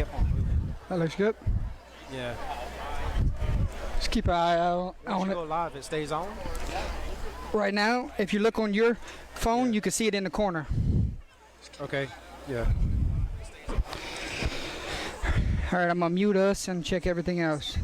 kept on moving. That looks good. Yeah. Just keep an eye out Once on you it. go live, it stays on. Right now, if you look on your phone, you can see it in the corner. Okay. Yeah. All right, I'm going to mute us and check everything else.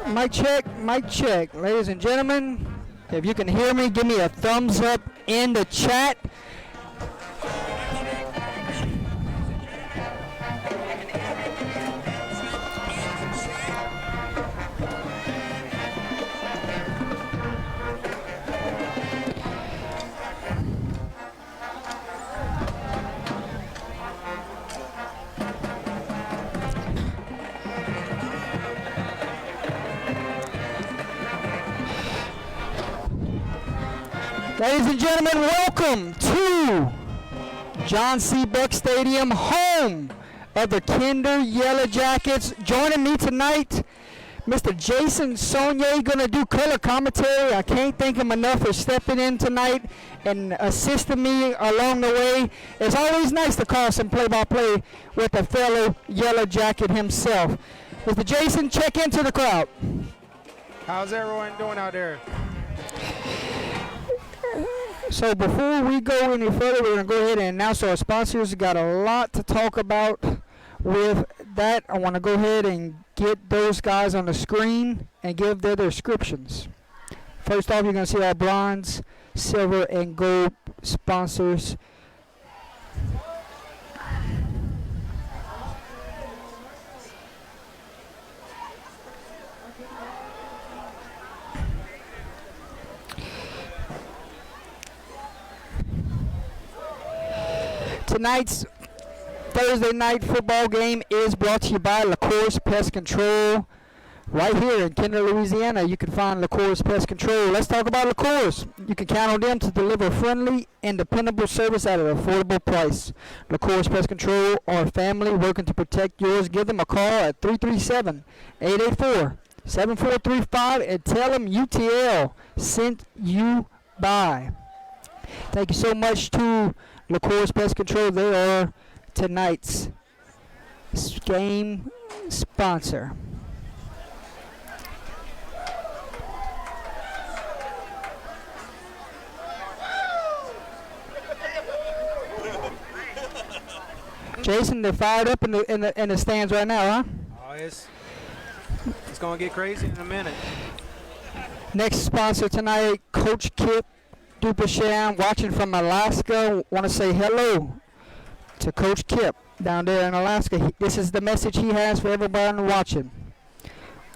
Mic check, mic check. Ladies and gentlemen, if you can hear me, give me a thumbs up in the chat. Ladies and gentlemen, welcome to John C. Beck Stadium, home of the Kinder Yellow Jackets. Joining me tonight, Mr. Jason Sonye, going to do color commentary. I can't thank him enough for stepping in tonight and assisting me along the way. It's always nice to call some play-by-play with a fellow Yellow Jacket himself. Mr. Jason, check into the crowd. How's everyone doing out there? So before we go any further, we're going to go ahead and announce our sponsors. We've got a lot to talk about with that. I want to go ahead and get those guys on the screen and give their descriptions. First off, you're going to see our bronze, silver, and gold sponsors. Tonight's Thursday night football game is brought to you by LaCourse Pest Control. Right here in Kinder, Louisiana, you can find LaCourse Pest Control. Let's talk about LaCourse. You can count on them to deliver friendly and dependable service at an affordable price. LaCourse Pest Control are family working to protect yours. Give them a call at 337-884-7435 and tell them UTL sent you by. Thank you so much to LaCourse Pest Control. They are tonight's game sponsor. Jason, they're fired up in the stands right now, huh? Oh, it's gonna get crazy in a minute. Next sponsor tonight, Coach Kip Dupersham, watching from Alaska. Want to say hello to Coach Kip down there in Alaska. This is the message he has for everybody watching.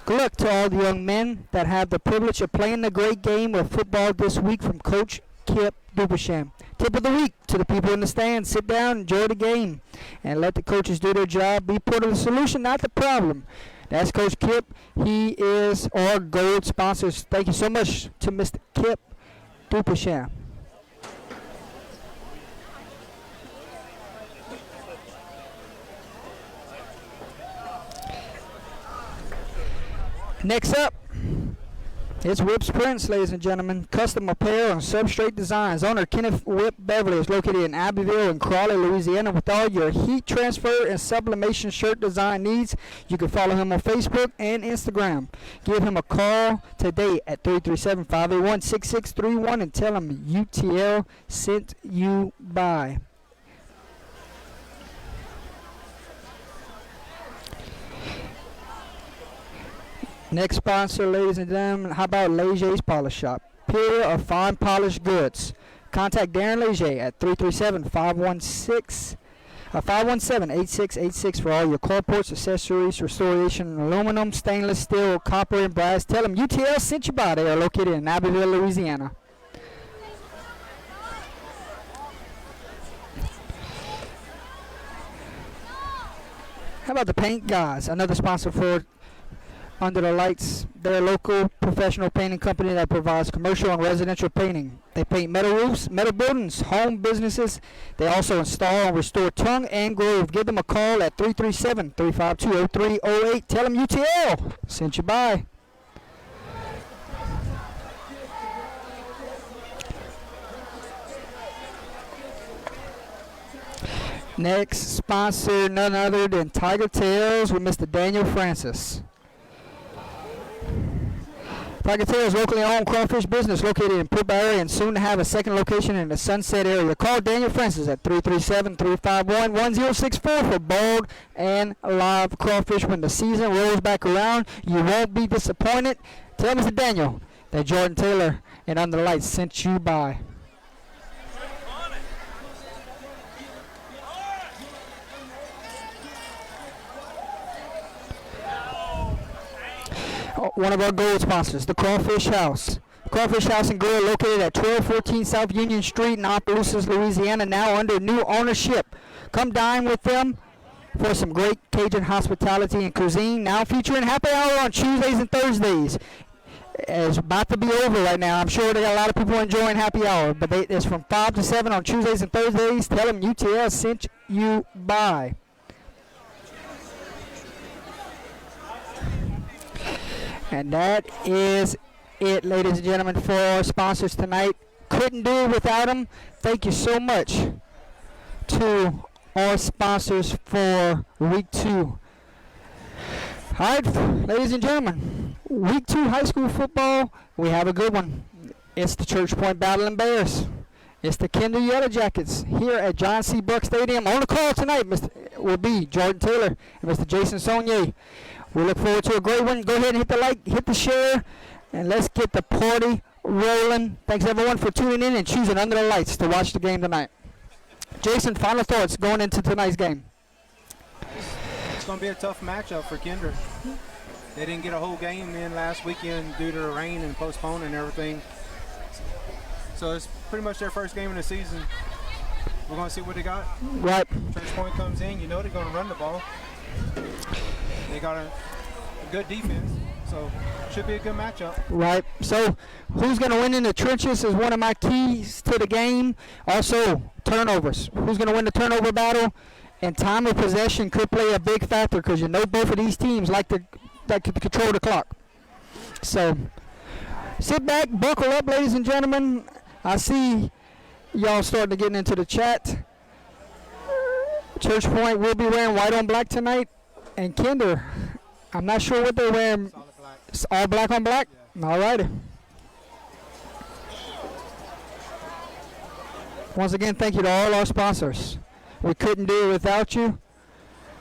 Good luck to all the young men that have the privilege of playing the great game of football this week from Coach Kip Dupersham. Tip of the week to the people in the stands. Sit down, enjoy the game, and let the coaches do their job. Be part of the solution, not the problem. That's Coach Kip. He is our gold sponsor. Thank you so much to Mr. Kip Dupersham. Next up, It's Whip's Prints, ladies and gentlemen. Custom apparel and substrate designs. Owner Kenneth Whip Beverly is located in Abbeville and Crawley, Louisiana. With all your heat transfer and sublimation shirt design needs, you can follow him on Facebook and Instagram. Give him a call today at 337-581-6631 and tell him UTL sent you by. Next sponsor, ladies and gentlemen, how about Legier's Polish Shop? Pure of fine polished goods. Contact Darren Legier at 517-8686 for all your carports, accessories, restoration, aluminum, stainless steel, copper, and brass. Tell them UTL sent you by. They are located in Abbeville, Louisiana. How about the Paint Guys? Another sponsor for Under the Lights. They're a local professional painting company that provides commercial and residential painting. They paint metal roofs, metal buildings, home businesses. They also install and restore tongue and groove. Give them a call at 337-352-0308. Tell them UTL sent you by. Next sponsor, none other than Tiger Tails with Mr. Daniel Francis. Tiger Tails, locally owned crawfish business located in Port Barre and soon to have a second location in the Sunset area. Call Daniel Francis at 337-351-1064 for boiled and live crawfish. When the season rolls back around, you won't be disappointed. Tell Mr. Daniel that Jordan Taylor and Under the Lights sent you by. One of our gold sponsors, the Crawfish House. Crawfish House and Grill located at 1214 South Union Street in Opelousas, Louisiana, now under new ownership. Come dine with them for some great Cajun hospitality and cuisine, now featuring happy hour on Tuesdays and Thursdays. It's about to be over right now. I'm sure they got a lot of people enjoying happy hour, but it's from 5 to 7 on Tuesdays and Thursdays. Tell them UTL sent you by. And that is it, ladies and gentlemen, for our sponsors tonight. Couldn't do it without them. Thank you so much to our sponsors for Week 2. All right, ladies and gentlemen, Week 2 high school football, we have a good one. It's the Church Point Battling Bears. It's the Kinder Yellow Jackets here at John C. Buck Stadium. On the call tonight will be Jordan Taylor and Mr. Jason Saunier. We look forward to a great one. Go ahead and hit the like, hit the share, and let's get the party rolling. Thanks, everyone, for tuning in and choosing Under the Lights to watch the game tonight. Jason, final thoughts going into tonight's game. It's going to be a tough matchup for Kinder. They didn't get a whole game in last weekend due to the rain and postponing and everything. So it's pretty much their first game of the season. We're going to see what they got. Right. Church Point comes in, you know they're going to run the ball. They got a good defense, so should be a good matchup. Right. So who's going to win in the trenches is one of my keys to the game. Also, turnovers. Who's going to win the turnover battle? And time of possession could play a big factor because you know both of these teams like to control the clock. So sit back, buckle up, ladies and gentlemen. I see y'all starting to get into the chat. Church Point will be wearing white on black tonight. And Kinder, I'm not sure what they're wearing. It's all black on black? Yeah. All righty. Once again, thank you to all our sponsors. We couldn't do it without you.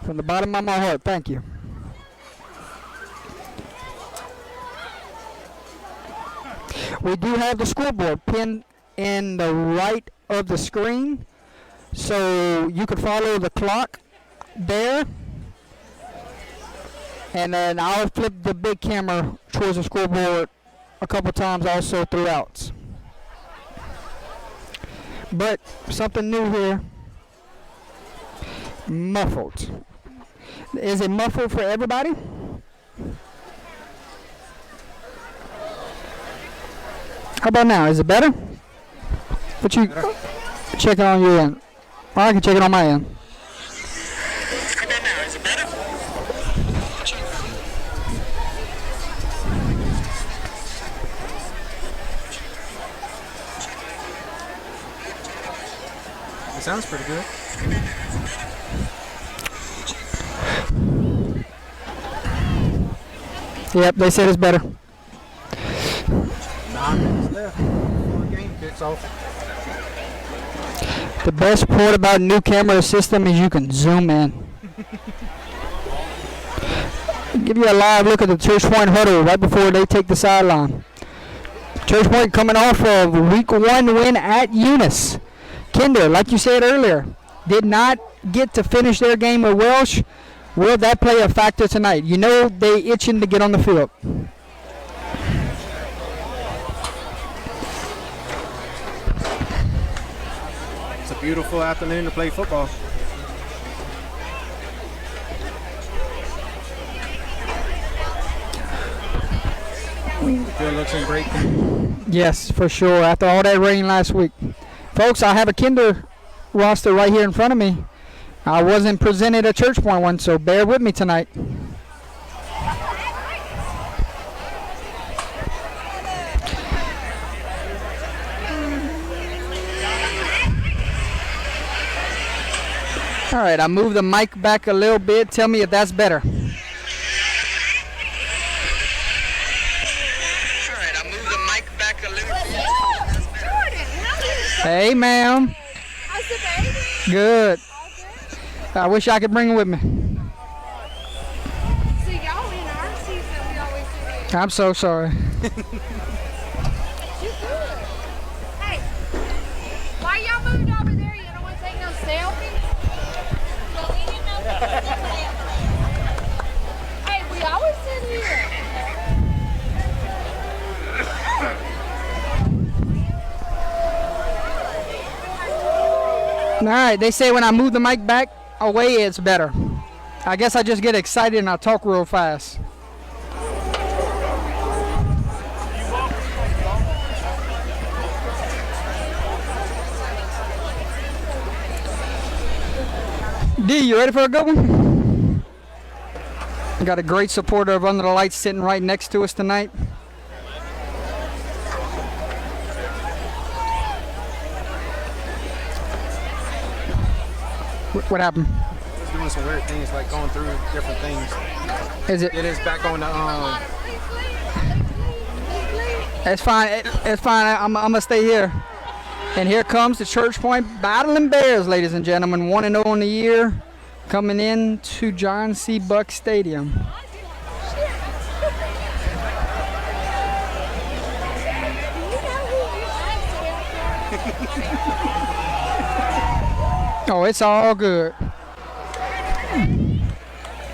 From the bottom of my heart, thank you. We do have the scoreboard pinned in the right of the screen, so you can follow the clock there. And then I'll flip the big camera towards the scoreboard a couple times also throughout. But something new here. Muffled. Is it muffled for everybody? How about now? Is it better? But you check it on your end. Or I can check it on my end. How about now? Is it better? Sounds pretty good. Yep, they said it's better. 9 minutes left before the game kicks off. The best part about new camera system is you can zoom in. Give you a live look at the Church Point huddle right before they take the sideline. Church Point coming off of week 1 win at Eunice. Kinder, like you said earlier, did not get to finish their game with Welsh. Will that play a factor tonight? You know they itching to get on the field. It's a beautiful afternoon to play football. The field looks in great condition. Yes, for sure. After all that rain last week. Folks, I have a Kinder roster right here in front of me. I wasn't presented a Church Point one, so bear with me tonight. All right, I moved the mic back a little bit. Tell me if that's better. Hey, ma'am. How's the baby? Good. All good? I wish I could bring it with me. So y'all in our season, we always do it. I'm so sorry. You good? Hey, why y'all moved over there? You don't want to take no selfies? Hey, we always sit here. All right, they say when I move the mic back away, it's better. I guess I just get excited and I talk real fast. D, you ready for a good one? Got a great supporter of Under the Lights sitting right next to us tonight. What happened? It's doing some weird things, like going through different things. Is it? It is back on the It's fine. It's fine. I'm gonna stay here. And here comes the Church Point Battling Bears, ladies and gentlemen. 1-0 on the year, coming in to John C. Buck Stadium. Oh, it's all good.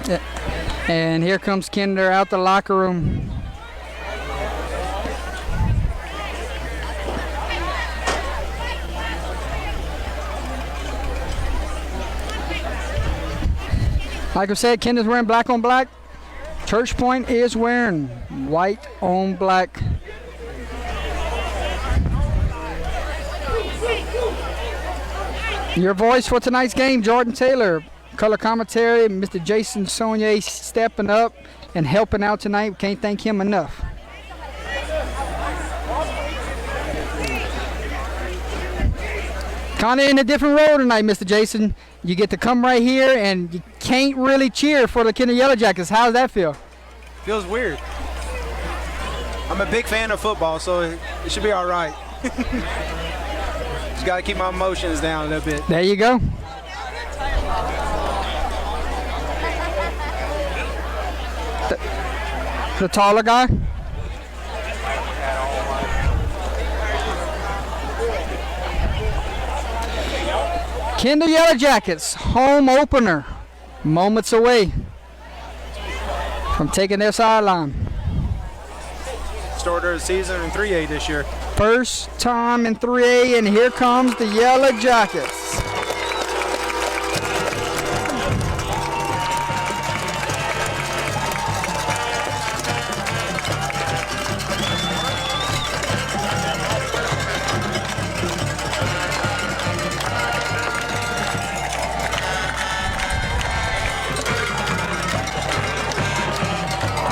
Yeah. And here comes Kinder out the locker room. Like I said, Kinder's wearing black on black. Church Point is wearing white on black. Your voice for tonight's game, Jordan Taylor. Color commentary, Mr. Jason Saunier stepping up and helping out tonight. We can't thank him enough. Kind of in a different role tonight, Mr. Jason. You get to come right here and you can't really cheer for the Kinder Yellow Jackets. How does that feel? feels weird. I'm a big fan of football, so it should be all right. Just got to keep my emotions down a little bit. There you go. The taller guy. Kinder Yellow Jackets, home opener, moments away from taking their sideline. Starter of the season in 3A this year. First time in 3A, and here comes the Yellow Jackets.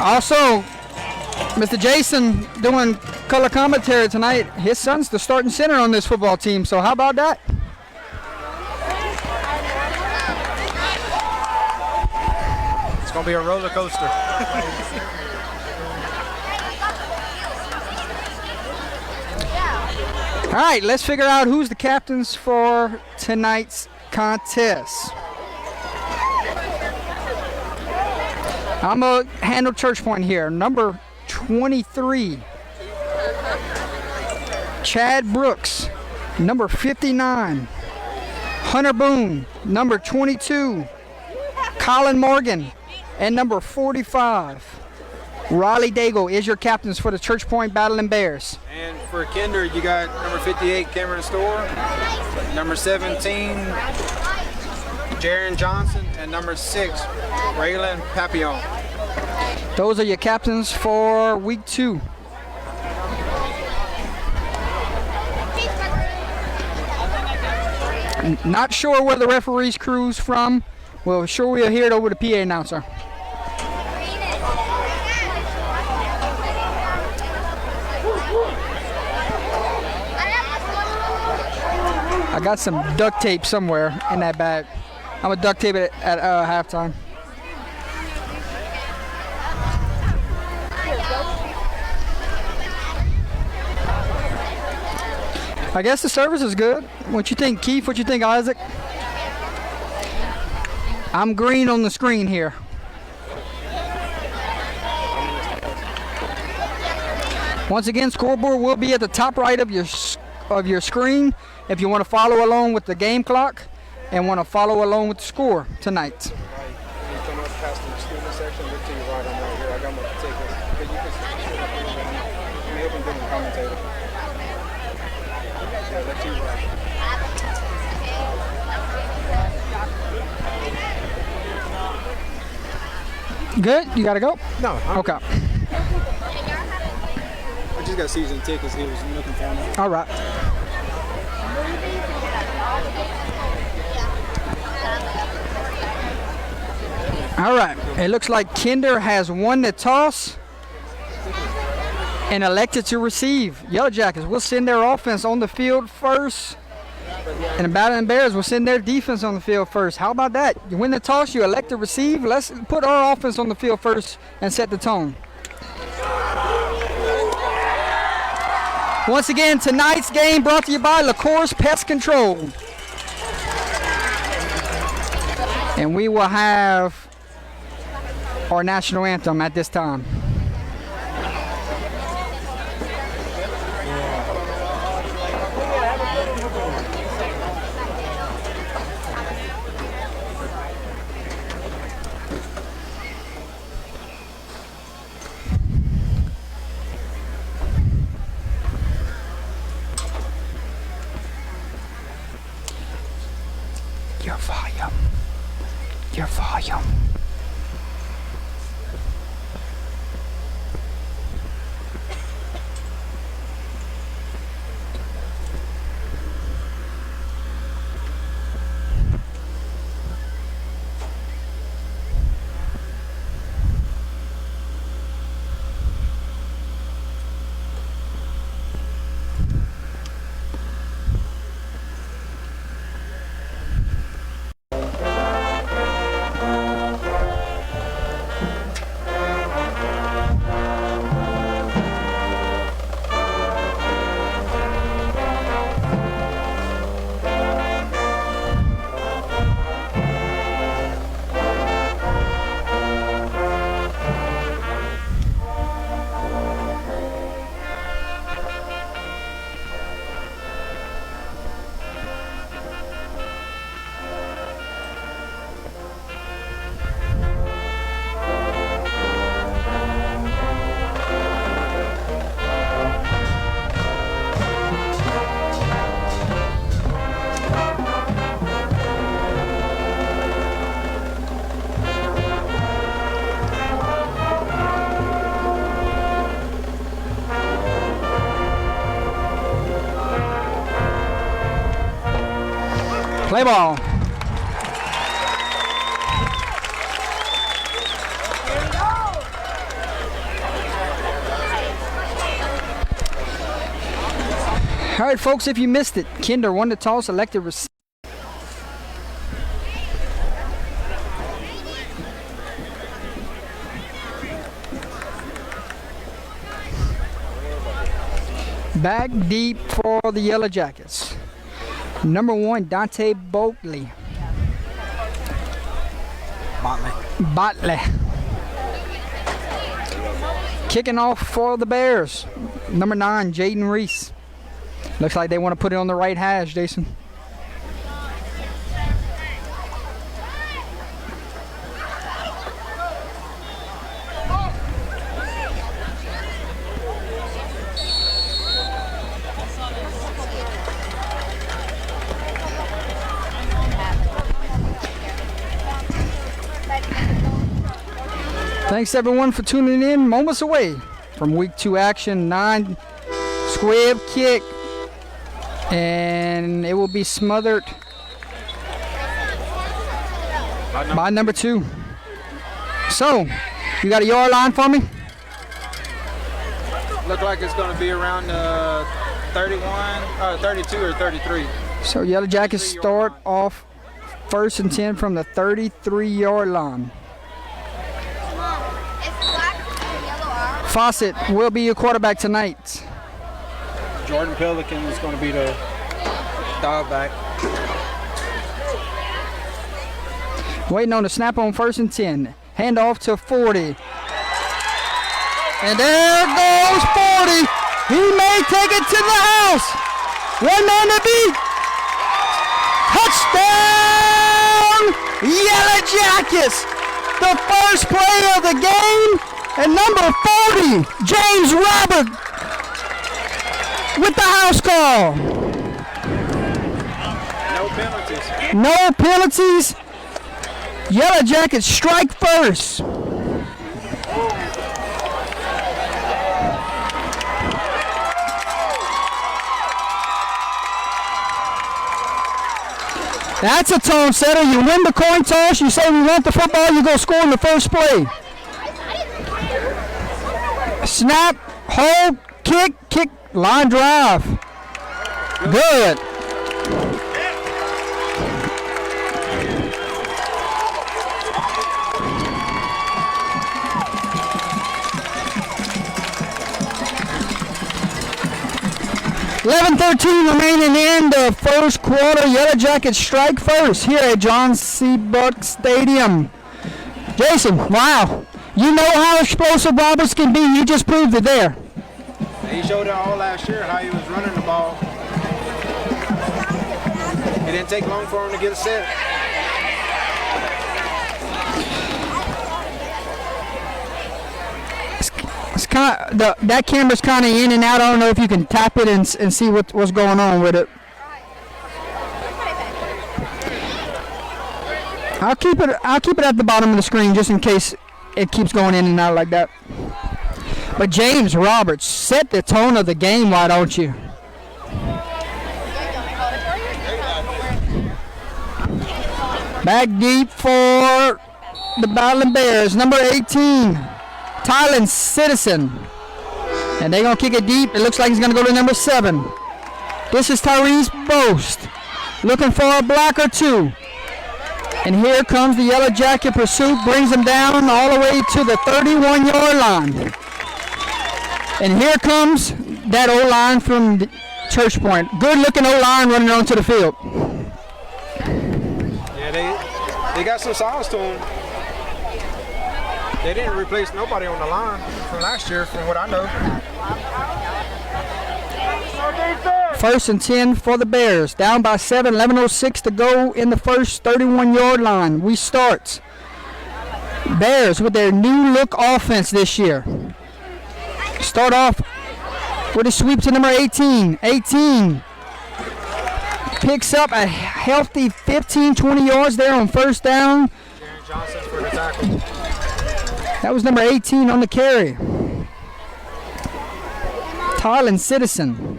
Also, Mr. Jason doing color commentary tonight. His son's the starting center on this football team, so how about that? It's going to be a roller coaster. All right, let's figure out who's the captains for tonight's contest. I'm going to handle Church Point here. Number 23, Chad Brooks. Number 59, Hunter Boone. Number 22, Colin Morgan. And number 45, Raleigh Daigle is your captains for the Church Point Battling Bears. And for Kinder, you got number 58, Cameron Store, number 17, Jaron Johnson, and number 6, Raylan Papillon. Those are your captains for week 2. Not sure where the referee's crew's from. Well, sure we'll hear it over the PA announcer. I got some duct tape somewhere in that bag. I'm gonna duct tape it at halftime. I guess the service is good. What you think, Keith? What you think, Isaac? I'm green on the screen here. Once again, scoreboard will be at the top right of your screen if you want to follow along with the game clock and want to follow along with the score tonight. Good? You gotta go? No. Okay. I just got season tickets. He was looking for me. All right. All right. It looks like Kinder has won the toss and elected to receive. Yellow Jackets will send their offense on the field first, and the Battling Bears will send their defense on the field first. How about that? You win the toss, you elect to receive. Let's put our offense on the field first and set the tone. Once again, tonight's game brought to you by LaCourse Pest Control. And we will have our national anthem at this time. Your volume. Play ball. All right, folks, if you missed it, Kinder won the toss, elected receiver. Back deep for the Yellow Jackets. Number 1, Dante Botley. Botley. Kicking off for the Bears. Number 9, Jaden Reese. Looks like they want to put it on the right hash, Jason. Thanks everyone for tuning in. Moments away from week 2 action. 9 squib kick. And it will be smothered by number 2. So, you got a yard line for me? Look like it's going to be around 32 or 33. So, Yellow Jackets start off 1st and 10 from the 33-yard line. Fawcett will be your quarterback tonight. Jordan Pelican is going to be the dogback. Waiting on the snap on 1st and 10. Hand off to 40. And there goes 40. He may take it to the house. 1 man to beat. Touchdown, Yellow Jackets. The first play of the game. And number 40, James Robert with the house call. No penalties. No penalties. Yellow Jackets strike first. That's a tone setter. You win the coin toss. You say we want the football. You go score in the first play. Snap, hold, kick, line drive. Good. $11:13 remaining in the first quarter. Yellow Jackets strike first here at John C. Buck Stadium. Jason, wow. You know how explosive Roberts can be. You just proved it there. He showed it all last year how he was running the ball. It didn't take long for him to get a set. It's kind of, that camera's kind of in and out. I don't know if you can tap it and see what's going on with it. I'll keep it at the bottom of the screen just in case it keeps going in and out like that. But James Roberts, set the tone of the game, why don't you? Back deep for the Battling Bears, number 18, Tylen Citizen. And they're going to kick it deep. It looks like he's going to go to number 7. This is Tyrese Boast, looking for a block or two. And here comes the Yellow Jacket pursuit, brings him down all the way to the 31-yard line. And here comes that O-line from Church Point. Good-looking O-line running onto the field. Yeah, they got some size to them. They didn't replace nobody on the line from last year, from what I know. 1st and 10 for the Bears. Down by 7, 11:06 to go in the first 31-yard line. We start. Bears with their new look offense this year. Start off with a sweep to number 18. 18 picks up a healthy 15, 20 yards there on first down. Jaron Johnson for the tackle. That was number 18 on the carry. Tylen Citizen.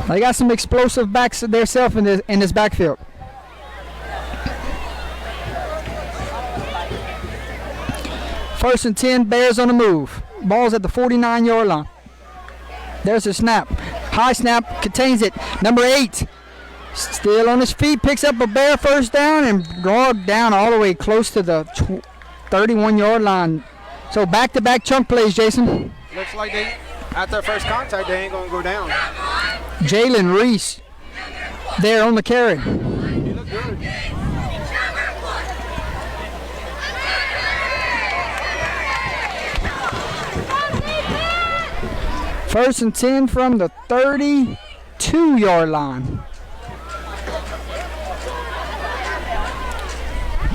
They got some explosive backs themselves in this backfield. First and 10, Bears on the move. Ball's at the 49-yard line. There's a snap. High snap, contains it. Number 8, still on his feet, picks up a Bear first down and brought down all the way close to the 31-yard line. So back-to-back chunk plays, Jason. Looks like they, at their first contact, they ain't gonna go down. Jalen Reese there on the carry. He looked good. First and 10 from the 32-yard line.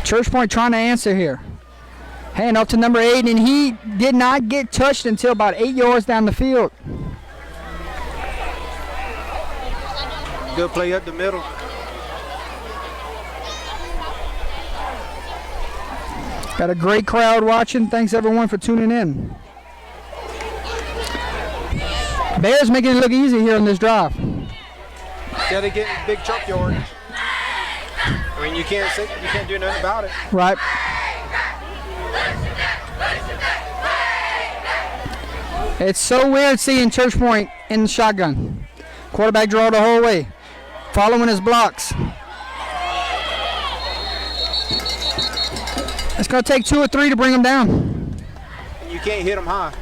Church Point trying to answer here. Hand off to number 8, and he did not get touched until about 8 yards down the field. Good play up the middle. Got a great crowd watching. Thanks everyone for tuning in. Bears making it look easy here on this drive. Instead of getting big chunk yardage. I mean, you can't do nothing about it. Right. It's so weird seeing Church Point in the shotgun. Quarterback draw the whole way, following his blocks. It's going to take 2 or 3 to bring him down. You can't hit him high.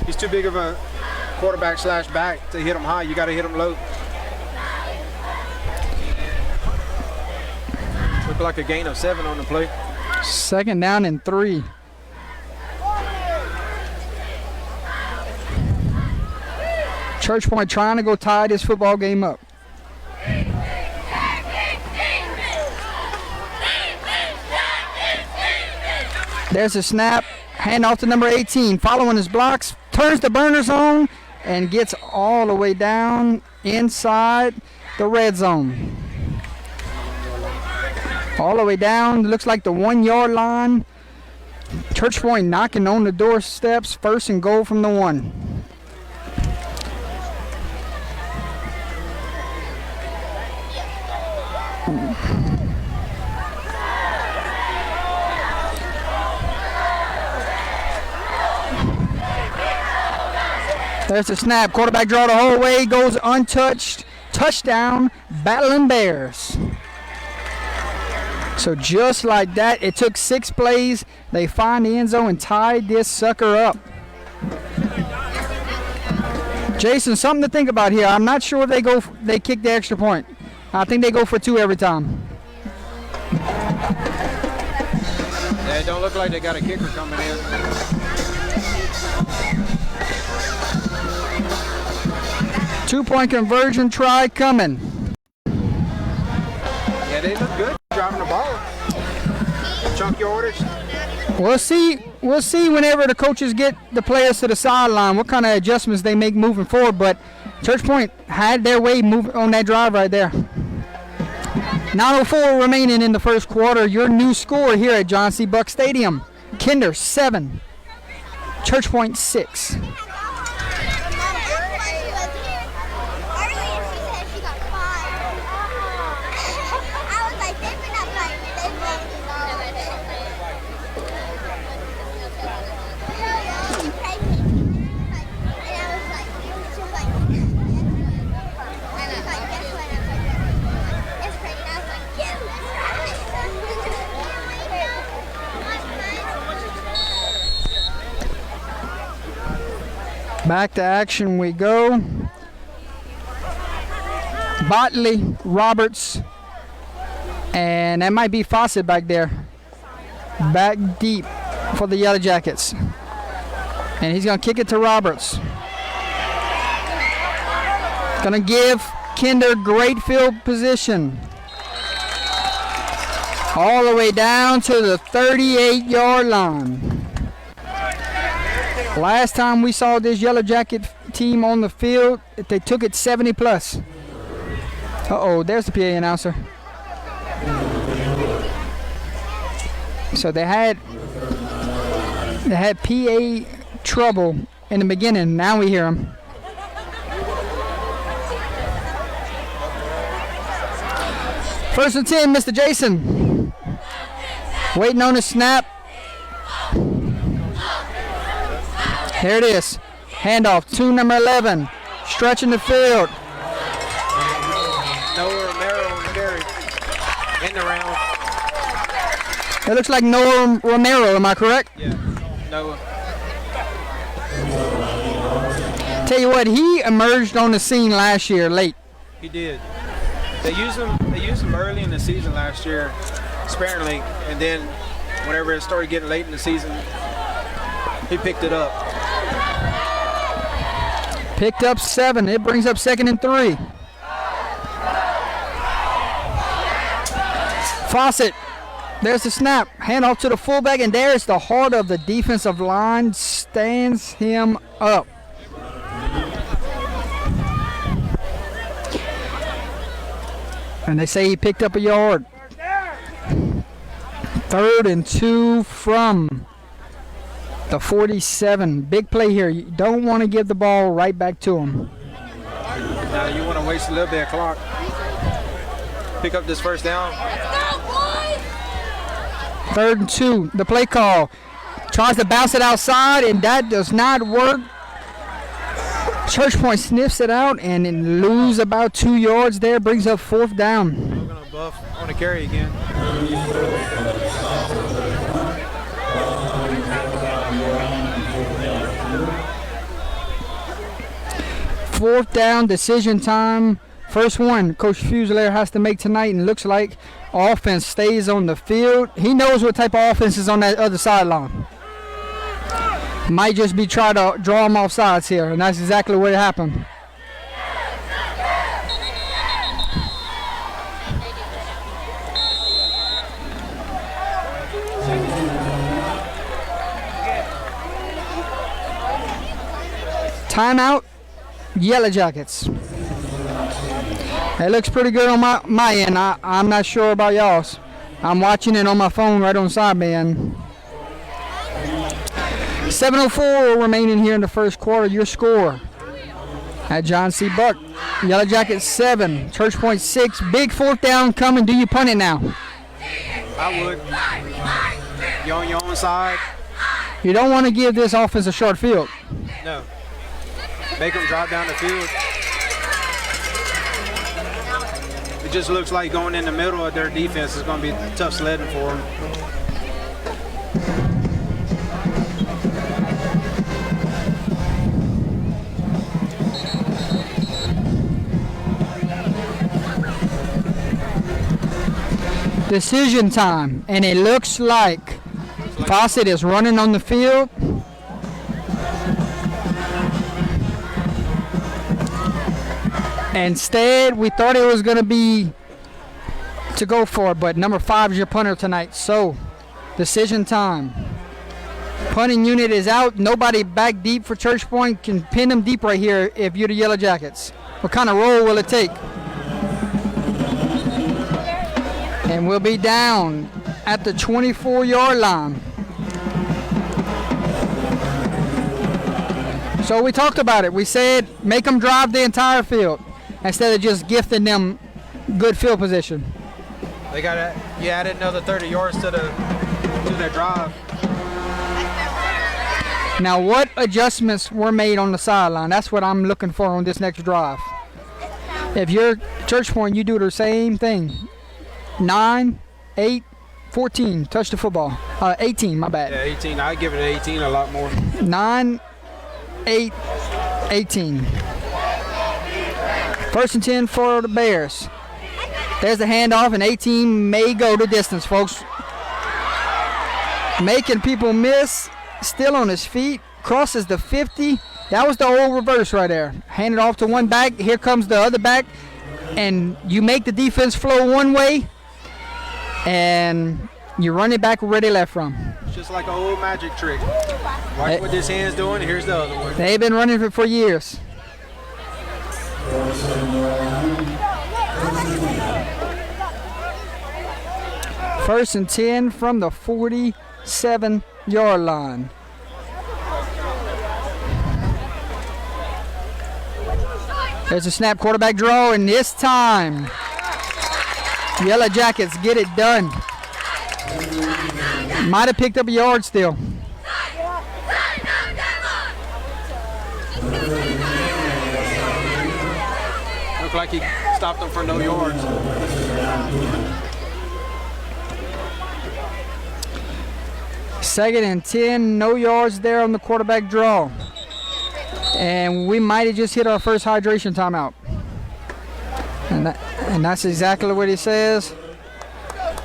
He's too big of a quarterback slash back to hit him high. You got to hit him low. Looked like a gain of 7 on the play. 2nd down and 3. Church Point trying to go tie this football game up. There's a snap. Hand off to number 18. Following his blocks. Turns the burner zone and gets all the way down inside the red zone. All the way down. Looks like the 1-yard line. Church Point knocking on the doorsteps. 1st and goal from the 1. There's a snap. Quarterback draw the whole way. Goes untouched. Touchdown. Battling Bears. So just like that, it took 6 plays. They find the end zone and tied this sucker up. Jason, something to think about here. I'm not sure they kick the extra point. I think they go for 2 every time. Yeah, it don't look like they got a kicker coming in. 2-point conversion try coming. Yeah, they look good driving the ball. Chunk yardage. We'll see whenever the coaches get the players to the sideline what kind of adjustments they make moving forward, but Church Point had their way moving on that drive right there. 9:04 remaining in the first quarter. Your new score here at John C. Buck Stadium. Kinder 7, Church Point 6. Back to action we go. Botley, Roberts, and that might be Fawcett back there. Back deep for the Yellow Jackets. And he's going to kick it to Roberts. Going to give Kinder great field position. All the way down to the 38-yard line. Last time we saw this Yellow Jacket team on the field, they took it 70 plus. Uh-oh, there's the PA announcer. So they had PA trouble in the beginning. Now we hear them. First and 10, Mr. Jason. Waiting on the snap. Here it is. Handoff to number 11. Stretching the field. Noah Romero on the carry. In the round. It looks like Noah Romero, am I correct? Yeah, Noah. Tell you what, he emerged on the scene last year late. He did. They used him early in the season last year, sparingly, and then whenever it started getting late in the season, he picked it up. Picked up 7. It brings up 2nd and 3. Fawcett. There's the snap. Hand off to the fullback, and there's the heart of the defensive line. Stands him up. And they say he picked up a yard. 3rd and 2 from the 47. Big play here. You don't want to give the ball right back to him. Now you want to waste a little bit of clock. Pick up this first down. 3rd and 2. The play call. Tries to bounce it outside, and that does not work. Church Point sniffs it out and then lose about 2 yards there. Brings up 4th down. We're going to buff on the carry again. Fourth down, decision time. First one Coach Fusilier has to make tonight, and looks like offense stays on the field. He knows what type of offense is on that other sideline. Might just be trying to draw him off sides here, and that's exactly what happened. Timeout, Yellow Jackets. It looks pretty good on my end. I'm not sure about y'all's. I'm watching it on my phone right on sideband. 7:04 remaining here in the first quarter. Your score at John C. Buck. Yellow Jackets 7, Church Point 6. Big 4th down coming. Do you punt it now? I would. You're on your own side. You don't want to give this offense a short field. No. Make them drive down the field. It just looks like going in the middle of their defense is going to be tough sledding for them. Decision time, and it looks like Fawcett is running on the field. Instead, we thought it was going to be to go for it, but number 5 is your punter tonight. So, decision time. Punting unit is out. Nobody back deep for Church Point. Can pin them deep right here if you're the Yellow Jackets. What kind of roll will it take? And we'll be down at the 24-yard line. So we talked about it. We said make them drive the entire field instead of just gifting them good field position. They got it. You added another 30 yards to their drive. Now, what adjustments were made on the sideline? That's what I'm looking for on this next drive. If you're Church Point, you do the same thing. 9, 8, 14. Touch the football. 18, my bad. Yeah, 18. I give it 18 a lot more. 9, 8, 18. 1st and 10 for the Bears. There's the handoff, and 18 may go the distance, folks. Making people miss. Still on his feet. Crosses the 50. That was the old reverse right there. Hand it off to one back. Here comes the other back. And you make the defense flow one way, and you run it back where they left from. It's just like an old magic trick. Watch what this hand's doing. Here's the other one. They've been running it for years. First and 10 from the 47-yard line. There's a snap, quarterback draw, and this time Yellow Jackets get it done. Might have picked up a yard still. Looked like he stopped them for no yards. Second and 10, no yards there on the quarterback draw. And we might have just hit our first hydration timeout. And that's exactly what it says.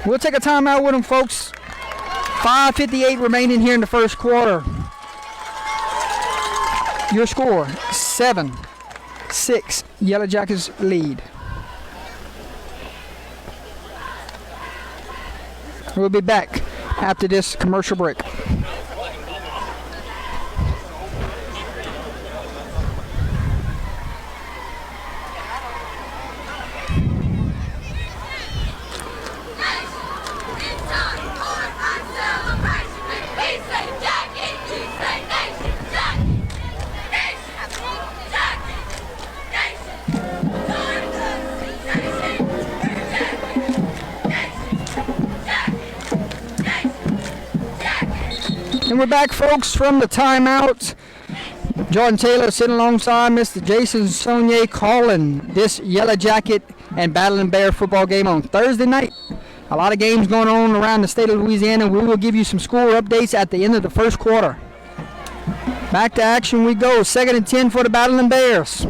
We'll take a timeout with them, folks. 5:58 remaining here in the first quarter. Your score, 7-6. Yellow Jackets lead. We'll be back after this commercial break. And we're back, folks, from the timeout. Jordan Taylor sitting alongside Mr. Jason Sonier calling this Yellow Jacket and Battling Bear football game on Thursday night. A lot of games going on around the state of Louisiana. We will give you some score updates at the end of the first quarter. Back to action we go. 2nd and 10 for the Battling Bears.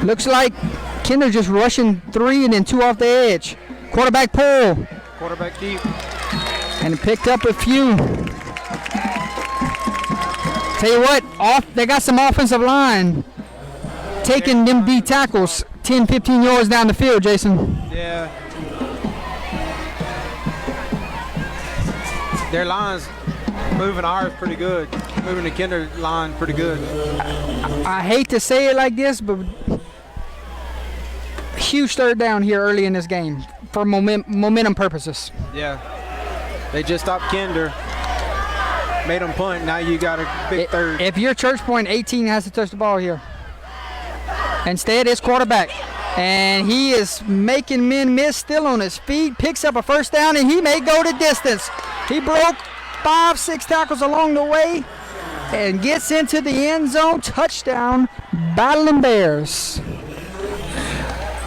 Looks like Kinder just rushing 3 and then 2 off the edge. Quarterback pull. Quarterback deep. And picked up a few. Tell you what, they got some offensive line taking them D tackles 10, 15 yards down the field, Jason. Yeah. Their line's moving ours pretty good. Moving the Kinder line pretty good. I hate to say it like this, but huge third down here early in this game for momentum purposes. Yeah. They just stopped Kinder, made them punt. Now you got a big third. If you're Church Point, 18 has to touch the ball here. Instead, it's quarterback. And he is making men miss, still on his feet, picks up a first down, and he may go the distance. He broke 5-6 tackles along the way and gets into the end zone. Touchdown, Battling Bears.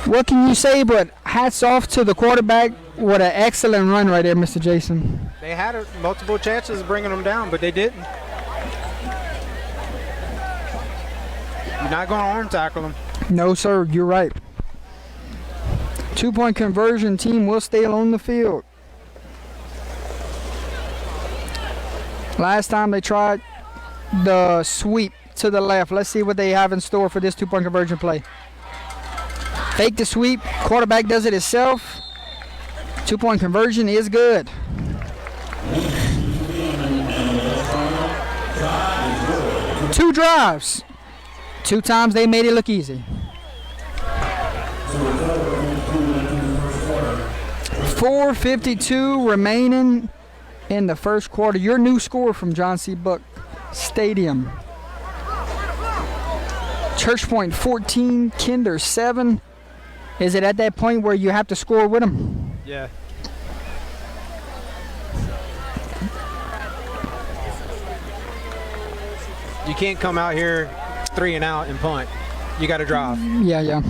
What can you say but hats off to the quarterback? What an excellent run right there, Mr. Jason. They had multiple chances of bringing them down, but they didn't. You're not going to arm tackle them. No, sir, you're right. 2-point conversion team will stay on the field. Last time they tried the sweep to the left. Let's see what they have in store for this 2-point conversion play. Fake the sweep. Quarterback does it himself. 2-point conversion is good. Two drives. 2 times they made it look easy. 4:52 remaining in the first quarter. Your new score from John C. Buck Stadium. Church Point 14, Kinder 7. Is it at that point where you have to score with them? Yeah. You can't come out here 3 and out and punt. You got to drive. Yeah.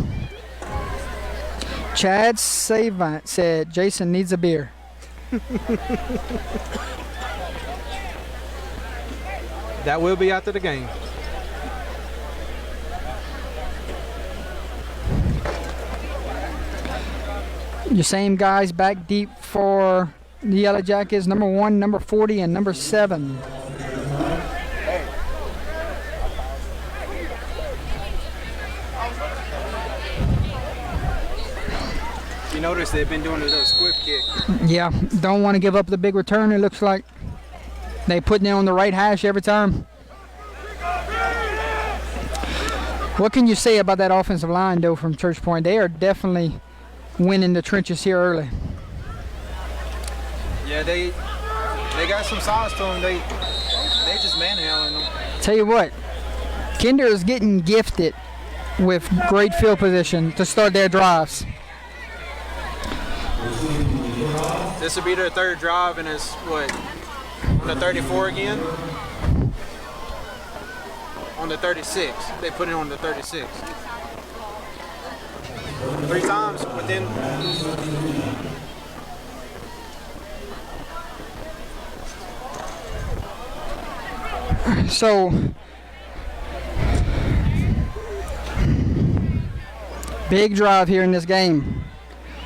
Chad Savant said Jason needs a beer. That will be after the game. Your same guys back deep for the Yellow Jackets, number 1, number 40, and number 7. You notice they've been doing a little squib kick. Yeah, don't want to give up the big return. It looks like they putting it on the right hash every time. What can you say about that offensive line, though, from Church Point? They are definitely winning the trenches here early. Yeah, they got some size to them. They just manhandling them. Tell you what, Kinder is getting gifted with great field position to start their drives. This will be their 3rd drive, and it's what, on the 34 again? On the 36. They put it on the 36. 3 times within. So, big drive here in this game.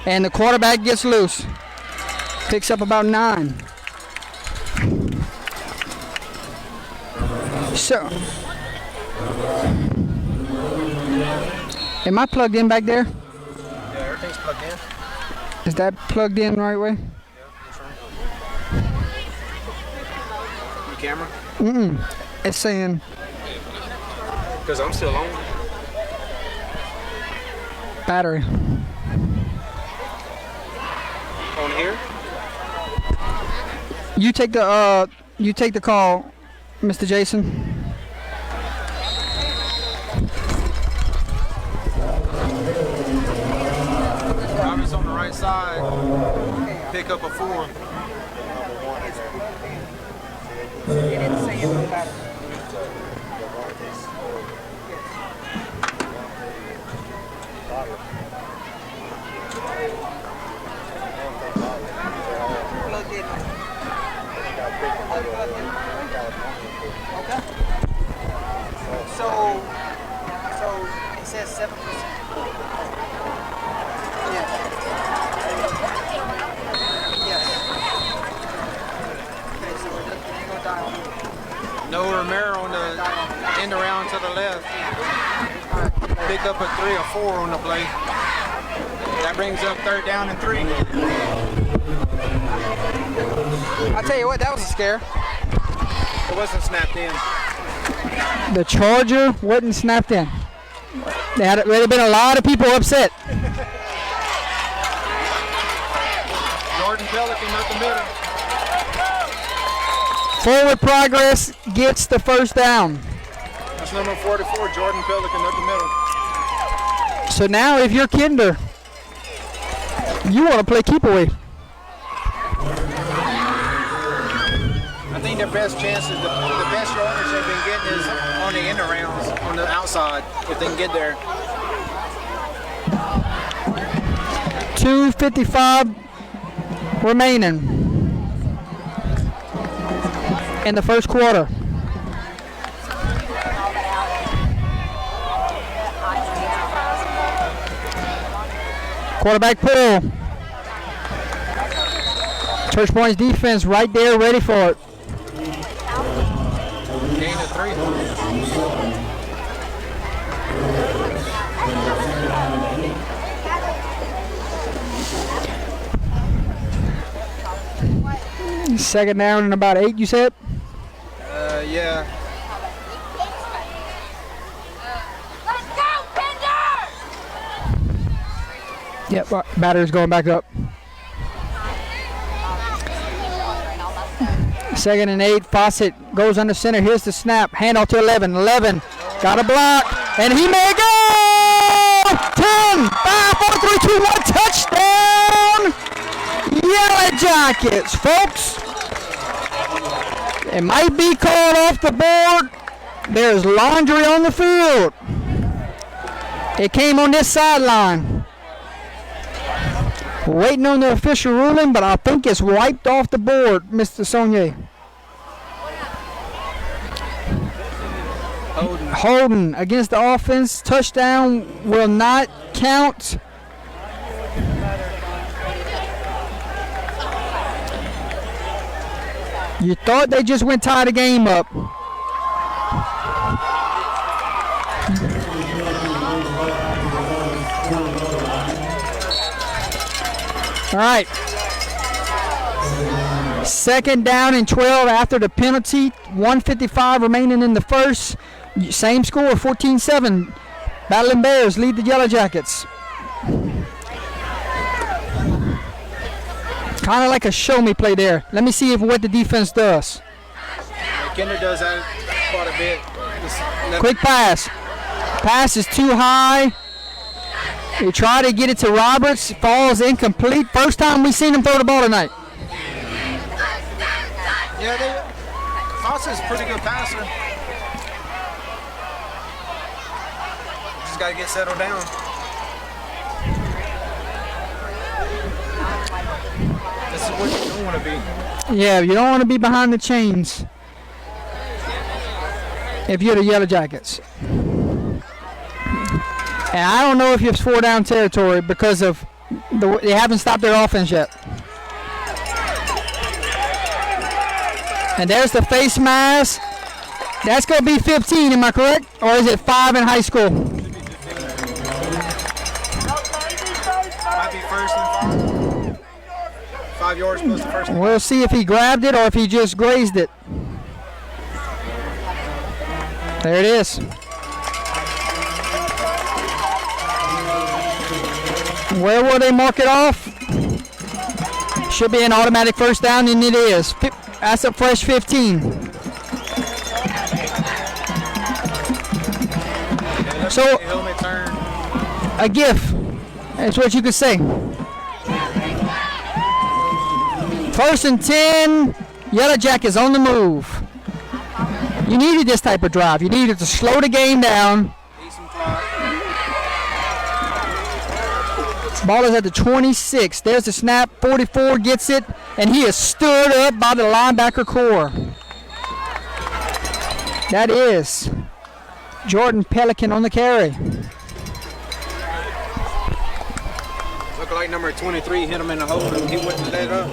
And the quarterback gets loose. Picks up about 9. So, am I plugged in back there? Yeah, everything's plugged in. Is that plugged in the right way? Your camera? It's saying Because I'm still on. battery. On here? You take the call, Mr. Jason. Robert's on the right side. Pick up a 4. So it says 7%. No Romero on the end around to the left. Pick up a 3 or 4 on the play. That brings up 3rd down and 3. I'll tell you what, that was a scare. It wasn't snapped in. The Charger wasn't snapped in. There'd have been a lot of people upset. Jordan Pelican up the middle. Forward progress gets the first down. That's number 44, Jordan Pelican up the middle. So now if you're Kinder, you want to play keep away. I think their best chances, the best yardage they've been getting is on the end arounds, on the outside, if they can get there. 2:55 remaining in the first quarter. Quarterback pull. Church Point's defense right there, ready for it. Gain of 3. Second down and about 8, you said? Yeah. Let's go, Kinder! Yep, battery's going back up. 2nd and 8, Fawcett goes under center. Here's the snap. Handoff to 11. 11 got a block, and he may go! 10, 5, 4, 3, 2, 1, touchdown! Yellow Jackets, folks. It might be called off the board. There's laundry on the field. It came on this sideline. Waiting on the official ruling, but I think it's wiped off the board, Mr. Saunier. Holding against the offense. Touchdown will not count. You thought they just went tie the game up. All right. 2nd down and 12 after the penalty. 1:55 remaining in the first. Same score, 14-7. Battling Bears lead the Yellow Jackets. Kind of like a show me play there. Let me see what the defense does. Kinder does that quite a bit. Quick pass. Pass is too high. They try to get it to Roberts. Falls incomplete. First time we've seen him throw the ball tonight. Yeah, Fawcett's a pretty good passer. Just got to get settled down. This is what you don't want to be. Yeah, you don't want to be behind the chains. if you're the Yellow Jackets. And I don't know if it's 4 down territory because of they haven't stopped their offense yet. And there's the face mask. That's going to be 15, am I correct? Or is it 5 in high school? Might be first and 5 yards plus the first. We'll see if he grabbed it or if he just grazed it. There it is. Where will they mark it off? Should be an automatic first down, and it is. That's a fresh 15. So, Helmet turn. a gift. That's what you could say. First and 10. Yellow Jackets on the move. You needed this type of drive. You needed to slow the game down. Ball is at the 26. There's the snap. 44 gets it, and he is stood up by the linebacker core. That is Jordan Pelican on the carry. Looked like number 23 hit him in the hole and he wouldn't let up.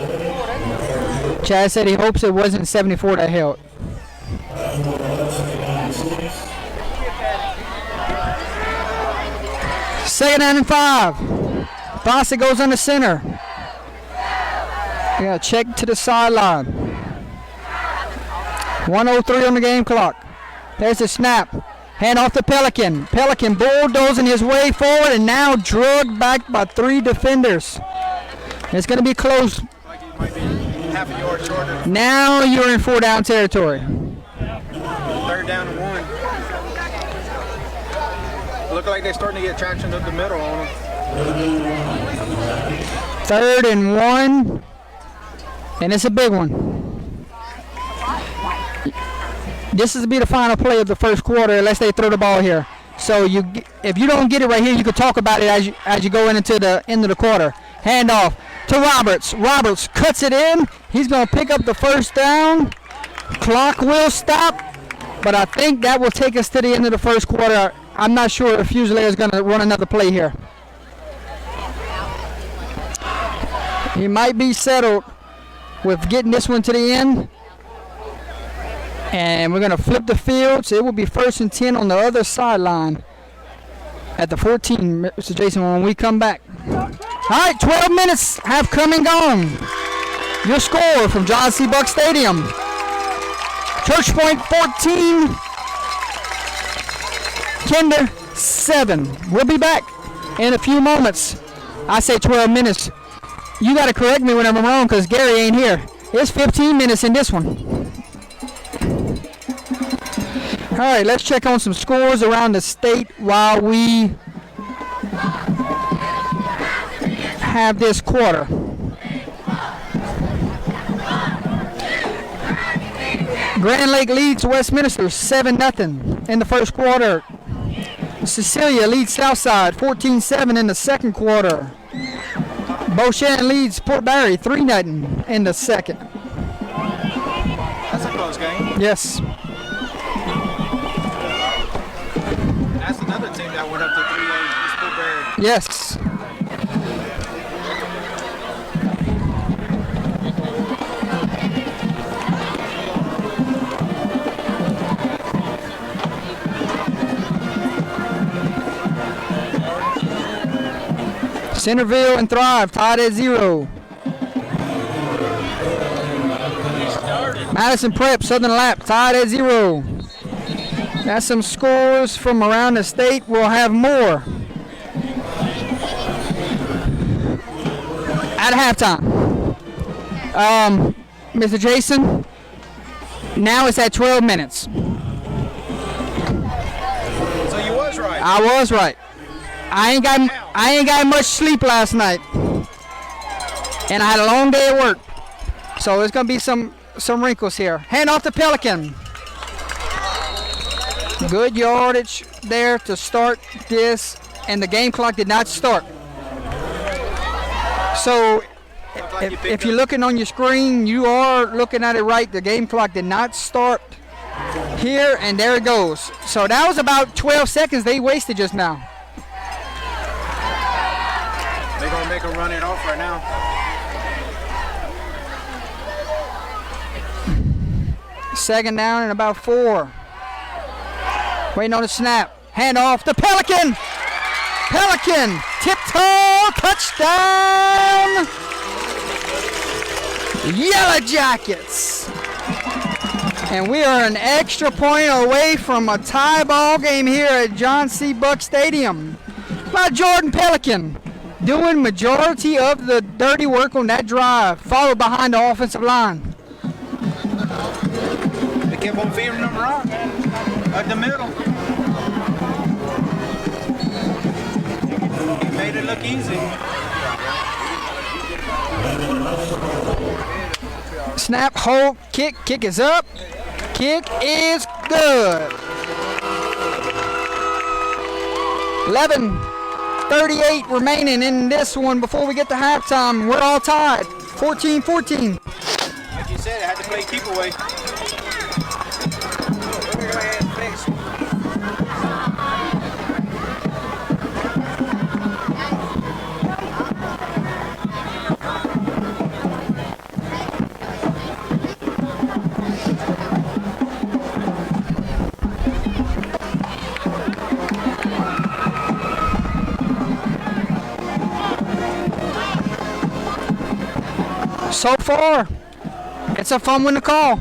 Chad said he hopes it wasn't 74 that held. Second down and 5. Bossy goes on the center. Yeah, check to the sideline. 1:03 on the game clock. There's the snap. Hand off to Pelican. Pelican bulldozing his way forward and now drugged back by 3 defenders. It's going to be close. Like he might be half a yard shorter. Now you're in 4 down territory. 3rd down and 1. Look like they're starting to get traction up the middle on them. 3rd and 1. And it's a big one. This is to be the final play of the first quarter unless they throw the ball here. So if you don't get it right here, you can talk about it as you go into the end of the quarter. Hand off to Roberts. Roberts cuts it in. He's going to pick up the first down. Clock will stop, but I think that will take us to the end of the first quarter. I'm not sure if Fusilier is going to run another play here. He might be settled with getting this one to the end. And we're going to flip the field, so it will be 1st and 10 on the other sideline at the 14, Mr. Jason, when we come back. All right, 12 minutes have come and gone. Your score from John C. Buck Stadium. Church Point 14, Kinder 7. We'll be back in a few moments. I say 12 minutes. You got to correct me when I'm wrong because Gary ain't here. It's 15 minutes in this one. All right, let's check on some scores around the state while we have this quarter. Grand Lake leads Westminster 7-0 in the first quarter. Cecilia leads Southside 14-7 in the second quarter. Beauchamp leads Port Barry 3-0 in the second. That's a close game. Yes. That's another team that went up to 3-8. It's Port Barry. Yes. Centerville and Thrive tied at 0. Madison Prep, Southern Lap tied at 0. That's some scores from around the state. We'll have more at halftime. Mr. Jason, now it's at 12 minutes. So you was right. I was right. I ain't got much sleep last night, and I had a long day at work, so there's gonna be some wrinkles here. Hand off to Pelican. Good yardage there to start this, and the game clock did not start. So if you're looking on your screen, you are looking at it right. The game clock did not start here, and there it goes. So that was about 12 seconds they wasted just now. They're going to make a run it off right now. Second down and about 4. Waiting on the snap. Hand off to Pelican. Pelican. Tip-toe. Touchdown. Yellow Jackets. And we are an extra point away from a tie ball game here at John C. Buck Stadium. By Jordan Pelican doing majority of the dirty work on that drive, followed behind the offensive line. They kept on feeding them rock at the middle. He made it look easy. Snap, hold, kick. Kick is up. Kick is good. 11:38 remaining in this one before we get to halftime. We're all tied. 14-14. Like you said, it had to play keep away. So far, it's a fun one to call.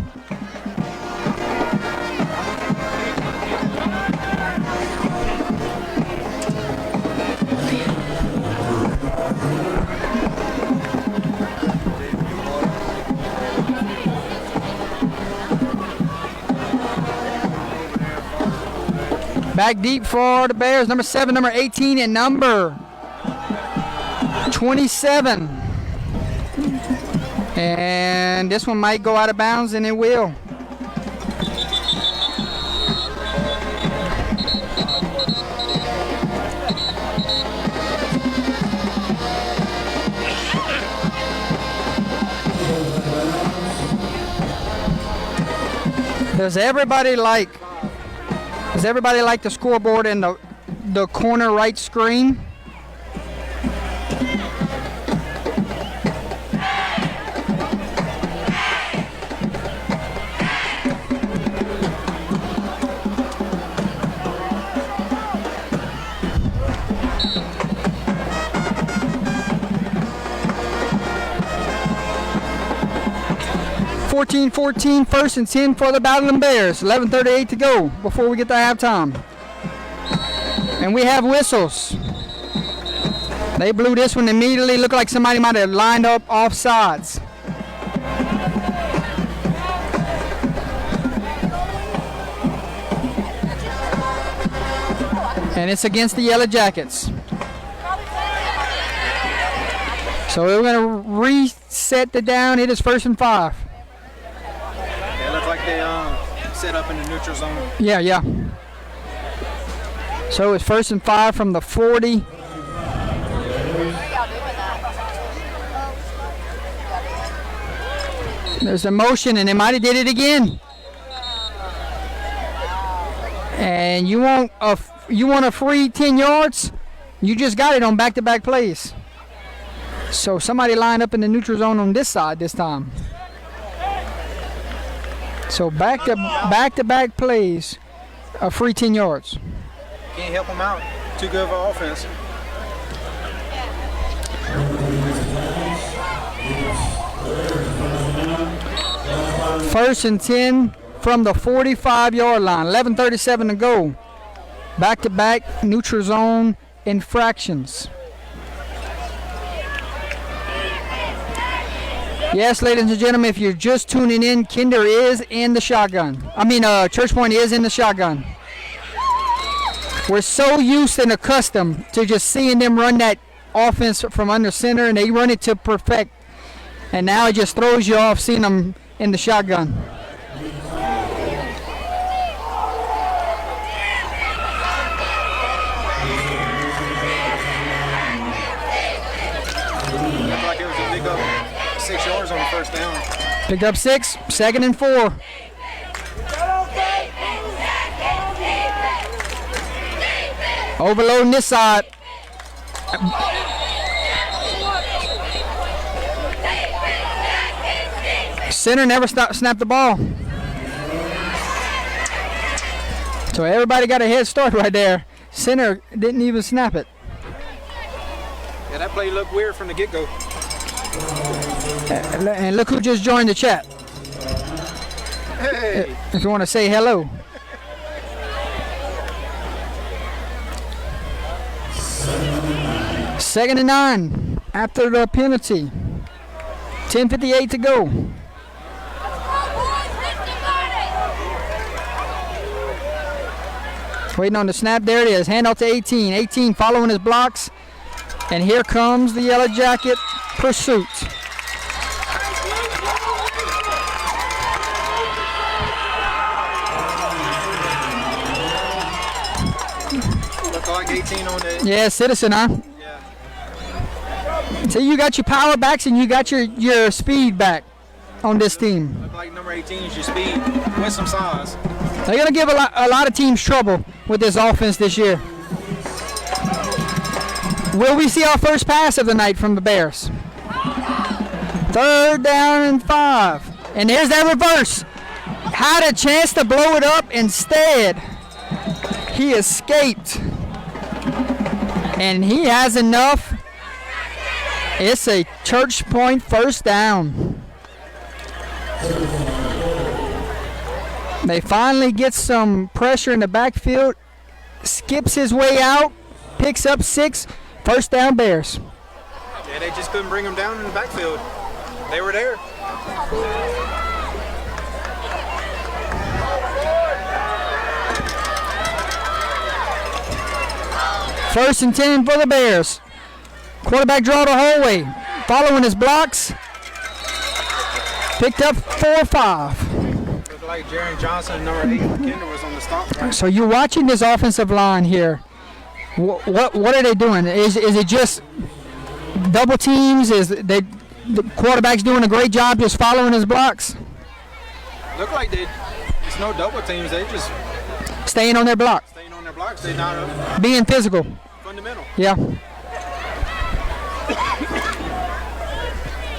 Back deep for the Bears, number 7, number 18, and number 27. And this one might go out of bounds, and it will. Does everybody like the scoreboard in the corner right screen? (14-14), 1st and 10 for the Battling Bears. 11:38 to go before we get to halftime. And we have whistles. They blew this one immediately. Looked like somebody might have lined up offsides. And it's against the Yellow Jackets. So we're going to reset the down. It is 1st and 5. It looked like they set up in the neutral zone. Yeah. So it's 1st and 5 from the 40. There's a motion, and they might have did it again. And you want a free 10 yards? You just got it on back-to-back plays. So somebody lined up in the neutral zone on this side this time. So back-to-back plays, a free 10 yards. Can't help them out. Too good of an offense. First and 10 from the 45-yard line. 11:37 to go. Back-to-back neutral zone infractions. Yes, ladies and gentlemen, if you're just tuning in, Kinder is in the shotgun. Church Point is in the shotgun. We're so used and accustomed to just seeing them run that offense from under center, and they run it to perfect. And now it just throws you off seeing them in the shotgun. Looked like it was a big up 6 yards on the first down. Picked up 6, 2nd and 4. Overloading this side. Center never snapped the ball. So everybody got a head start right there. Center didn't even snap it. Yeah, that play looked weird from the get-go. And look who just joined the chat. Hey. If you want to say hello. Second and 9 after the penalty. 10:58 to go. Waiting on the snap. There it is. Handoff to 18. 18 following his blocks. And here comes the Yellow Jacket pursuit. Look like 18 on the. Yeah, Citizen, huh? Yeah. So you got your power backs and you got your speed back on this team. Look like number 18 is your speed with some size. They're going to give a lot of teams trouble with this offense this year. Will we see our first pass of the night from the Bears? 3rd down and 5. And there's that reverse. Had a chance to blow it up. Instead, he escaped. And he has enough. It's a Church Point first down. They finally get some pressure in the backfield. Skips his way out. Picks up 6. First down Bears. Yeah, they just couldn't bring him down in the backfield. They were there. First and 10 for the Bears. Quarterback draw the whole way. Following his blocks. Picked up 4 or 5. Looked like Jaron Johnson, number 8, Kinder was on the stop. So you're watching this offensive line here. What are they doing? Is it just double teams? The quarterback's doing a great job just following his blocks? Look like it's no double teams. They just Staying on their block. staying on their blocks. They not Being physical. fundamental. Yeah.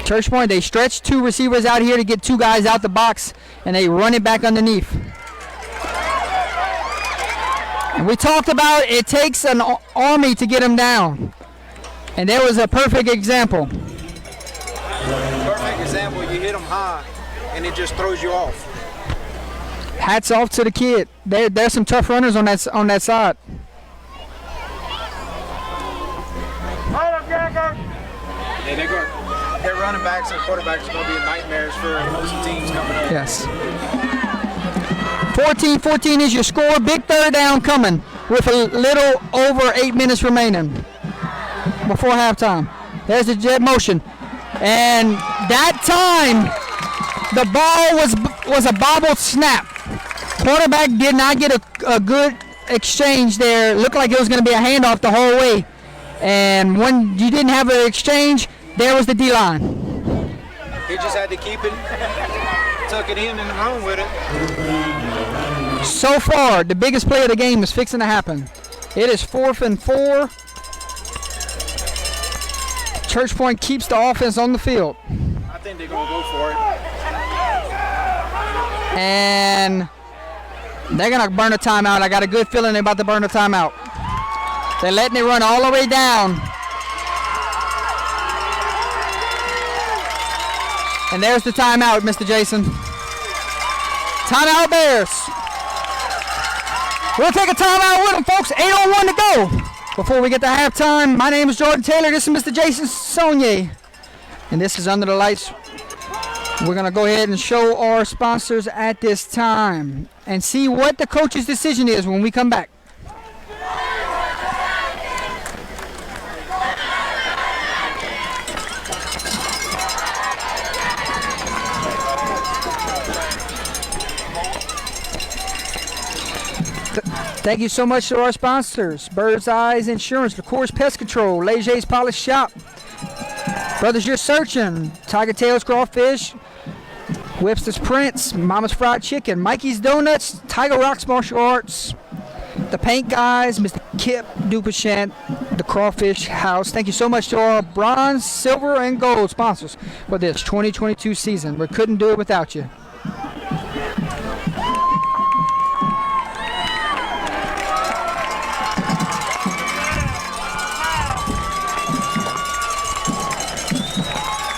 Church Point, they stretch 2 receivers out here to get 2 guys out the box, and they run it back underneath. And we talked about it takes an army to get them down. And there was a perfect example. Perfect example. You hit them high, and it just throws you off. Hats off to the kid. There's some tough runners on that side. Yeah, their running backs and quarterbacks are going to be nightmares for most teams coming up. Yes. 14-14 is your score. Big 3rd down coming with a little over 8 minutes remaining before halftime. There's the jet motion. And that time, the ball was a bobbled snap. Quarterback did not get a good exchange there. Looked like it was going to be a handoff the whole way. And when you didn't have an exchange, there was the D-line. He just had to keep it, tuck it in and run with it. So far, the biggest play of the game is fixing to happen. It is 4th and 4. Church Point keeps the offense on the field. I think they're going to go for it. And they're going to burn a timeout. I got a good feeling they're about to burn a timeout. They're letting it run all the way down. And there's the timeout, Mr. Jason. Timeout Bears. We'll take a timeout with them, folks. 8:01 to go. Before we get to halftime, my name is Jordan Taylor. This is Mr. Jason Saunier. And this is Under the Lights. We're going to go ahead and show our sponsors at this time and see what the coach's decision is when we come back. Thank you so much to our sponsors. Bird's Eyes Insurance, The Course Pest Control, Leger's Polish Shop, Brothers You're Searching, Tiger Tails Crawfish, Webster's Prince, Mama's Fried Chicken, Mikey's Donuts, Tiger Rocks Martial Arts, the paint guys, Mr. Kip Dupachant, the Crawfish House. Thank you so much to our bronze, silver, and gold sponsors for this 2022 season. We couldn't do it without you.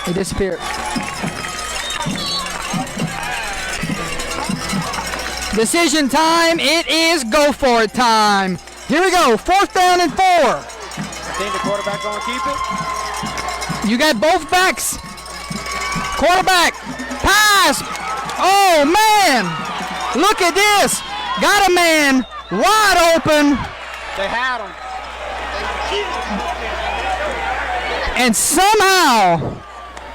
He disappeared. Decision time. It is go for it time. Here we go. 4th down and 4. I think the quarterback gonna keep it. You got both backs. Quarterback. Pass. Oh, man. Look at this. Got a man wide open. They had him. And somehow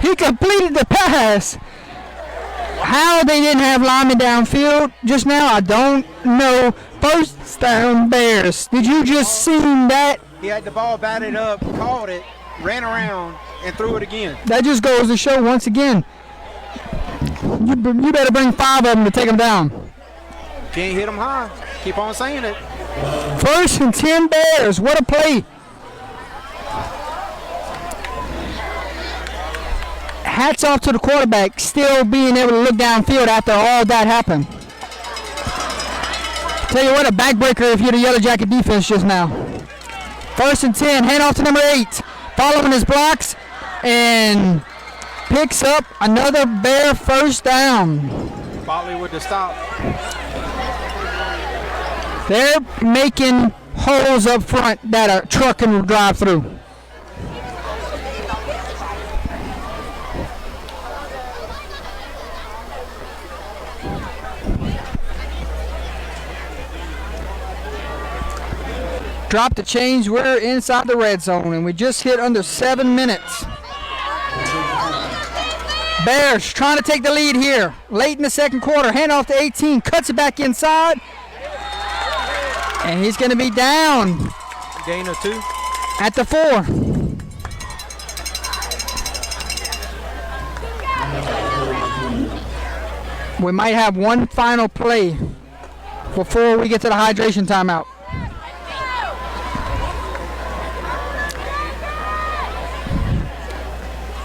he completed the pass. How they didn't have linemen downfield just now, I don't know. First down, Bears. Did you just see that? He had the ball batted up, caught it, ran around, and threw it again. That just goes to show once again, you better bring 5 of them to take them down. Can't hit him high. Keep on saying it. 1st and 10 Bears. What a play. Hats off to the quarterback still being able to look downfield after all that happened. Tell you what, a backbreaker if you're the Yellow Jacket defense just now. 1st and 10, hand off to number 8. Following his blocks and picks up another Bear first down. Botley with the stop. They're making holes up front that a truck can drive through. Drop the change. We're inside the red zone, and we just hit under 7 minutes. Bears trying to take the lead here. Late in the second quarter. Hand off to 18. Cuts it back inside. And he's going to be down. Gain of 2. At the 4. We might have one final play before we get to the hydration timeout.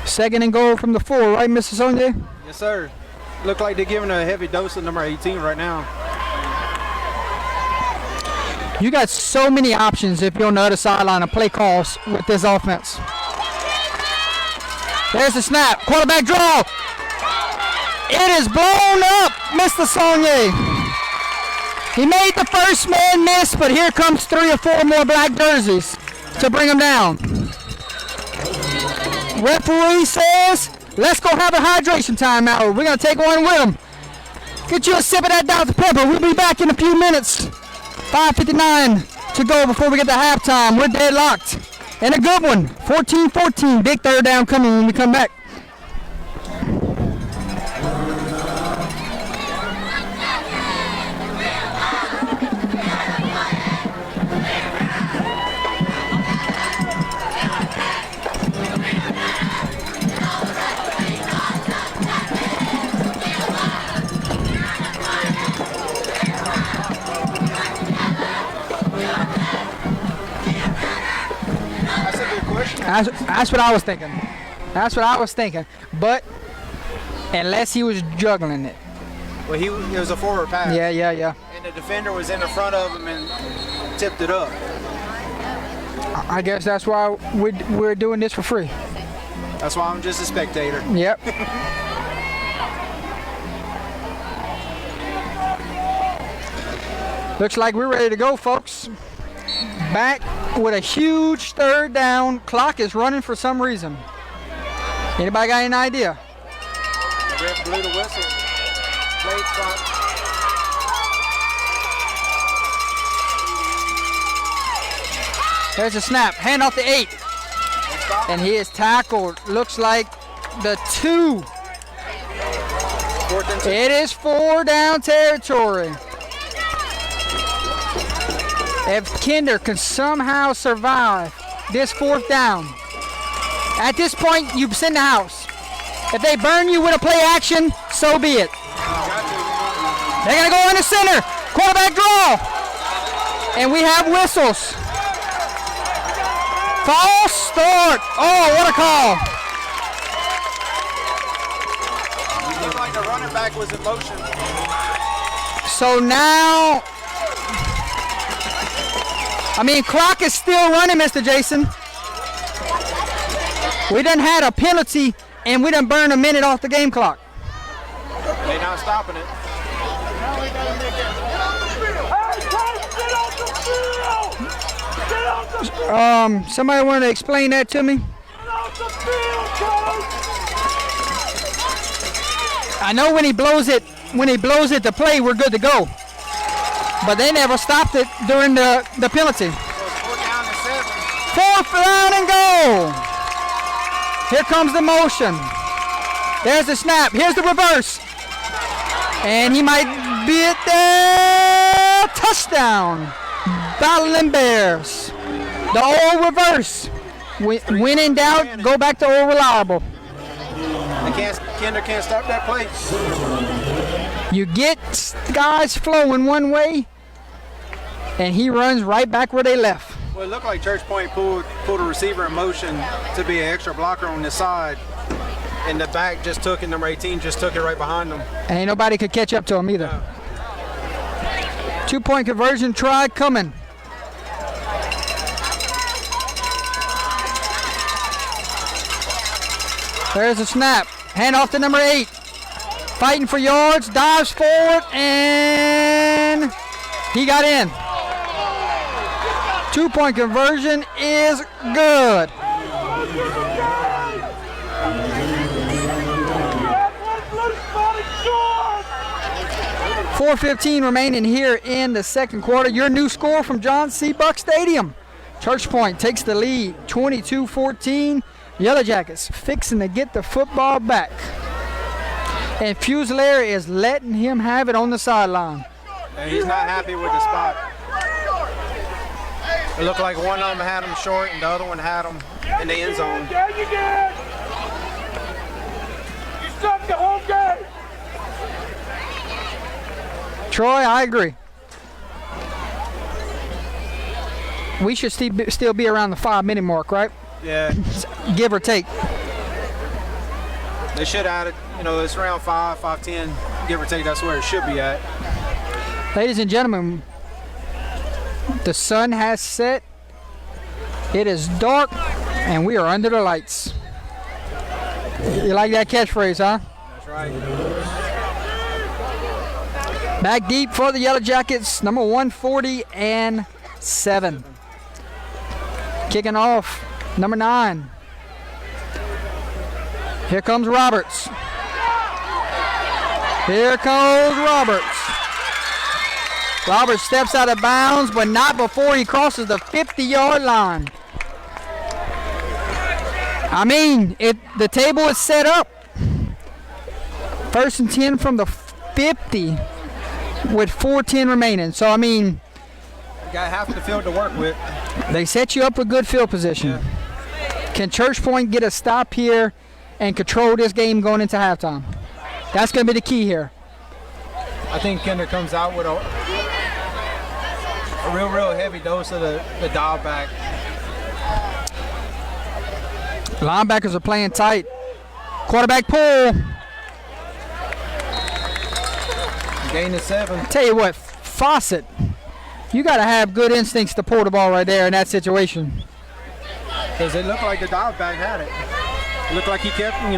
Second and goal from the 4, right, Mr. Sonye? Yes, sir. Look like they're giving a heavy dose of number 18 right now. You got so many options if you're on the other sideline of play calls with this offense. There's the snap. Quarterback draw. It is blown up, Mr. Sonye. He made the first man miss, but here comes 3 or 4 more black jerseys to bring him down. Referee says, let's go have a hydration timeout. We're going to take one with him. Get you a sip of that Dr. Pepper. We'll be back in a few minutes. 5:59 to go before we get to halftime. We're deadlocked. And a good one. 14-14. Big third down coming when we come back. That's what I was thinking. That's what I was thinking. But unless he was juggling it. Well, it was a forward pass. Yeah. And the defender was in the front of him and tipped it up. I guess that's why we're doing this for free. That's why I'm just a spectator. Yep. Looks like we're ready to go, folks. Back with a huge third down. Clock is running for some reason. Anybody got any idea? The ref blew the whistle. Play clock. There's a snap. Hand off the 8. And he is tackled. Looks like the 2. 4th and 2. It is 4 down territory. If Kinder can somehow survive this 4th down, at this point, you send the house. If they burn you with a play action, so be it. They're going to go in the center. Quarterback draw. And we have whistles. False start. Oh, what a call. It looked like the running back was in motion. So now, clock is still running, Mr. Jason. We done had a penalty, and we done burned a minute off the game clock. They're not stopping it. Somebody want to explain that to me? I know when he blows it to play, we're good to go. But they never stopped it during the penalty. 4th down to 7. 4th down and goal. Here comes the motion. There's the snap. Here's the reverse. And he might be it there. Touchdown. Battling Bears. The old reverse. When in doubt, go back to old reliable. Kinder can't stop that play. You get guys flowing one way, and he runs right back where they left. Well, it looked like Church Point pulled a receiver in motion to be an extra blocker on the side, and the back just took it. Number 18 just took it right behind them. And ain't nobody could catch up to him either. 2-point conversion try coming. There's a snap. Hand off to number 8. Fighting for yards, dives forward, and he got in. 2-point conversion is good. 4:15 remaining here in the second quarter. Your new score from John C. Buck Stadium. Church Point takes the lead, 22-14. Yellow Jackets fixing to get the football back. And Fusilier is letting him have it on the sideline. And he's not happy with the spot. It looked like one of them had him short and the other one had him in the end zone. You suck the whole game. Troy, I agree. We should still be around the 5-minute mark, right? Yeah. Give or take. They should add it. It's around 5:10, give or take. That's where it should be at. Ladies and gentlemen, the sun has set. It is dark, and we are under the lights. You like that catchphrase, huh? That's right. Back deep for the Yellow Jackets, number 147. Kicking off, number 9. Here comes Roberts. Here goes Roberts. Roberts steps out of bounds, but not before he crosses the 50-yard line. The table is set up. 1st and 10 from the 50 with 4:10 remaining. So, you got half the field to work with. They set you up with good field position. Yeah. Can Church Point get a stop here and control this game going into halftime? That's going to be the key here. I think Kinder comes out with a real heavy dose of the dial back. Linebackers are playing tight. Quarterback pull. Gain of 7. Tell you what, Fawcett, you got to have good instincts to pull the ball right there in that situation. Because it looked like the dial back had it. It looked like he kept, he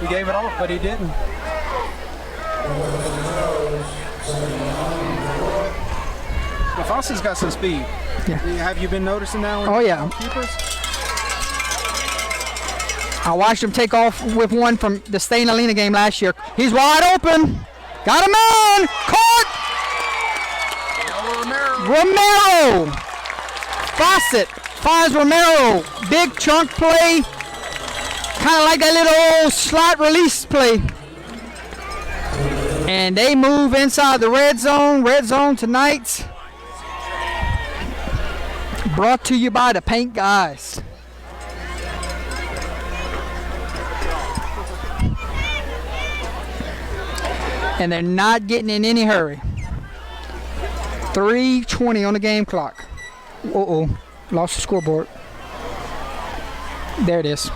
gave it off, but he didn't. But Fawcett's got some speed. Yeah. Have you been noticing that? Oh, yeah. Keepers? I watched him take off with one from the Stain Alina game last year. He's wide open. Got a man. Caught. Romero. Fawcett finds Romero. Big chunk play. Kind of like that little old slot release play. And they move inside the red zone. Red zone tonight. Brought to you by the Paint Guys. And they're not getting in any hurry. 3:20 on the game clock. Uh-oh. Lost the scoreboard. There it is.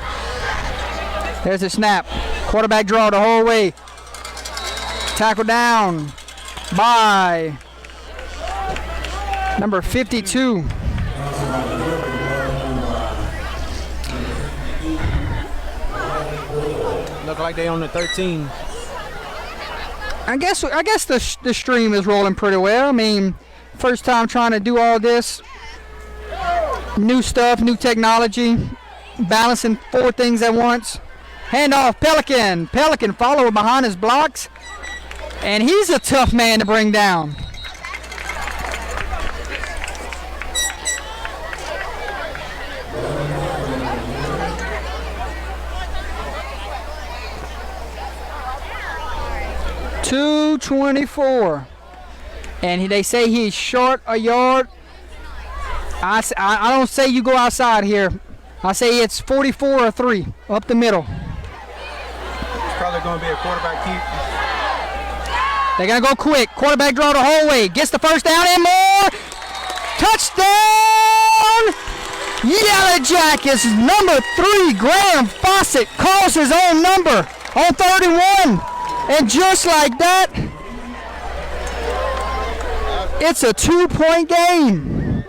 There's the snap. Quarterback draw the whole way. Tackle down by number 52. Look like they on the 13. I guess the stream is rolling pretty well. I mean, first time trying to do all this. New stuff, new technology, balancing 4 things at once. Handoff, Pelican. Pelican follower behind his blocks. And he's a tough man to bring down. .224, and they say he's short a yard. I don't say you go outside here. I say it's 44 or 3 up the middle. It's probably going to be a quarterback keep. They're going to go quick. Quarterback draw the whole way. Gets the first down and more. Touchdown! Yellow Jackets number 3, Graham Fawcett, calls his own number on 31. And just like that, it's a 2-point game.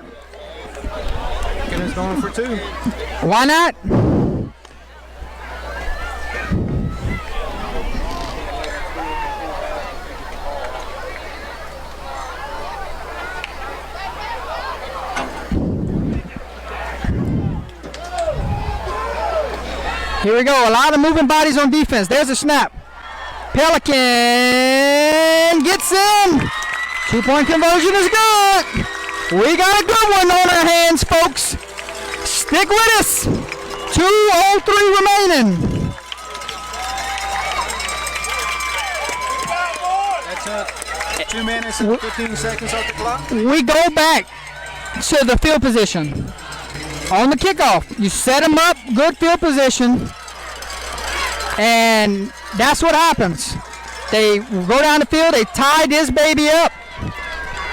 Kinder's going for 2. Why not? Here we go. A lot of moving bodies on defense. There's a snap. Pelican gets in. 2-point conversion is good. We got a good one on our hands, folks. Stick with us. 2:03 remaining. That's 2 minutes and 15 seconds off the clock. We go back to the field position. On the kickoff, you set them up, good field position, and that's what happens. They go down the field, they tie this baby up.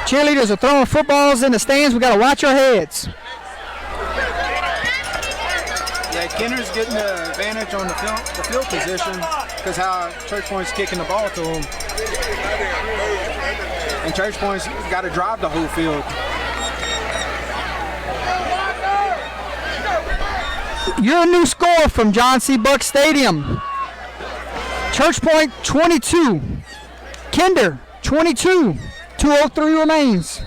Cheerleaders are throwing footballs in the stands. We got to watch our heads. Yeah, Kinder's getting the advantage on the field position because how Church Point's kicking the ball to him. And Church Point's got to drive the whole field. Your new score from John C. Buck Stadium. Church Point 22. Kinder 22. 2:03 remains.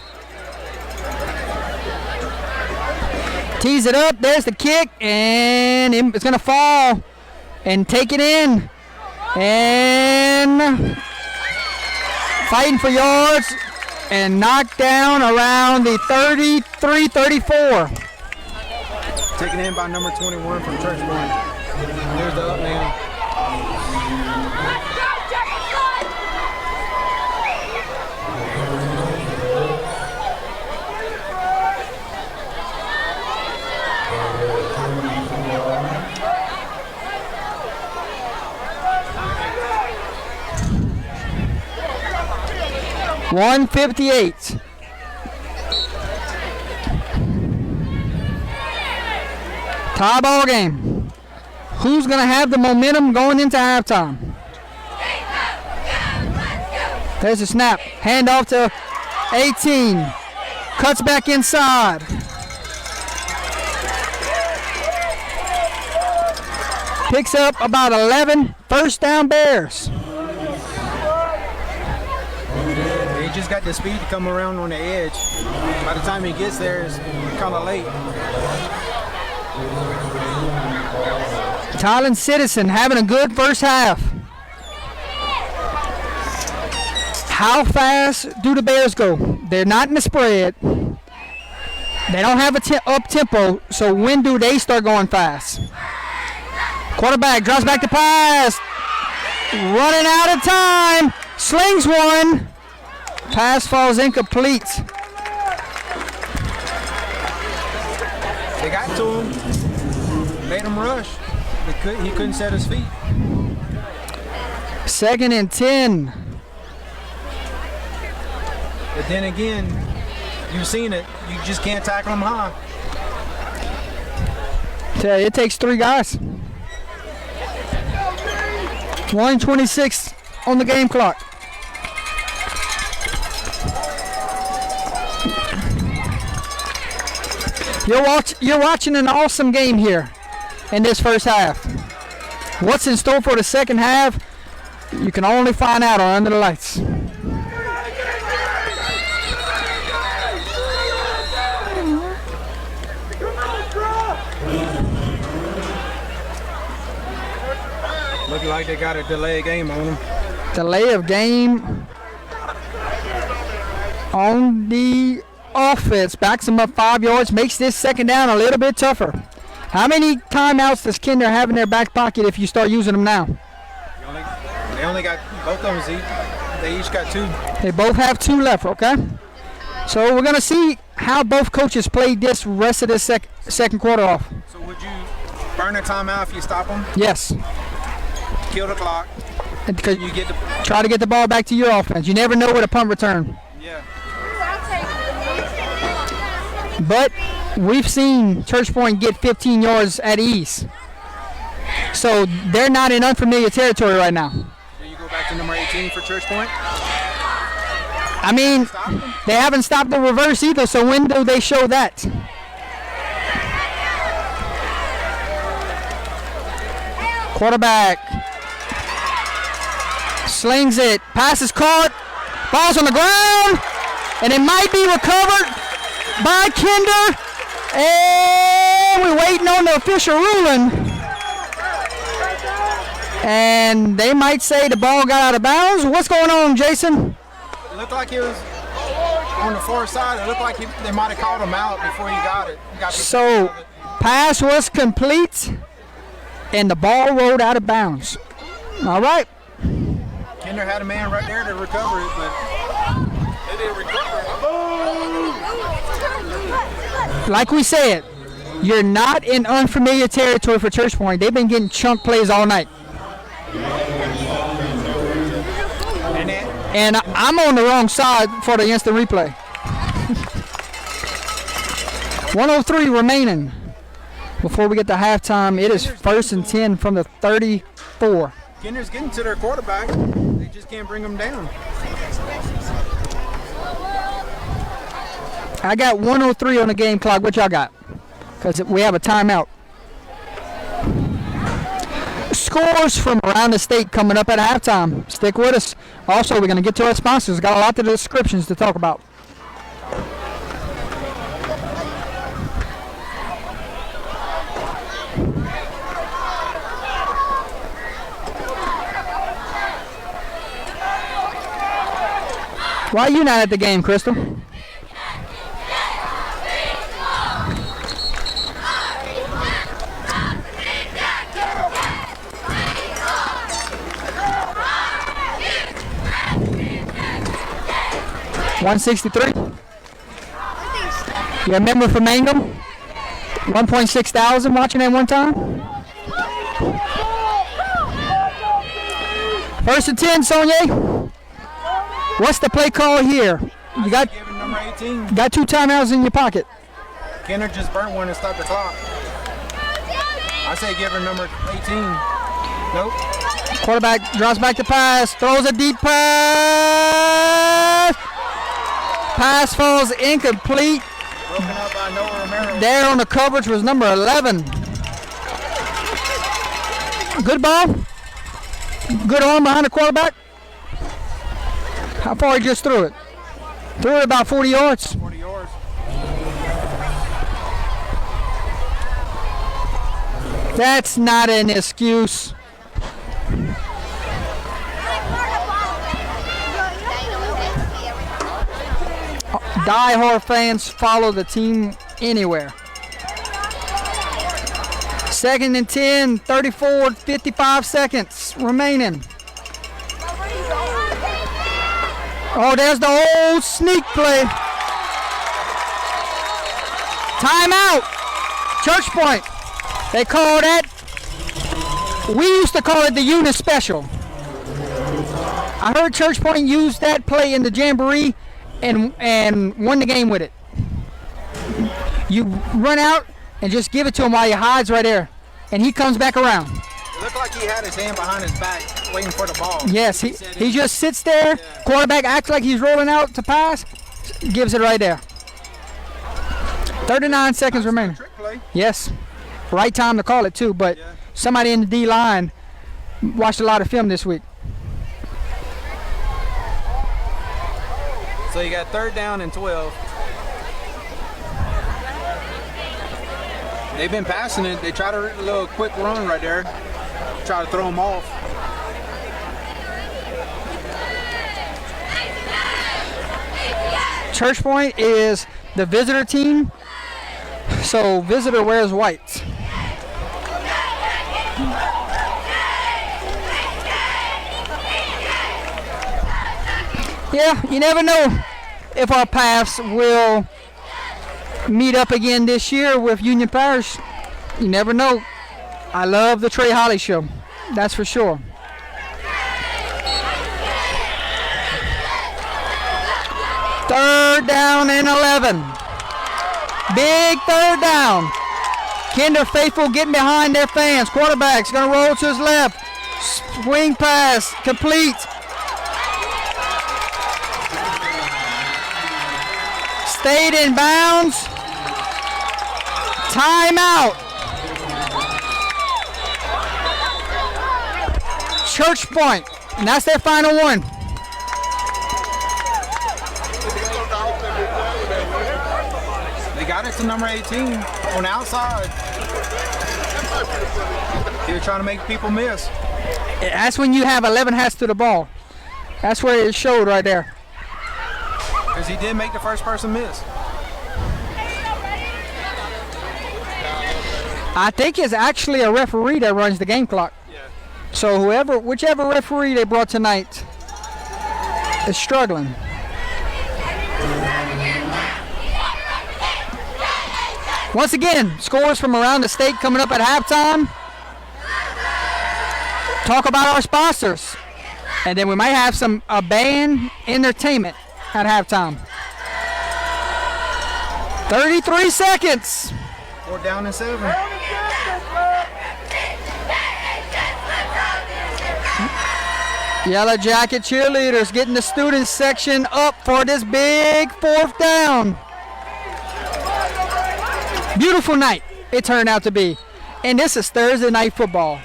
Tees it up. There's the kick. And it's going to fall. And take it in. And fighting for yards. And knocked down around the 33-34. Taken in by number 21 from Church Point. There's the up man. .158. Tie ball game. Who's going to have the momentum going into halftime? There's a snap. Hand off to 18. Cuts back inside. Picks up about 11. First down Bears. He just got the speed to come around on the edge. By the time he gets there, it's kind of late. Tylen Citizen having a good first half. How fast do the Bears go? They're not in the spread. They don't have a up tempo, so when do they start going fast? Quarterback drops back to pass. Running out of time. Slings one. Pass falls incomplete. They got to him. Made him rush. He couldn't set his feet. 2nd and 10. But then again, You've seen it. You just can't tackle them high. Tell you, it takes 3 guys. 1:26 on the game clock. You're watching an awesome game here in this first half. What's in store for the second half, you can only find out on Under the Lights. Looking like they got a delay game on them. Delay of game on the offense. Backs them up 5 yards. Makes this second down a little bit tougher. How many timeouts does Kinder have in their back pocket if you start using them now? They only got both of them. They each got 2. They both have 2 left, okay? So we're going to see how both coaches played this rest of the second quarter off. So would you burn a timeout if you stop them? Yes. Kill the clock. Because You get the try to get the ball back to your offense. You never know with a punt return. yeah. But we've seen Church Point get 15 yards at ease. So they're not in unfamiliar territory right now. Do you go back to number 18 for Church Point? I mean, Stop them? they haven't stopped the reverse either, so when do they show that? Quarterback slings it, pass is caught, ball's on the ground, and it might be recovered by Kinder. And we're waiting on the official ruling. And they might say the ball got out of bounds. What's going on, Jason? It looked like he was on the far side. It looked like they might have called him out before he got it. He got the So, of it. pass was complete, and the ball rolled out of bounds. All right. Kinder had a man right there to recover it, but they didn't recover it. Like we said, you're not in unfamiliar territory for Church Point. They've been getting chunk plays all night. And then, And I'm on the wrong side for the instant replay. 1:03 remaining before we get to halftime. It is 1st and 10 from the 34. Kinder's getting to their quarterback. They just can't bring him down. I got 1:03 on the game clock. What y'all got? Because we have a timeout. Scores from around the state coming up at halftime. Stick with us. Also, we're going to get to our sponsors. Got a lot of descriptions to talk about. Why are you not at the game, Crystal? $163. You remember from Mangum? 1.6 thousand watching at one time. 1st and 10, Sonia. What's the play call here? You got Give him number 18. 2 timeouts in your pocket. Kinder just burnt one and stopped the clock. I say give her number 18. Nope. Quarterback drops back to pass, throws a deep pass. Pass falls incomplete. Broken up by Noah Romero. There on the coverage was number 11. Good ball. Good arm behind the quarterback. How far he just threw it? Threw it about 40 yards. 40 yards. That's not an excuse. Die-hard fans follow the team anywhere. 2nd and 10, 34, 55 seconds remaining. Oh, there's the old sneak play. Timeout. Church Point. They call that. We used to call it the unit special. I heard Church Point use that play in the Jamboree and won the game with it. You run out and just give it to him while he hides right there. And he comes back around. It looked like he had his hand behind his back waiting for the ball. Yes, he just sits there. Quarterback acts like he's rolling out to pass. Gives it right there. 39 seconds remaining. Trick play. Yes. Right time to call it, too. But somebody in the D-line watched a lot of film this week. So you got 3rd down and 12. They've been passing it. They try to a little quick run right there. Try to throw them off. Church Point is the visitor team. So visitor wears white. Yeah, you never know if our paths will meet up again this year with Union Parish. You never know. I love the Trey Holly show. That's for sure. Third down and 11. Big 3rd down. Kinder faithful getting behind their fans. Quarterback's going to roll to his left. Swing pass complete. Stayed in bounds. Timeout. Church Point. And that's their final one. They got it to number 18 on the outside. They're trying to make people miss. That's when you have 11 hats to the ball. That's where it showed right there. Because he did make the first person miss. I think it's actually a referee that runs the game clock. Yeah. So whichever referee they brought tonight is struggling. Once again, scores from around the state coming up at halftime. Talk about our sponsors. And then we might have a band entertainment at halftime. 33 seconds. 4th down and 7. Yellow Jacket cheerleaders getting the student section up for this big 4th down. Beautiful night it turned out to be. And this is Thursday night football.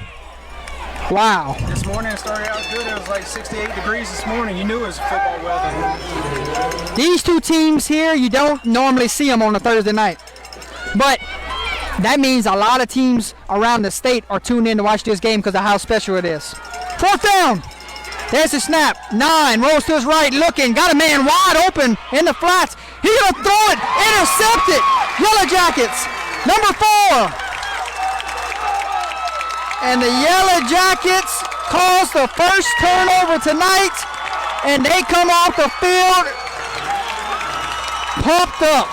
Wow. This morning it started out good. It was like 68 degrees this morning. You knew it was football weather. These two teams here, you don't normally see them on a Thursday night. But that means a lot of teams around the state are tuned in to watch this game because of how special it is. 4th down. There's the snap. 9 rolls to his right, looking. Got a man wide open in the flats. He's going to throw it. Intercept it. Yellow Jackets. Number 4. And the Yellow Jackets calls the first turnover tonight. And they come off the field pumped up.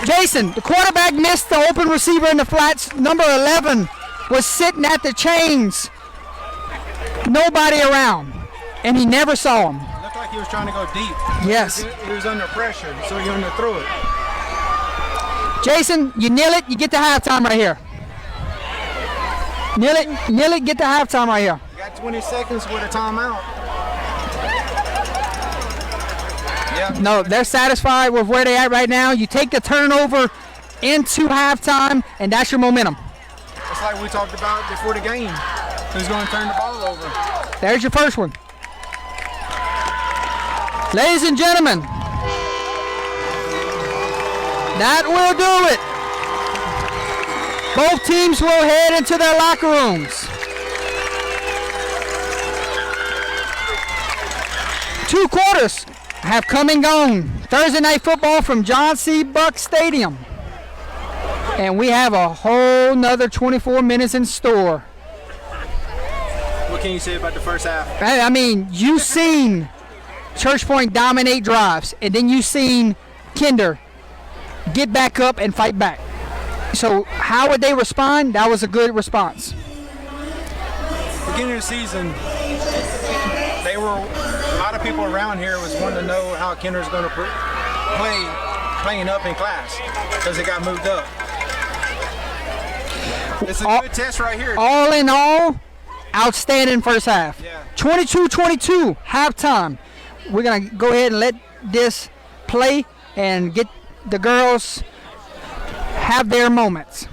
Jason, the quarterback missed the open receiver in the flats. Number 11 was sitting at the chains. Nobody around. And he never saw him. Looked like he was trying to go deep. Yes. He was under pressure, so he underthrew it. Jason, you kneel it, you get the halftime right here. Kneel it, get the halftime right here. You got 20 seconds with a timeout. Yeah. No, they're satisfied with where they're at right now. You take the turnover into halftime, and that's your momentum. It's like we talked about before the game. Who's going to turn the ball over? There's your first one. Ladies and gentlemen, that will do it. Both teams will head into their locker rooms. 2 quarters have come and gone. Thursday night football from John C. Buck Stadium. And we have a whole nother 24 minutes in store. What can you say about the first half? I mean, you've seen Church Point dominate drives, and then you've seen Kinder get back up and fight back. So how would they respond? That was a good response. Beginning of the season, a lot of people around here was wanting to know how Kinder's going to play playing up in class because it got moved up. It's a good test right here. All in all, outstanding first half. Yeah. 22-22, halftime. We're going to go ahead and let this play and get the girls have their moments.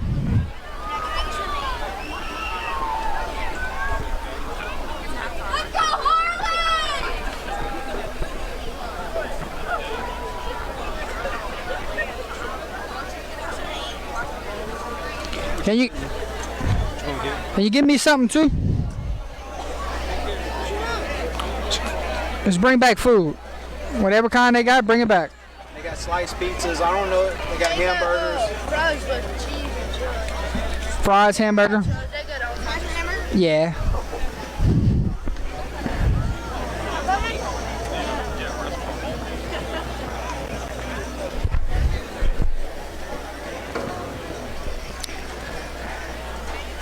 Let's go, Harley! Can you give me something too? Just bring back food. Whatever kind they got, bring it back. They got sliced pizzas. I don't know it. They got hamburgers. Fries with cheese and chili. Fries, hamburger. They good on fries and hamburger? Yeah.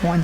One.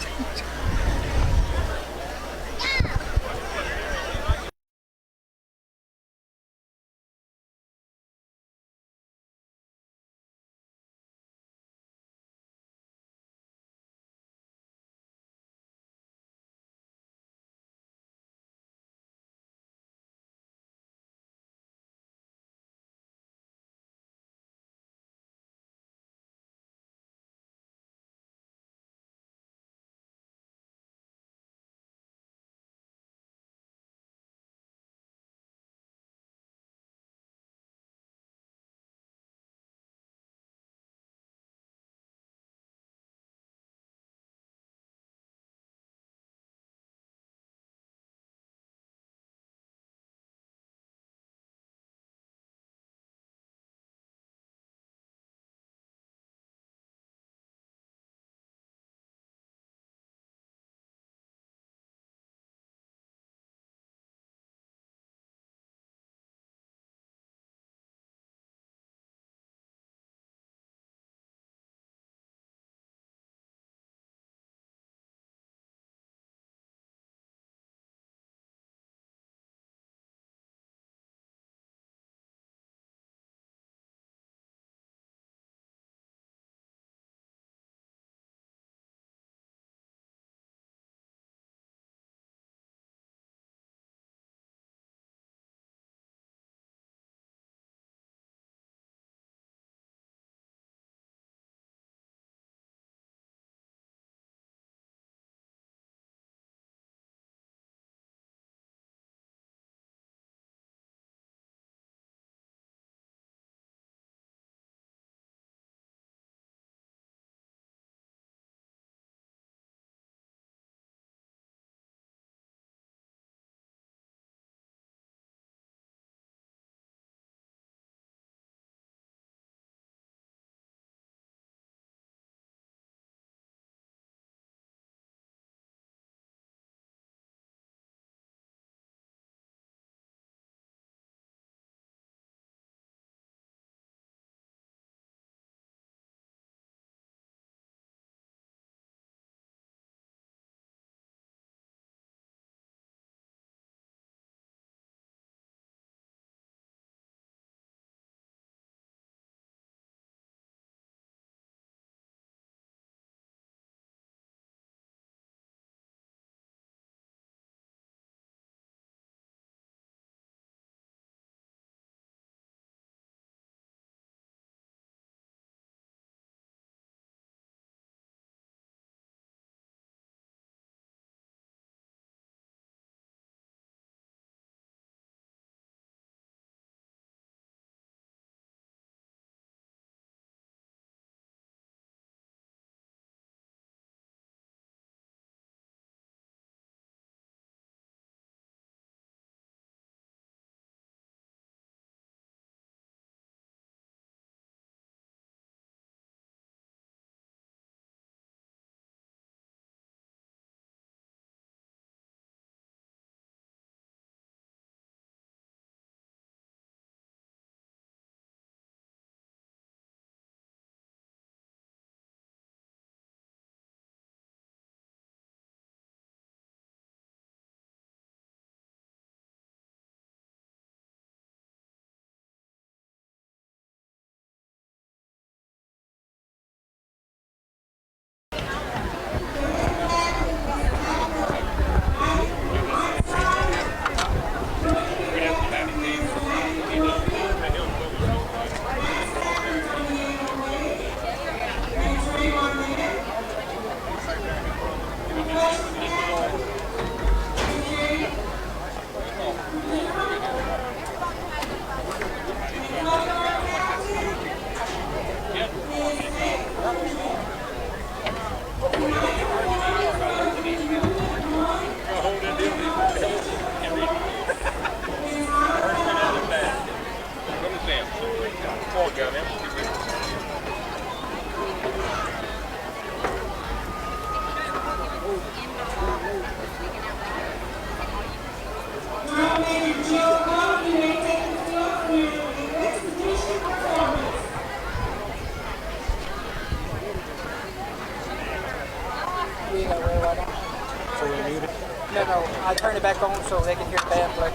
So we're muted. No, I turn it back on so they can hear the band play.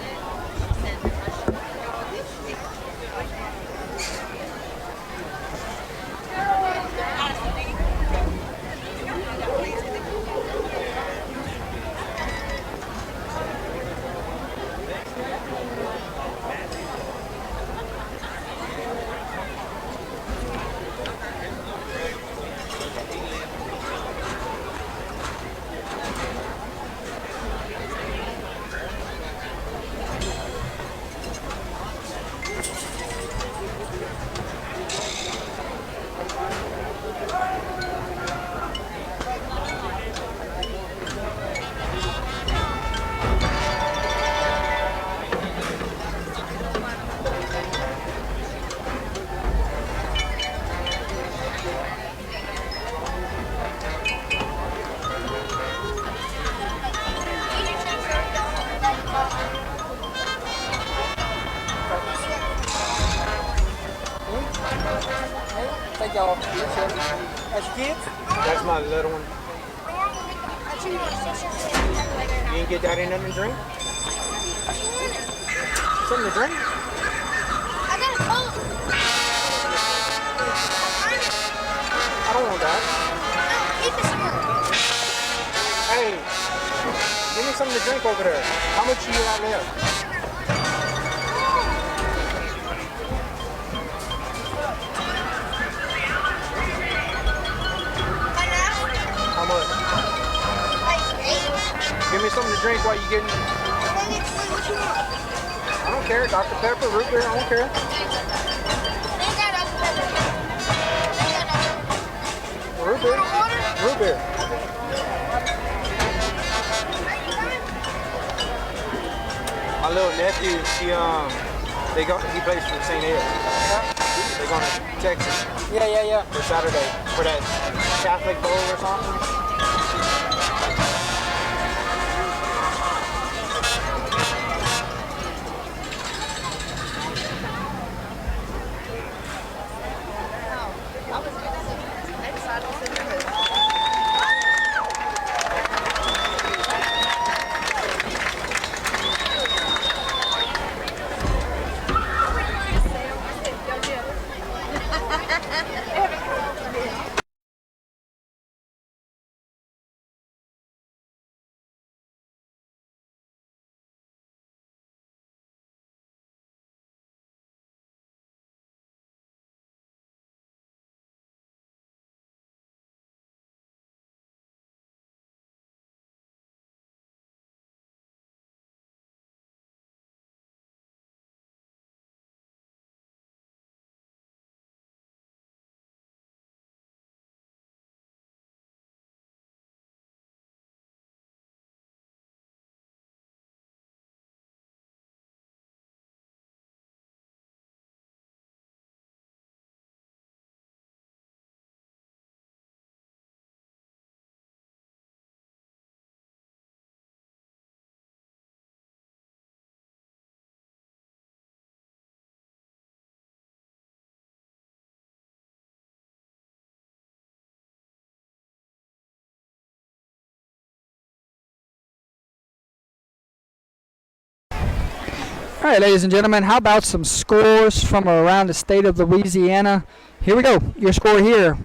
Thank y'all. That's your kids? That's my little one. You didn't get daddy nothing to drink? Something to drink? I got a Coke. I don't want that. Eat the sugar. Hey, give me something to drink over there. How much do you have left? How much? Give me something to drink while you getting. I don't care. Dr. Pepper, root beer, I don't care. Root beer. Root beer. My little nephew, he plays for St. Ed. They're going to Texas. Yeah. For Saturday for that Catholic Bowl or something. All right, ladies and gentlemen, how about some scores from around the state of Louisiana? Here we go. Your score here.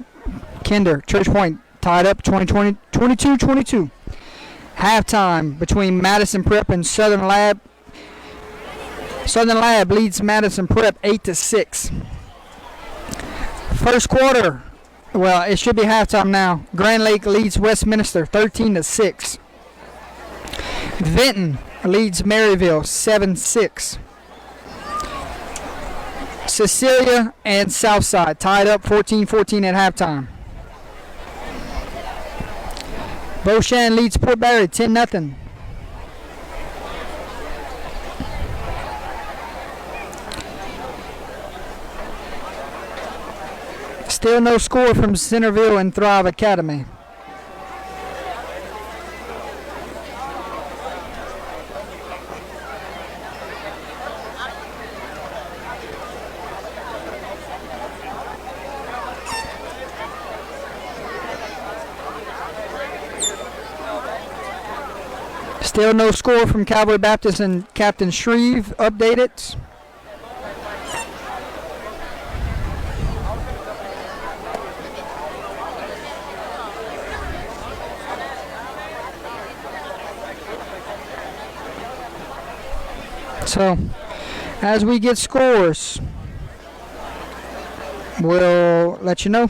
Kinder, Church Point, tied up 22-22. Halftime between Madison Prep and Southern Lab. Southern Lab leads Madison Prep 8-6. First quarter, well, it should be halftime now. Grand Lake leads Westminster 13-6. Vinton leads Maryville 7-6. Cecilia and Southside tied up 14-14 at halftime. Beauchamp leads Port Barry 10-0. Still no score from Centerville and Thrive Academy. Still no score from Cowboy Baptist and Captain Shreve updated. So, as we get scores, we'll let you know.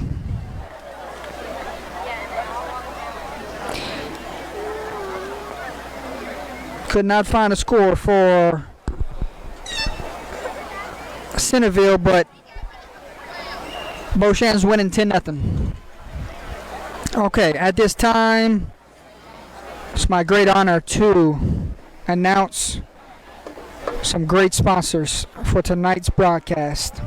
Could not find a score for Centerville, but Beauchamp's winning 10-0. Okay, at this time, it's my great honor to announce some great sponsors for tonight's broadcast.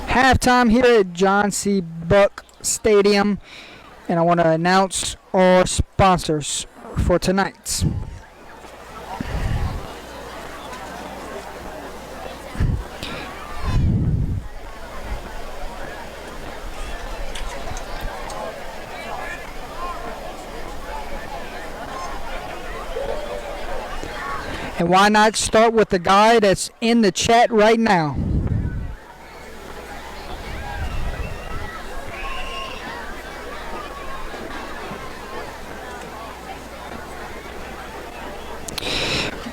Halftime here at John C. Buck Stadium, and I want to announce our sponsors for tonight's. And why not start with the guy that's in the chat right now?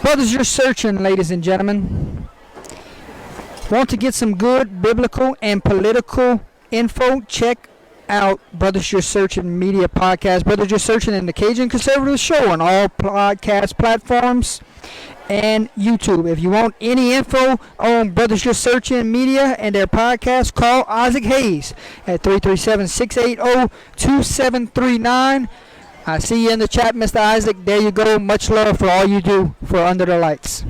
Brothers, you're searching, ladies and gentlemen. Want to get some good biblical and political info? Check out Brothers You're Searching Media Podcast. Brothers You're Searching in the Cajun Conservative Show on all podcast platforms and YouTube. If you want any info on Brothers You're Searching Media and their podcast, call Isaac Hayes at 337-680-2739. I see you in the chat, Mr. Isaac. There you go. Much love for all you do for Under the Lights.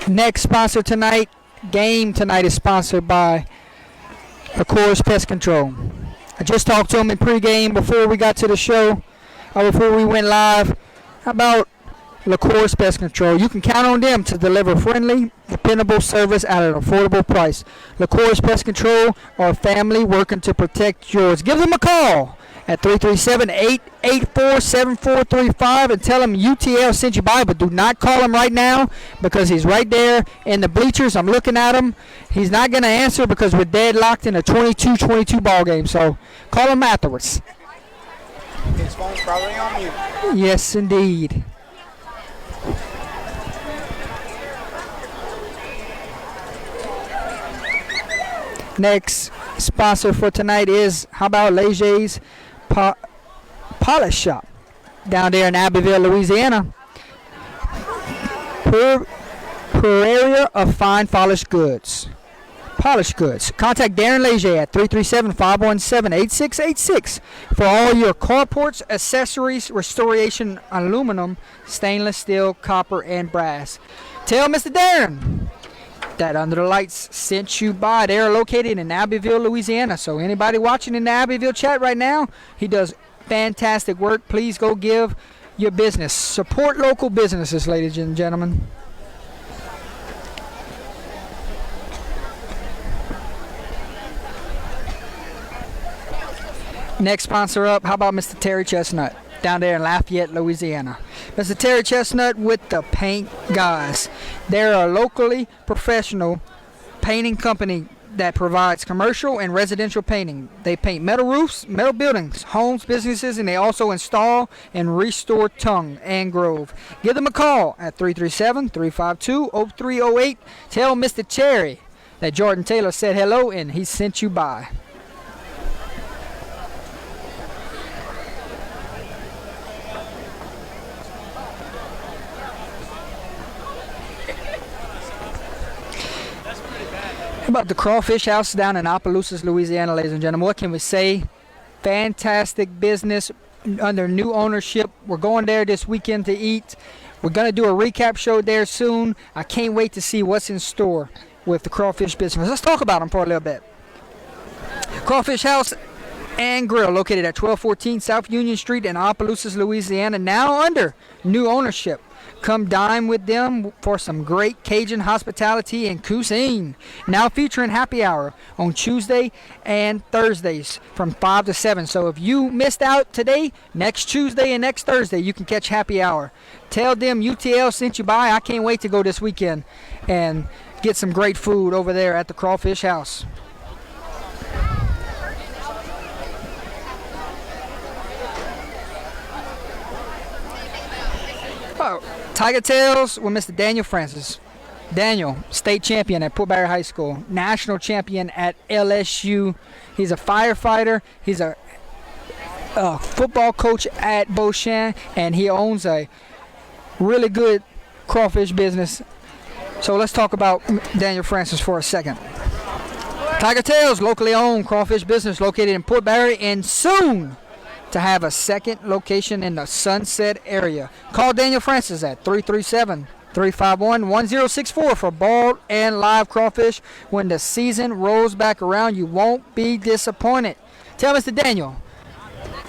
Next sponsor tonight, game tonight is sponsored by LaCourse Pest Control. I just talked to him in pregame before we got to the show, or before we went live, about LaCourse Pest Control. You can count on them to deliver friendly, dependable service at an affordable price. LaCourse Pest Control are a family working to protect yours. Give them a call at 337-884-7435 and tell them UTL sent you by, but do not call him right now because he's right there in the bleachers. I'm looking at him. He's not going to answer because we're deadlocked in a 22-22 ball game, so call him afterwards. His phone's probably on mute. Yes, indeed. Next sponsor for tonight is, how about Leger's Polish Shop down there in Abbeville, Louisiana. Area of fine polished goods. Polished goods. Contact Darren Leger at 337-517-8686 for all your carports, accessories, restoration, aluminum, stainless steel, copper, and brass. Tell Mr. Darren that Under the Lights sent you by. They're located in Abbeville, Louisiana. So anybody watching in the Abbeville chat right now, he does fantastic work. Please go give your business. Support local businesses, ladies and gentlemen. Next sponsor up, how about Mr. Terry Chestnut down there in Lafayette, Louisiana. Mr. Terry Chestnut with the Paint Guys. They're a locally professional painting company that provides commercial and residential painting. They paint metal roofs, metal buildings, homes, businesses, and they also install and restore tongue and grove. Give them a call at 337-352-0308. Tell Mr. Terry that Jordan Taylor said hello and he sent you by. About the Crawfish House down in Opelousas, Louisiana, ladies and gentlemen. What can we say? Fantastic business under new ownership. We're going there this weekend to eat. We're going to do a recap show there soon. I can't wait to see what's in store with the Crawfish business. Let's talk about them for a little bit. Crawfish House and Grill, located at 1214 South Union Street in Opelousas, Louisiana, now under new ownership. Come dine with them for some great Cajun hospitality and cuisine. Now featuring happy hour on Tuesday and Thursdays from 5 to 7. So if you missed out today, next Tuesday and next Thursday, you can catch happy hour. Tell them UTL sent you by. I can't wait to go this weekend and get some great food over there at the Crawfish House. Oh, Tiger Tails with Mr. Daniel Francis. Daniel, state champion at Port Barre High School, national champion at LSU. He's a firefighter. He's a football coach at Beauchamp, and he owns a really good crawfish business. So let's talk about Daniel Francis for a second. Tiger Tails, locally owned crawfish business located in Port Barre, and soon to have a second location in the Sunset area. Call Daniel Francis at 337-351-1064 for bald and live crawfish. When the season rolls back around, you won't be disappointed. Tell Mr. Daniel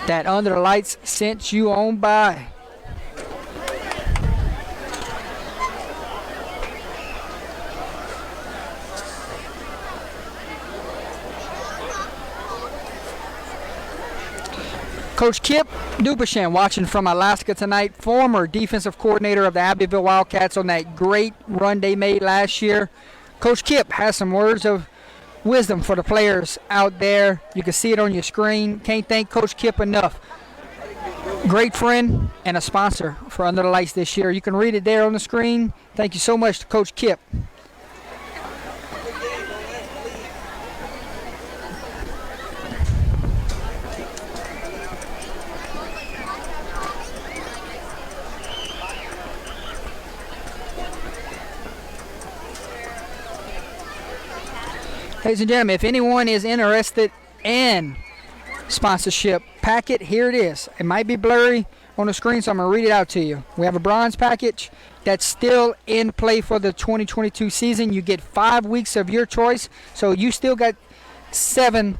that Under the Lights sent you on by. Coach Kip Dupasham watching from Alaska tonight, former defensive coordinator of the Abbeville Wildcats on that great run they made last year. Coach Kip has some words of wisdom for the players out there. You can see it on your screen. Can't thank Coach Kip enough. Great friend and a sponsor for Under the Lights this year. You can read it there on the screen. Thank you so much to Coach Kip. Ladies and gentlemen, if anyone is interested in sponsorship packet, here it is. It might be blurry on the screen, so I'm going to read it out to you. We have a bronze package that's still in play for the 2022 season. You get 5 weeks of your choice, so you still got 7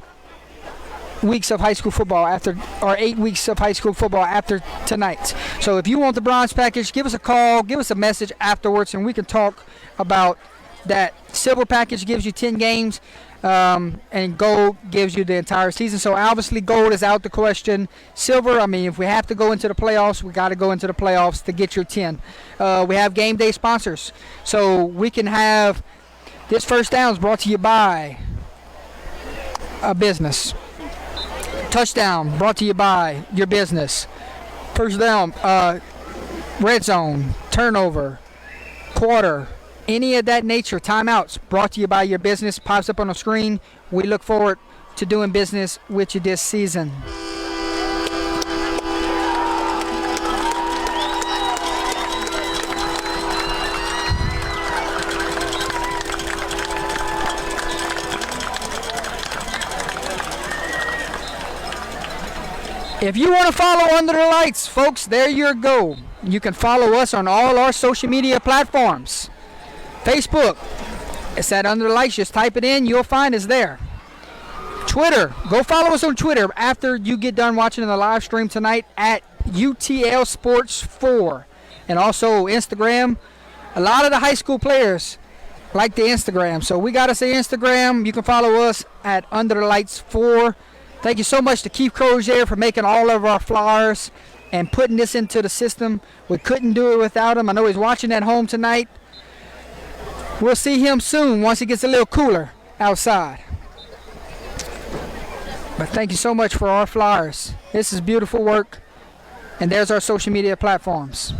weeks of high school football after, or 8 weeks of high school football after tonight. So if you want the bronze package, give us a call, give us a message afterwards, and we can talk about that. Silver package gives you 10 games, and gold gives you the entire season. So obviously gold is out the question. Silver, I mean, if we have to go into the playoffs, we got to go into the playoffs to get your 10. We have game day sponsors, so we can have this first down is brought to you by a business. Touchdown brought to you by your business. First down, red zone, turnover, quarter, any of that nature, timeouts, brought to you by your business. Pops up on the screen. We look forward to doing business with you this season. If you want to follow Under the Lights, folks, there you go. You can follow us on all our social media platforms. Facebook, it's at Under the Lights. Just type it in. You'll find us there. Twitter, go follow us on Twitter after you get done watching the live stream tonight at UTL Sports 4. And also Instagram. A lot of the high school players like the Instagram. So we got to say Instagram. You can follow us at Under the Lights 4. Thank you so much to Keith Crozier for making all of our flyers and putting this into the system. We couldn't do it without him. I know he's watching at home tonight. We'll see him soon once it gets a little cooler outside. But thank you so much for our flyers. This is beautiful work. And there's our social media platforms.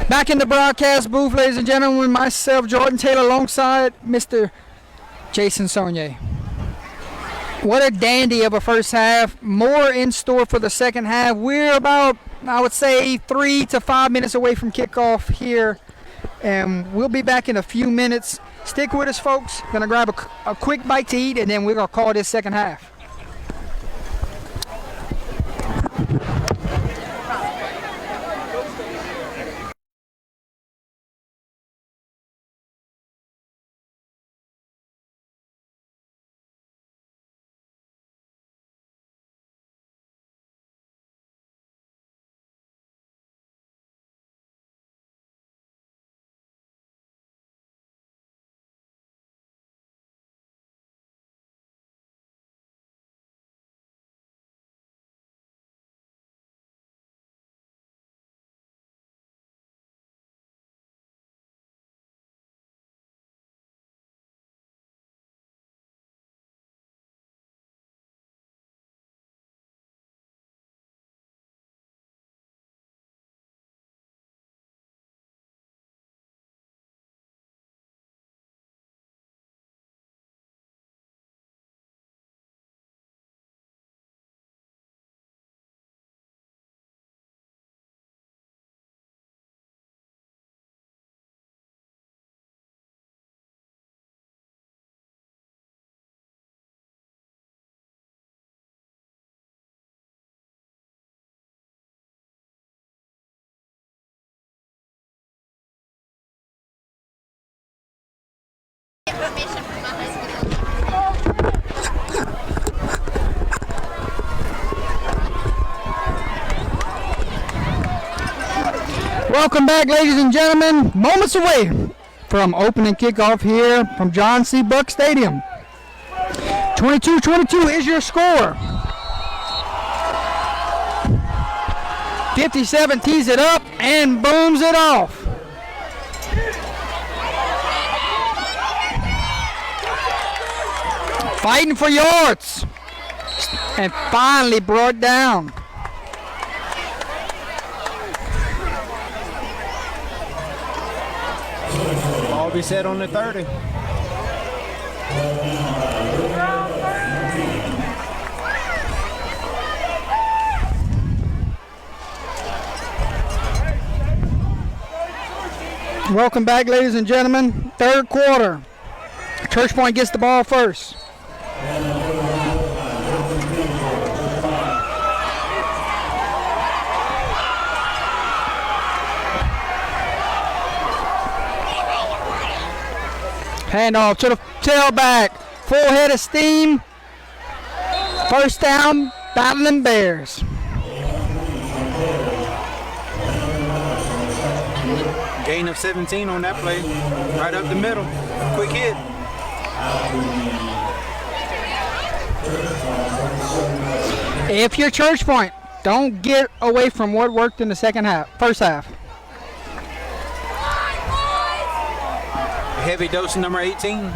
Back in the broadcast booth, ladies and gentlemen, with myself, Jordan Taylor, alongside Mr. Jason Saunier. What a dandy of a first half. More in store for the second half. We're about, I would say, 3 to 5 minutes away from kickoff here. And we'll be back in a few minutes. Stick with us, folks. Gonna grab a quick bite to eat, and then we're gonna call this second half. Permission from my husband. Welcome back, ladies and gentlemen. Moments away from opening kickoff here from John C. Buck Stadium. 22-22 is your score. 57 tees it up and booms it off. Fighting for yards. And finally brought down. Ball be set on the 30. Welcome back, ladies and gentlemen. Third quarter. Church Point gets the ball first. Handoff to the tailback. Full head of steam. First down, Battling Bears. Gain of 17 on that play. Right up the middle. Quick hit. If you're Church Point, don't get away from what worked in the first half. Heavy dose number 18.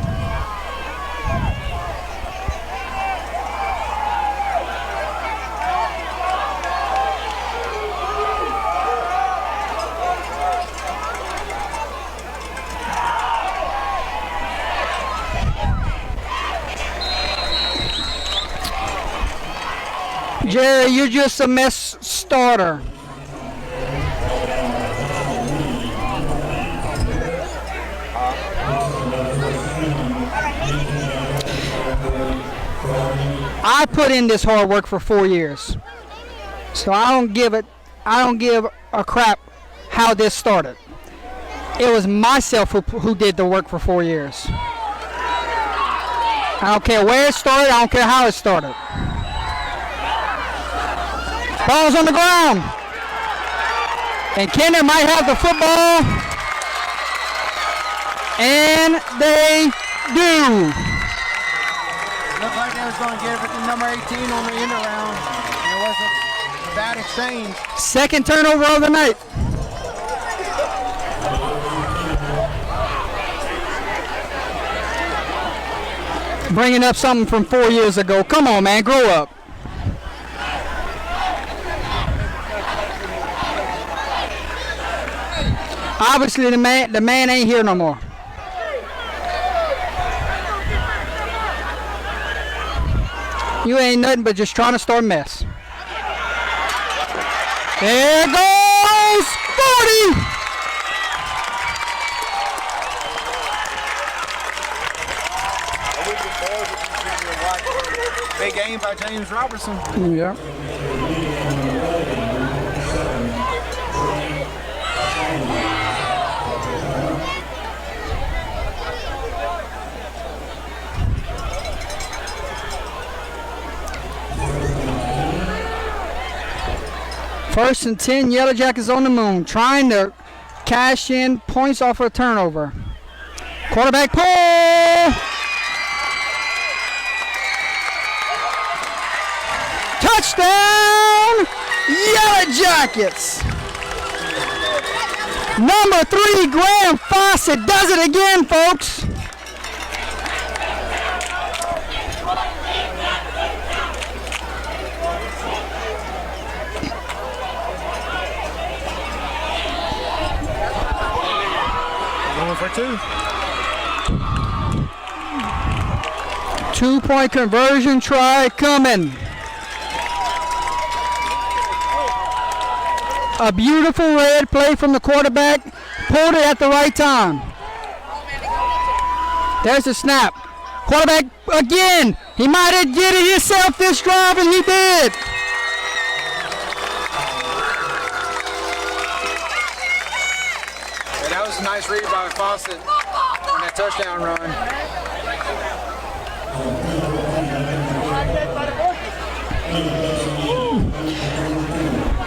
Jerry, you're just a mess starter. I put in this hard work for 4 years, so I don't give a crap how this started. It was myself who did the work for 4 years. I don't care where it started. I don't care how it started. Ball's on the ground, and Kenner might have the football, and they do. Looked like they was going to give it to number 18 on the end around. It wasn't a bad exchange. Second turnover of the night. Bringing up something from 4 years ago. Come on, man, grow up. Obviously, the man ain't here no more. You ain't nothing but just trying to start a mess. There goes 40. Big game by James Robertson. Yeah. First and 10, Yellow Jackets on the moon, trying to cash in points off of a turnover. Quarterback pull! Touchdown, Yellow Jackets! Number 3, Graham Fawcett does it again, folks. Going for 2. 2-point conversion try coming. A beautiful red play from the quarterback. Pulled it at the right time. There's the snap. Quarterback again. He might have did it himself this drive, and he did. Yeah, that was a nice read by Fawcett on that touchdown run.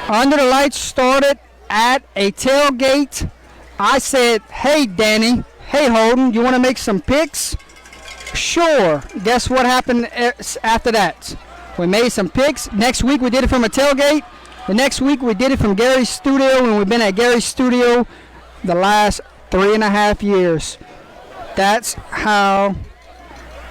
Under the Lights started at a tailgate. I said, hey, Danny, hey, Holden, you want to make some picks? Sure. Guess what happened after that? We made some picks. Next week we did it from a tailgate. The next week we did it from Gary's studio, and we've been at Gary's studio the last 3.5 years. That's how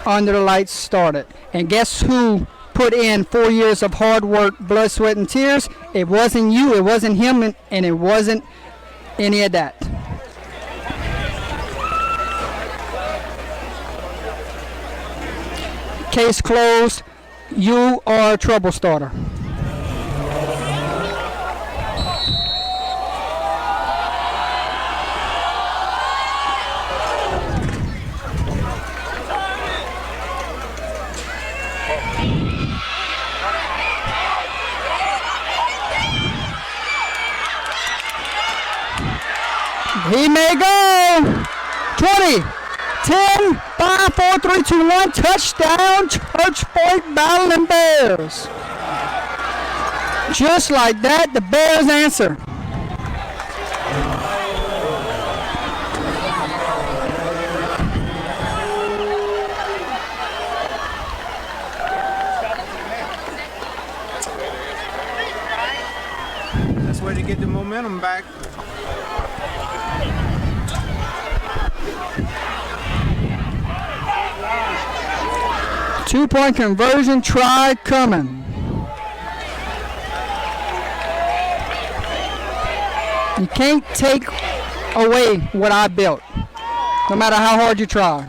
Under the Lights started. And guess who put in 4 years of hard work, blood, sweat, and tears? It wasn't you, it wasn't him, and it wasn't any of that. Case closed. You are a trouble starter. He may go. 20, 10, 5, 4, 3, 2, 1. Touchdown, Church Point Battling Bears. Just like that, the Bears answer. That's where to get the momentum back. Two-point conversion try coming. You can't take away what I built, no matter how hard you try.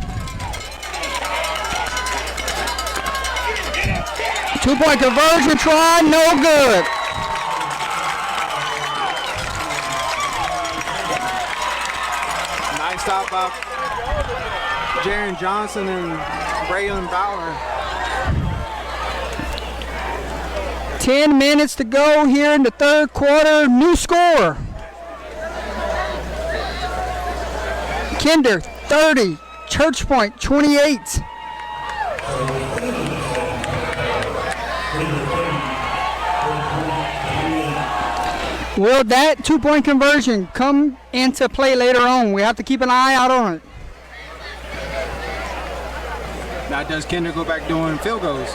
Two-point conversion try, no good. Nice stop by Jaron Johnson and Braylon Bauer. 10 minutes to go here in the third quarter. New score. Kinder 30, Church Point 28. Will that two-point conversion come into play later on? We have to keep an eye out on it. Now does Kinder go back doing field goals,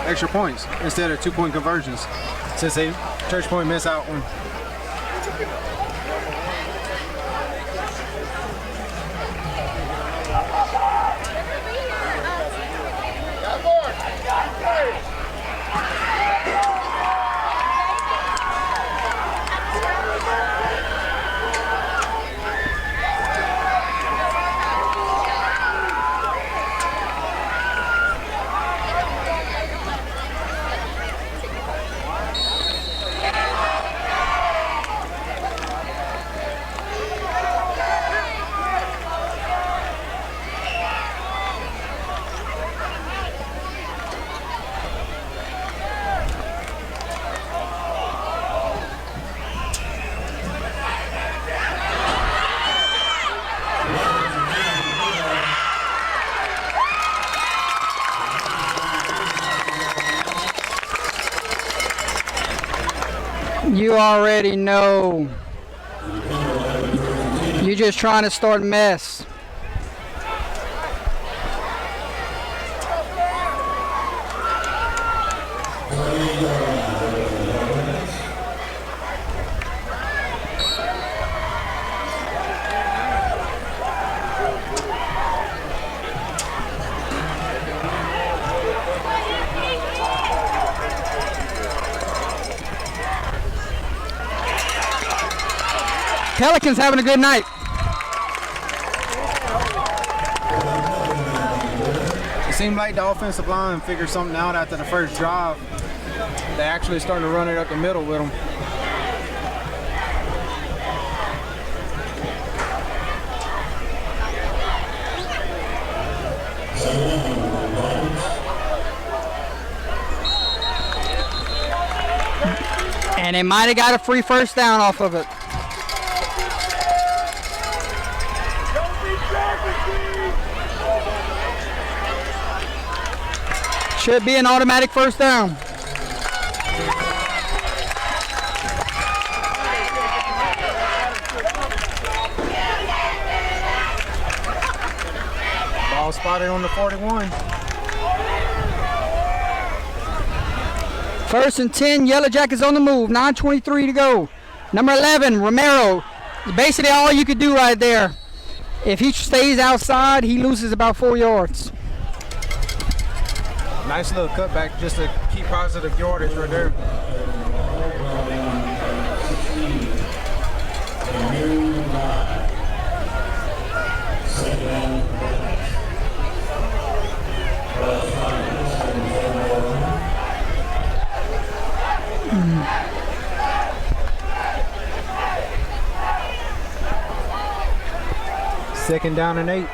extra points, instead of two-point conversions, since they Church Point missed out one? You already know. You're just trying to start a mess. Pelicans having a good night. It seemed like the offensive line figured something out after the first drive. They actually starting to run it up the middle with them. And they might have got a free first down off of it. Should be an automatic first down. Ball spotted on the 41. First and 10, Yellow Jackets on the move. 9:23 to go. Number 11, Romero. Basically all you could do right there. If he stays outside, he loses about 4 yards. Nice little cutback just to keep positive yardage right there. Second down and 8.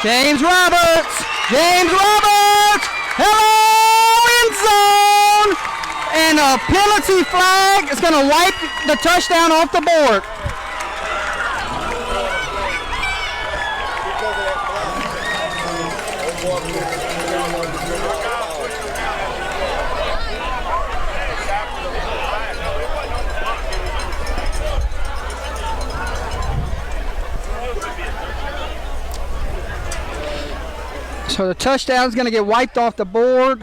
James Roberts! James Roberts! Hello, end zone! And a penalty flag is going to wipe the touchdown off the board. So the touchdown is going to get wiped off the board.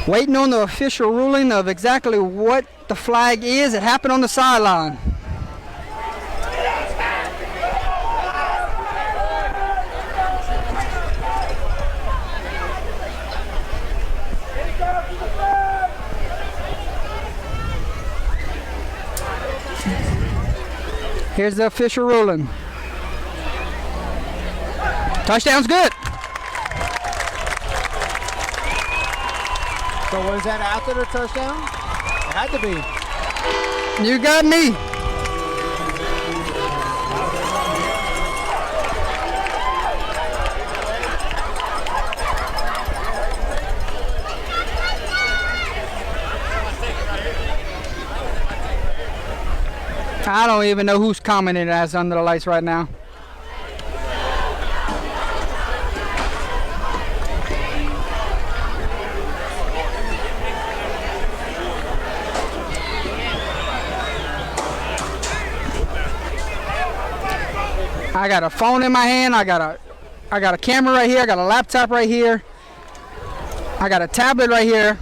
Waiting on the official ruling of exactly what the flag is. It happened on the sideline. Here's the official ruling. Touchdown's good. So was that after the touchdown? It had to be. You got me. I don't even know who's commenting as under the lights right now. I got a phone in my hand. I got a camera right here. I got a laptop right here. I got a tablet right here.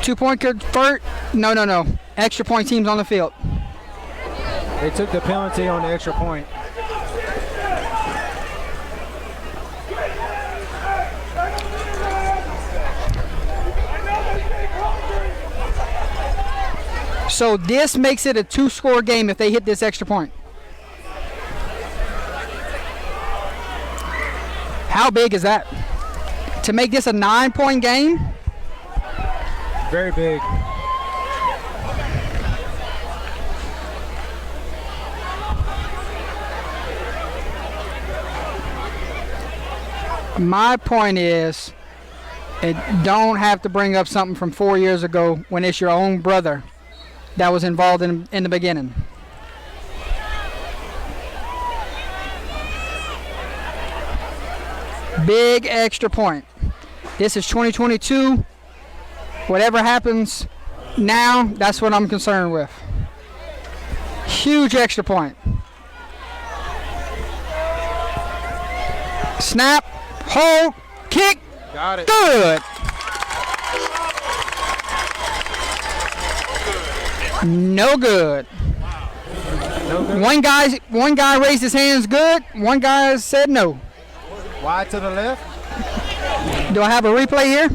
Two-point convert. No. Extra point teams on the field. They took the penalty on the extra point. So this makes it a 2-score game if they hit this extra point. How big is that? To make this a 9-point game? Very big. My point is, don't have to bring up something from 4 years ago when it's your own brother that was involved in the beginning. Big extra point. This is 2022. Whatever happens now, that's what I'm concerned with. Huge extra point. Snap, hold, kick. Got it. Good. No good. No good. One guy raised his hands good. One guy said no. Wide to the left. Do I have a replay here?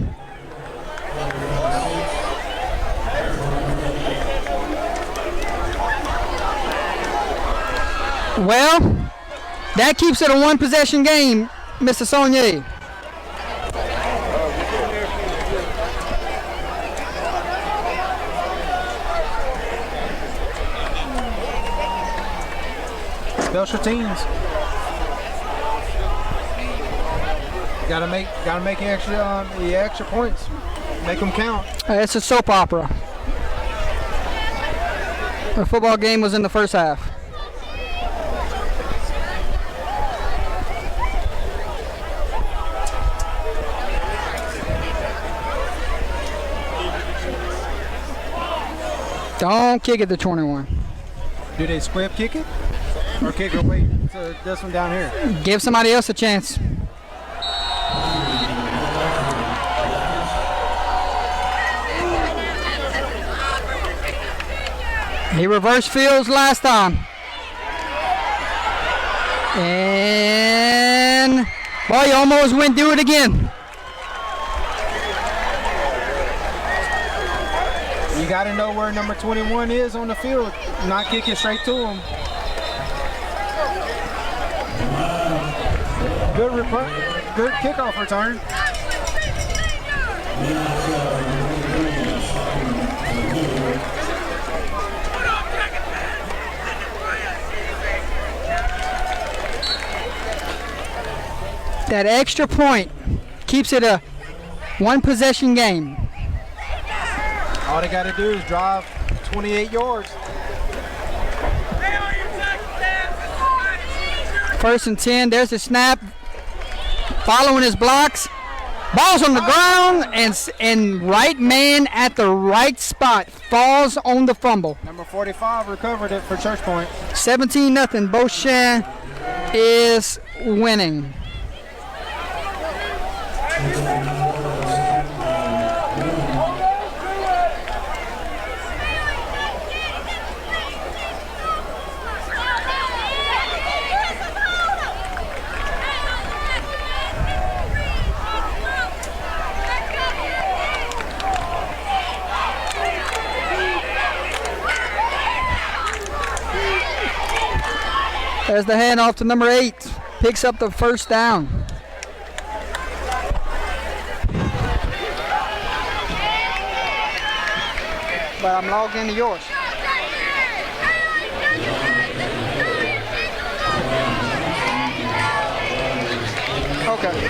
Well, that keeps it a one possession game, Mr. Saunier. Special teams. Gotta make extra points. Make them count. It's a soap opera. The football game was in the first half. Don't kick it to 21. Do they squib kick it? Or kick it away to this one down here? Give somebody else a chance. He reverse fields last time. And boy, he almost went do it again. You got to know where number 21 is on the field. Not kick it straight to him. Good kickoff return. That extra point keeps it a one possession game. All they got to do is drive 28 yards. First and 10. There's the snap. Following his blocks. Ball's on the ground, and right man at the right spot falls on the fumble. Number 45 recovered it for Church Point. 17-0. Beauchamp is winning. There's the handoff to number 8. Picks up the first down. But I'm logged into yours. Okay.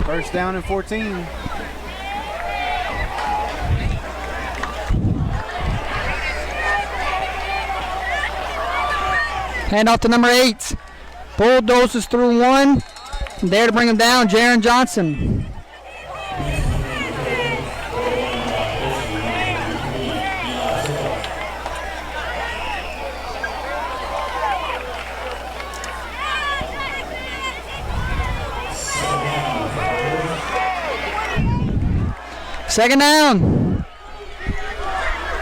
First down and 14. Hand off to number 8. Bulldozes through one. There to bring him down, Jaron Johnson. Second down.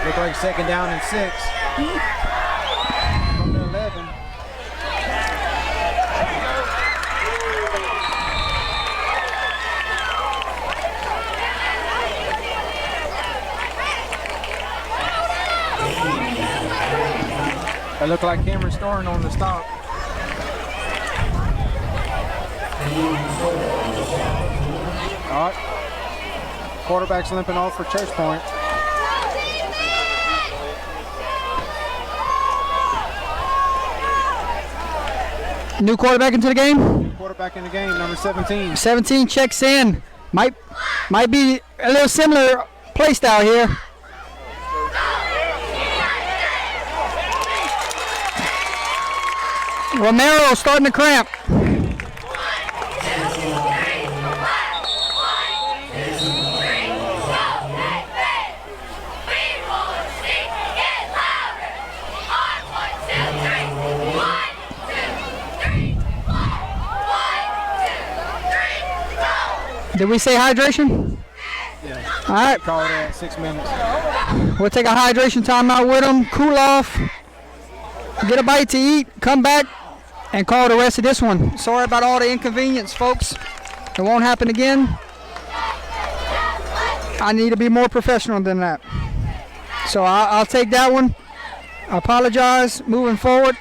Look like second down and 6. From the 11. It looked like Cameron Storin on the stop. All right. Quarterback's limping off for Church Point. New quarterback into the game? quarterback in the game, number 17. 17 checks in. Might be a little similar play style here. Romero starting to cramp. Did we say hydration? Yeah. All right. Call it at 6 minutes. We'll take a hydration timeout with them, cool off, get a bite to eat, come back, and call the rest of this one. Sorry about all the inconvenience, folks. It won't happen again. I need to be more professional than that. So I'll take that one. I apologize. Moving forward.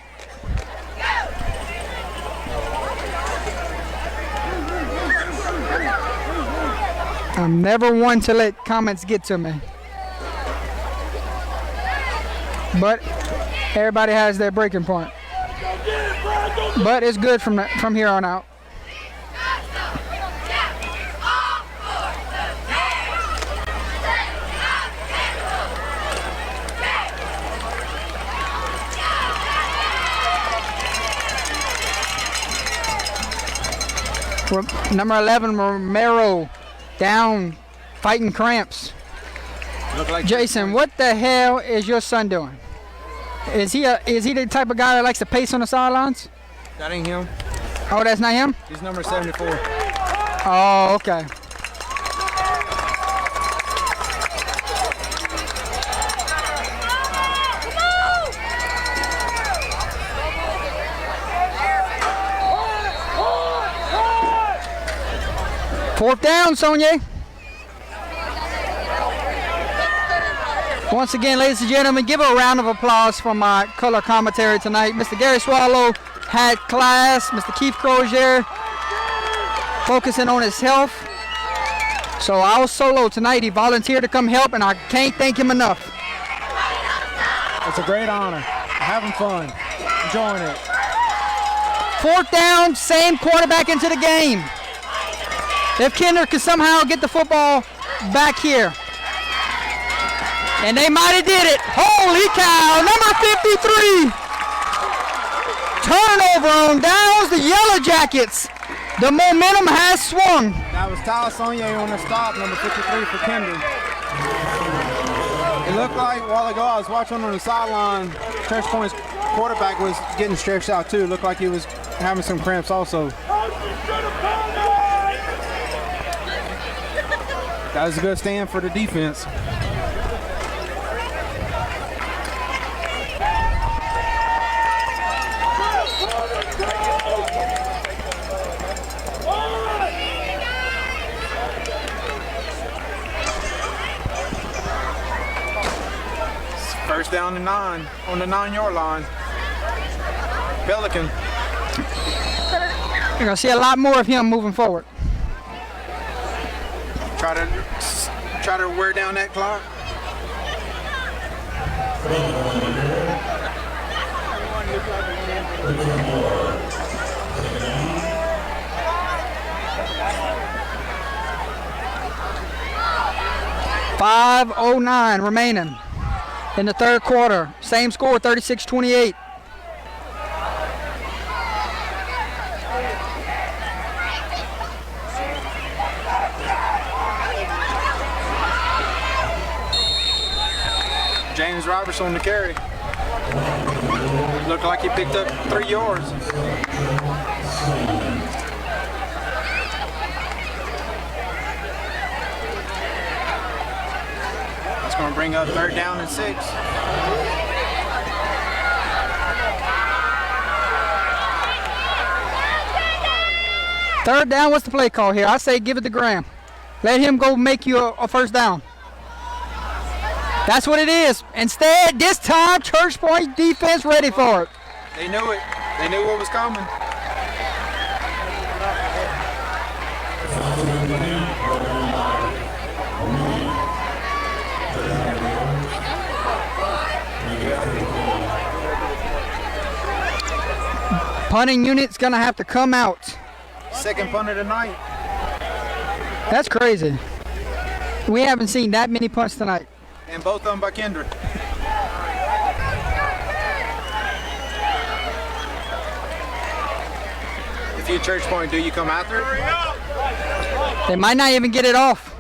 I'm never one to let comments get to me. But everybody has their breaking point. But it's good from here on out. Number 11, Romero, down, fighting cramps. Look like Jason, what the hell is your son doing? Is he the type of guy that likes to pace on the sidelines? That ain't him. Oh, that's not him? He's number 74. Oh, okay. Fourth down, Sonia. Once again, ladies and gentlemen, give a round of applause for my color commentary tonight. Mr. Gary Swallow had class. Mr. Keith Crozier focusing on his health. So I was solo tonight. He volunteered to come help, and I can't thank him enough. It's a great honor. Having fun. Enjoying it. Fourth down, same quarterback into the game. If Kinder can somehow get the football back here. And they might have did it. Holy cow, number 53. Turnover on downs, the Yellow Jackets. The momentum has swung. That was Tyler Sonye on the stop, number 53 for Kinder. It looked like a while ago I was watching on the sideline, Church Point's quarterback was getting stretched out too. It looked like he was having some cramps also. That was a good stand for the defense. First down and 9 on the 9-yard line. Pelican. You're going to see a lot more of him moving forward. Try to wear down that clock. .509 remaining in the third quarter. Same score, 36-28. James Roberts on the carry. Looked like he picked up 3 yards. It's going to bring up third down and 6. Third down, what's the play call here? I say give it to Graham. Let him go make you a first down. That's what it is. Instead, this time, Church Point defense ready for it. They knew it. They knew what was coming. Punting unit's going to have to come out second punt of the night. That's crazy. We haven't seen that many punts tonight. And both of them by Kendra. If you church point, do you come after it? They might not even get it off.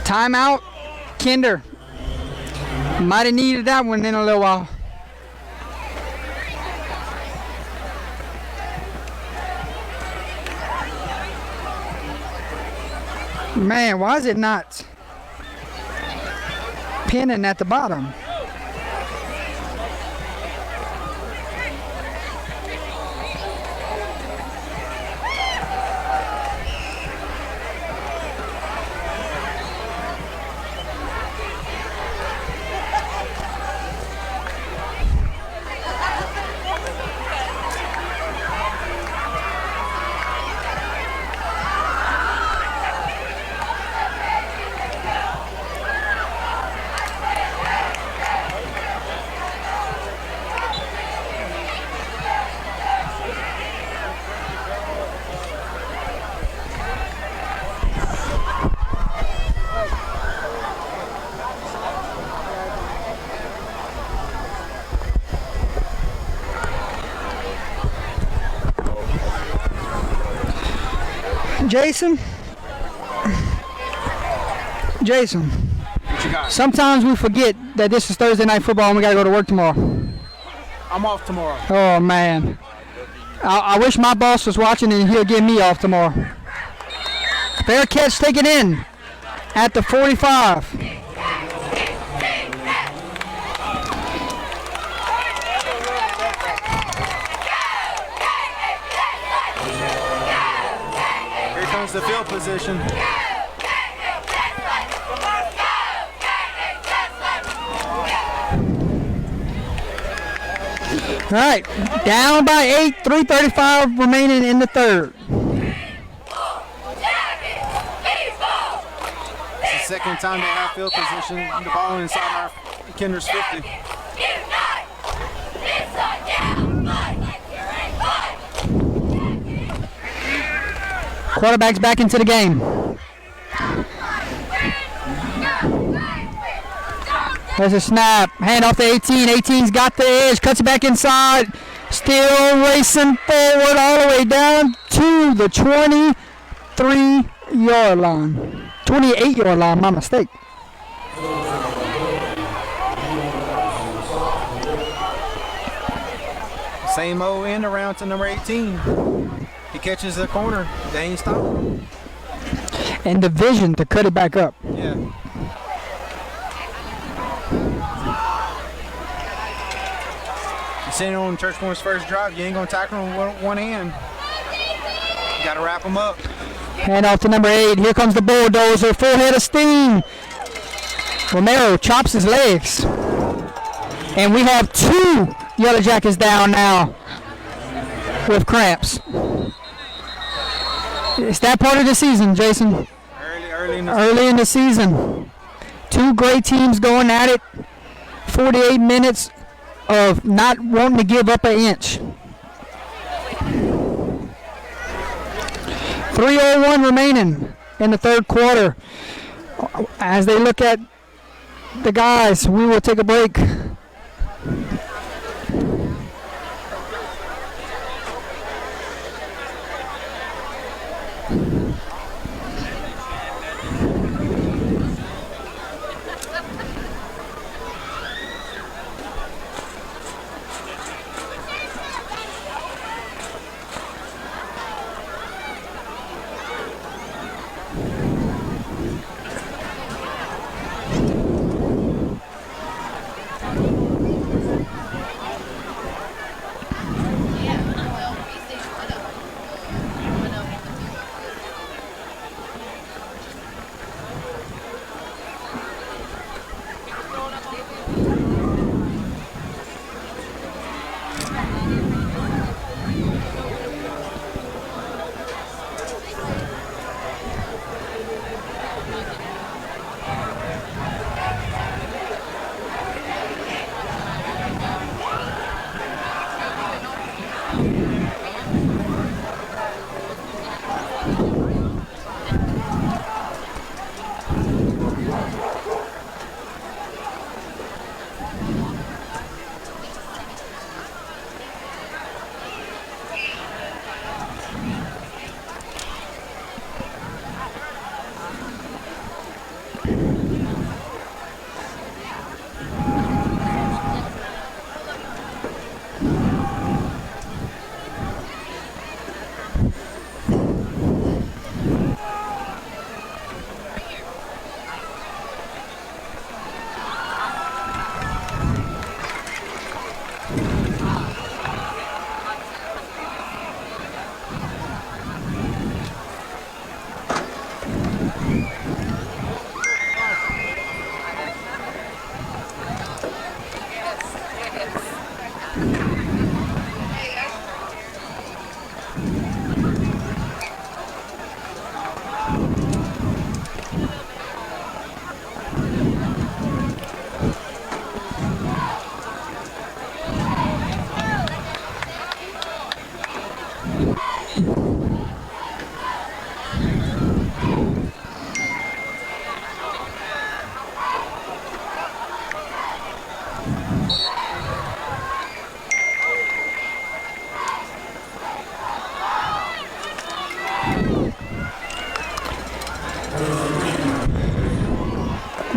Timeout, Kinder. Might have needed that one in a little while. Man, why is it not pinning at the bottom? Jason, What you got? sometimes we forget that this is Thursday night football and we gotta go to work tomorrow. I'm off tomorrow. Oh man, I wish my boss was watching and he'll get me off tomorrow. Fair catch taken in at the 45. Here comes the field position. All right, down by 8, 3:35 remaining in the third. It's the second time they have field position. The ball inside our Kinder's 50. Quarterback's back into the game. There's a snap. Hand off to 18. 18's got the edge. Cuts it back inside. Still racing forward all the way down to the 23-yard line. 28-yard line, my mistake. Same old end around to number 18. He catches the corner. They ain't stopping. And the vision to cut it back up. Yeah. You seen it on Church Point's first drive. You ain't gonna tackle him with one hand. You gotta wrap him up. Hand off to number 8. Here comes the bulldozer. Full head of steam. Romero chops his legs. And we have 2 Yellow Jackets down now with cramps. It's that part of the season, Jason. Early in the season. 2 great teams going at it. 48 minutes of not wanting to give up an inch. 3:01 remaining in the third quarter. As they look at the guys, we will take a break.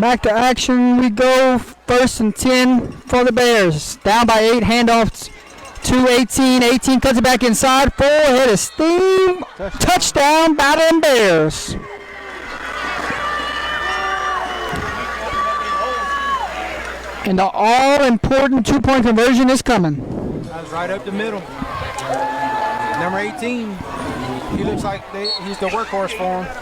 Back to action we go. 1st and 10 for the Bears. Down by 8. Handoff to 18. 18 cuts it back inside. 4. Hit a steam. Touchdown by them Bears. And the all-important 2-point conversion is coming. That was right up the middle. Number 18. He looks like he's the workhorse for him.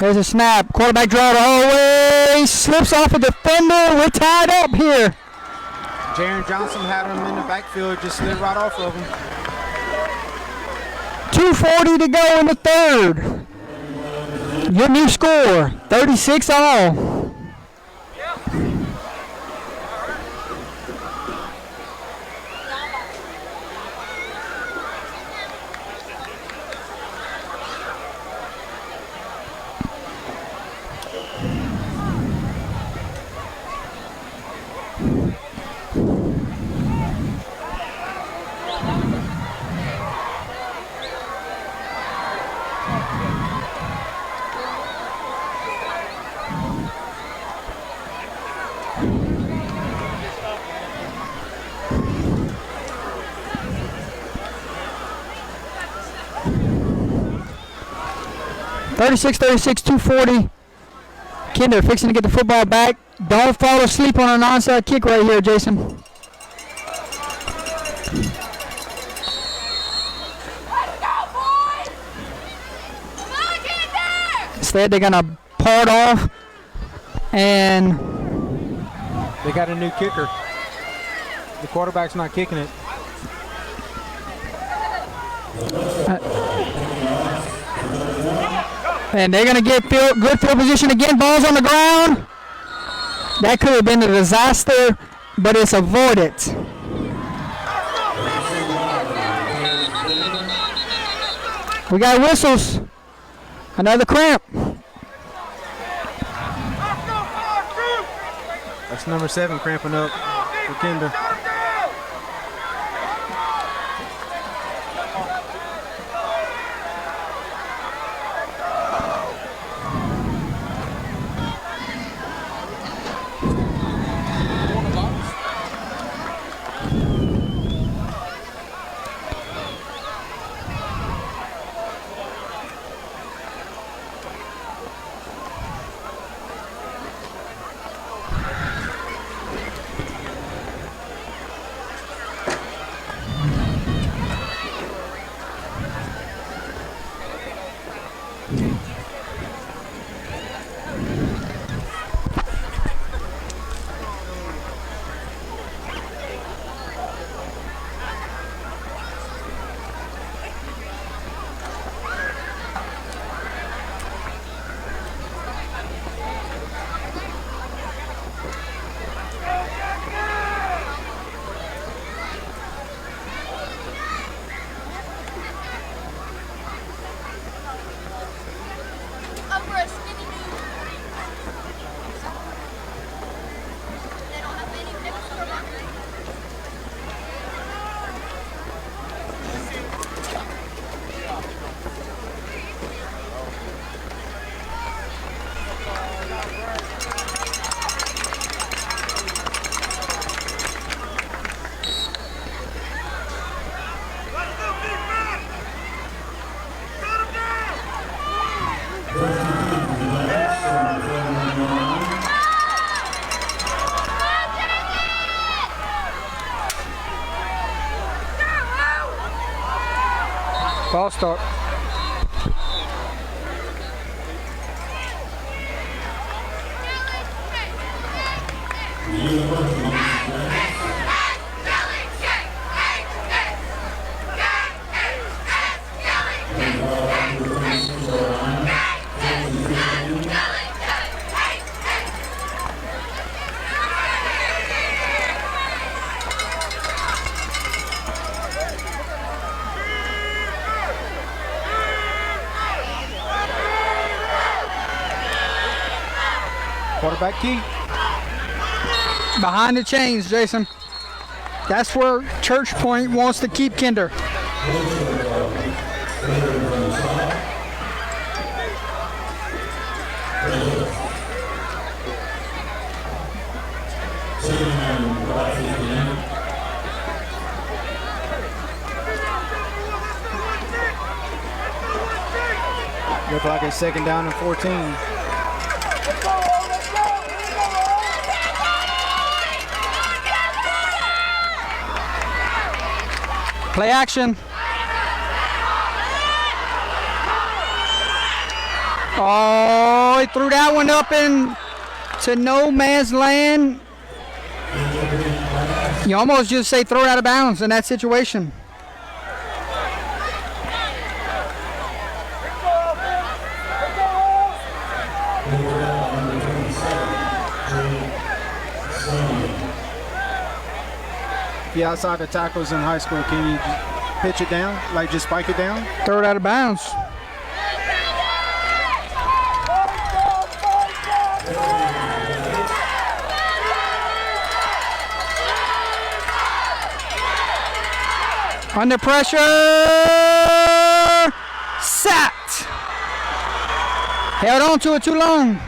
There's a snap. Quarterback draw the whole way. Slips off a defender. We're tied up here. Jaron Johnson had him in the backfield, just slid right off of him. 2:40 to go in the third. Your new score, 36 all. Thirty-six, 240. Kinder fixing to get the football back. Don't fall asleep on an onside kick right here, Jason. Let's go, boys! Come on, get there! Instead, they're going to paw it off. And They got a new kicker. The quarterback's not kicking it. And they're going to get good field position again. Ball's on the ground. That could have been a disaster, but it's avoided. We got whistles. Another cramp. That's number 7 cramping up for Kinder. Over a skinny dude. They don't have any nipples or nothing. False start. Quarterback key. Behind the chains, Jason. That's where Church Point wants to keep Kinder. Look like it's 2nd down and 14. Play action. Oh, he threw that one up into no man's land. You almost just say throw it out of bounds in that situation. If you're outside the tackles in high school, can you pitch it down? Like just spike it down? Throw it out of bounds. Under pressure. Sacked. Held on to it too long.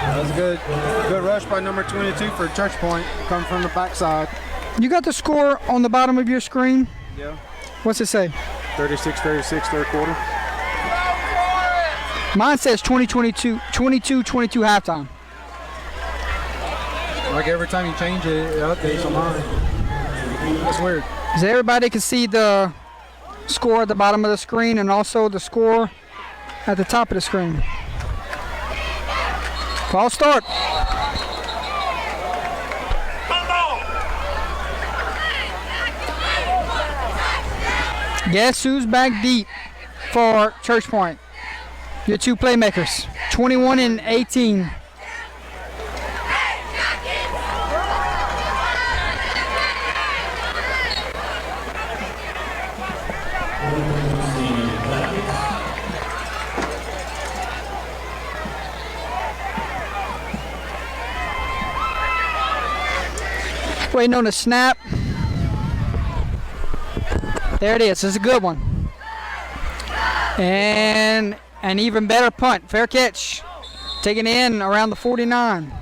That was a good rush by number 22 for Church Point. Come from the backside. You got the score on the bottom of your screen? Yeah. What's it say? 36-36, third quarter. Mine says 22-22 halftime. Like every time you change it, it updates on mine. That's weird. So everybody can see the score at the bottom of the screen and also the score at the top of the screen. False start. Guess who's back deep for Church Point? Your two playmakers, 21 and 18. Waiting on the snap. There it is. This is a good one. And an even better punt. Fair catch. Taken in around the 49.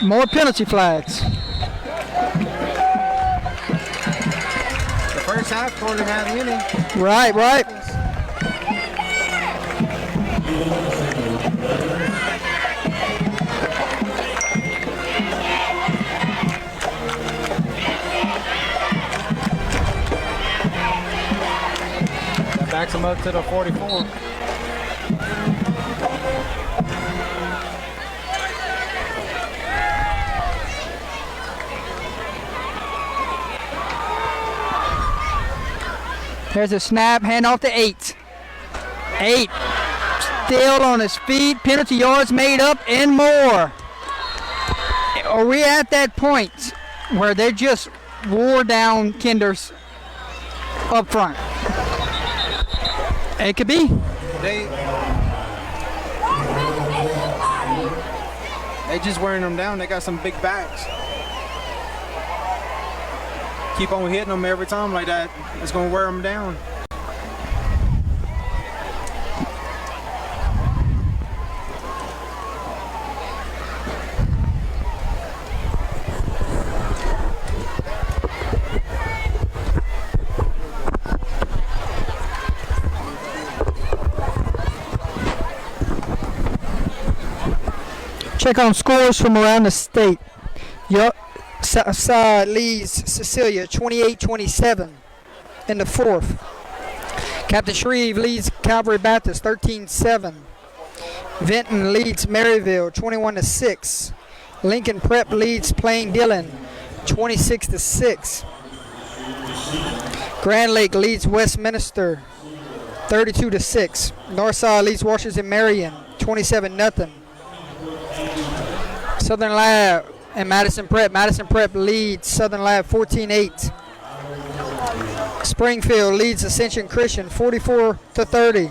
More penalty flags. The first half, quarter and a half inning. Right. That backs them up to the 44. There's a snap, hand off to 8. 8 still on his feet, penalty yards made up and more. Are we at that point where they just wore down Kinder's up front? It could be. They just wearing them down. They got some big backs. Keep on hitting them every time like that. It's going to wear them down. Check on scores from around the state. Southside leads Cecilia 28-27 in the fourth. Captain Shreve leads Calvary Baptist 13-7. Vinton leads Maryville 21-6. Lincoln Prep leads Plain Dillon 26-6. Grand Lake leads Westminster 32-6. Northside leads Washington Marion 27-0. Southern Lab and Madison Prep. Madison Prep leads Southern Lab 14-8. Springfield leads Ascension Christian 44-30.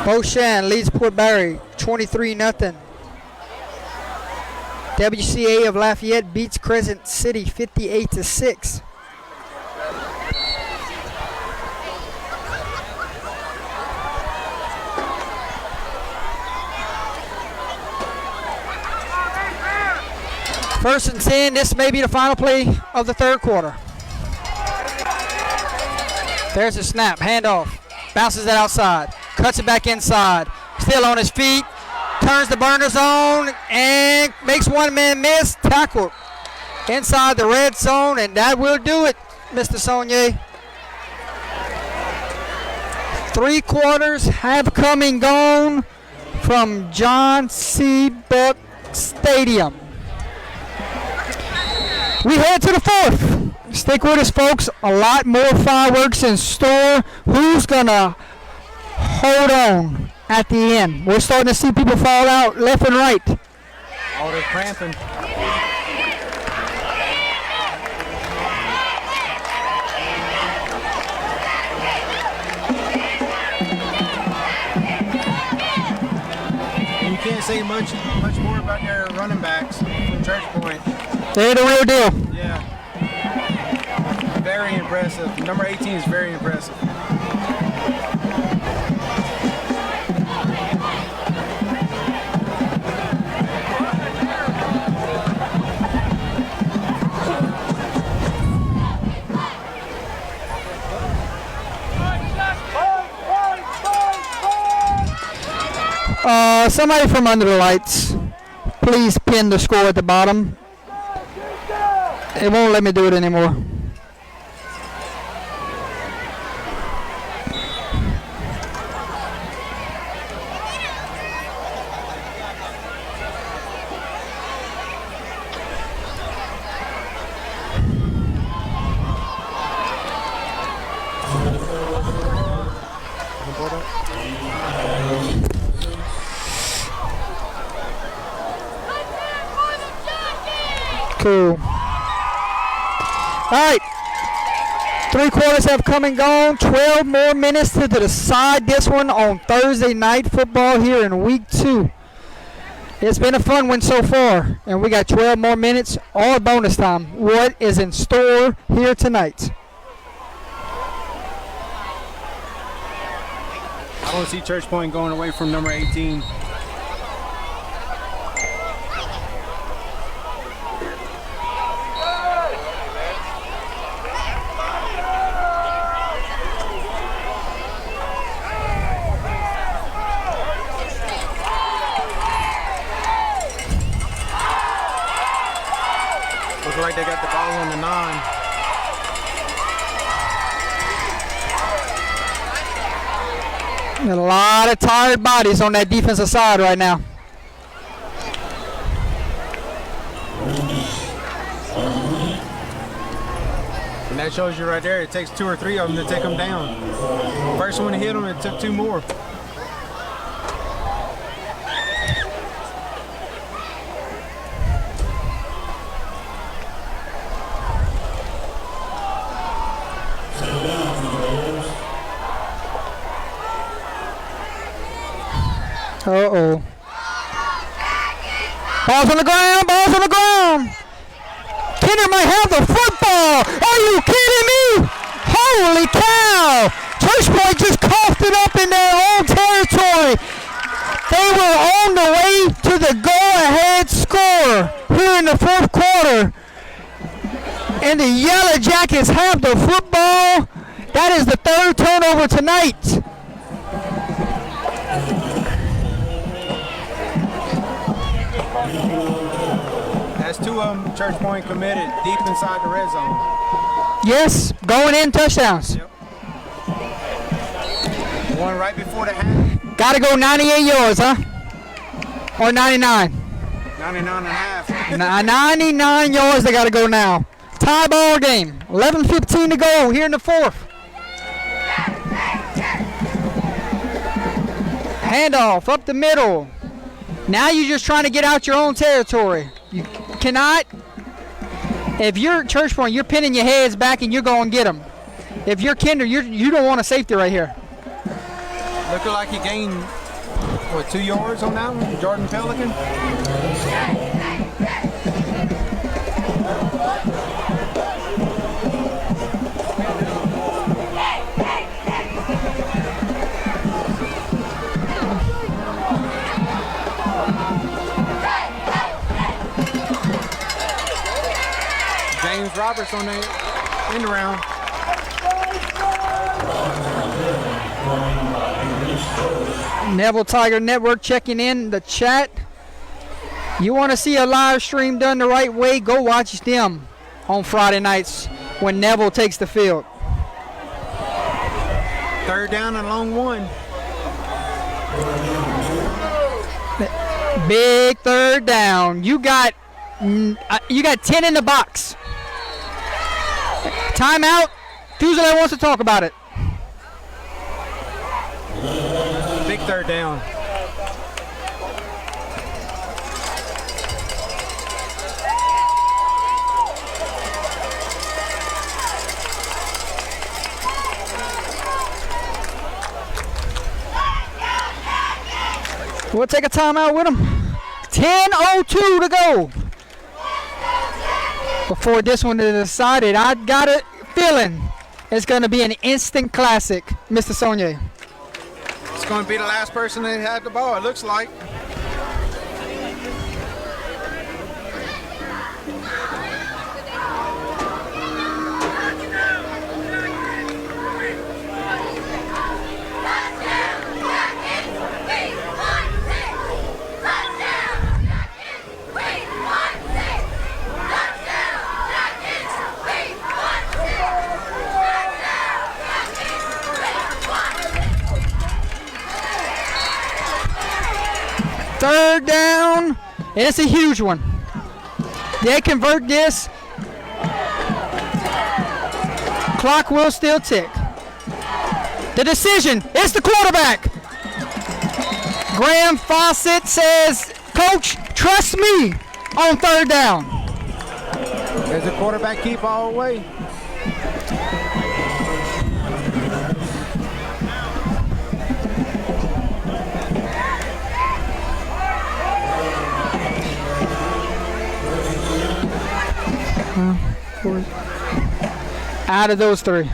Beauchamp leads Port Barry 23-0. WCA of Lafayette beats Crescent City 58-6. First and 10, this may be the final play of the third quarter. There's a snap, handoff, bounces it outside, cuts it back inside, still on his feet, turns the burner zone and makes one man miss, tackled inside the red zone, and that will do it, Mr. Saunier. 3 quarters have come and gone from John C. Buck Stadium. We head to the fourth. Stick with us, folks. A lot more fireworks in store. Who's going to hold on at the end? We're starting to see people fall out left and right. Oh, they're cramping. You can't say much more about their running backs from Church Point. They're the real deal. Yeah. Very impressive. Number 18 is very impressive. Somebody from under the lights, please pin the score at the bottom. It won't let me do it anymore. Cool. All right. 3 quarters have come and gone. 12 more minutes to decide this one on Thursday night football here in week 2. It's been a fun one so far, and we got 12 more minutes, all bonus time. What is in store here tonight? I don't see Church Point going away from number 18. Looks like they got the ball on the 9. A lot of tired bodies on that defensive side right now. And that shows you right there, it takes 2 or 3 of them to take them down. First one to hit them, it took 2 more. Uh-oh. Balls on the ground, balls on the ground. Kinder might have the football. Are you kidding me? Holy cow. Church Point just coughed it up in their own territory. They were on the way to the go-ahead score here in the fourth quarter. And the Yellow Jackets have the football. That is the 3rd turnover tonight. That's 2 of them, Church Point committed deep inside the red zone. Yes, going in touchdowns. Yep. One right before the half, Got to go 98 yards, huh? Or 99. 99 and a half. 99 yards they got to go now. Tie ball game. 11:15 to go here in the fourth. Handoff up the middle. Now you're just trying to get out your own territory. You cannot. If you're Church Point, you're pinning your heads back and you're going to get them. If you're Kinder, you don't want a safety right here. Looking like he gained, 2 yards on that one, Jordan Pelican? James Roberts on the end around. Neville Tiger Network checking in the chat. You want to see a live stream done the right way, go watch them on Friday nights when Neville takes the field. 3rd down and long 1. Big 3rd down. You got 10 in the box. Timeout. Fusilier wants to talk about it. Big 3rd down. We'll take a timeout with him. 10:02 to go. Before this one is decided, I got a feeling it's going to be an instant classic, Mr. Saunier. It's going to be the last person that had the ball, it looks like. Third down, and it's a huge one. They convert this, clock will still tick. The decision is the quarterback. Graham Fawcett says, Coach, trust me on 3rd down. There's a quarterback keep all the way. Out of those 3.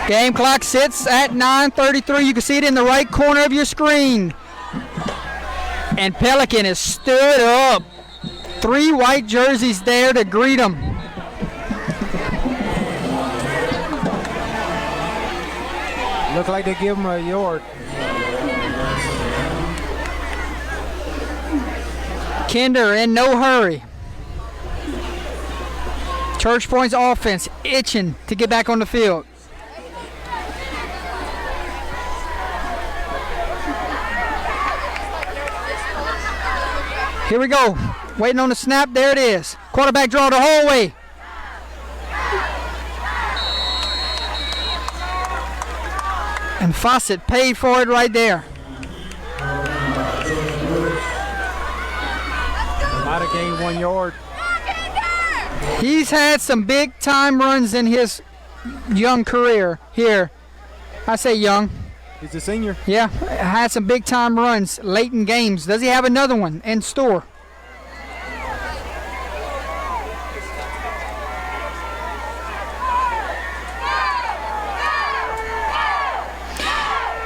Game clock sits at 9:33. You can see it in the right corner of your screen. And Pelican is stood up. 3 white jerseys there to greet him. Look like they give him a yard. Kinder in no hurry. Church Point's offense itching to get back on the field. Here we go. Waiting on the snap. There it is. Quarterback draw the whole way. And Fawcett paid for it right there. Might have gained 1 yard. He's had some big time runs in his young career here. I say young. He's a senior. Yeah, had some big time runs late in games. Does he have another one in store?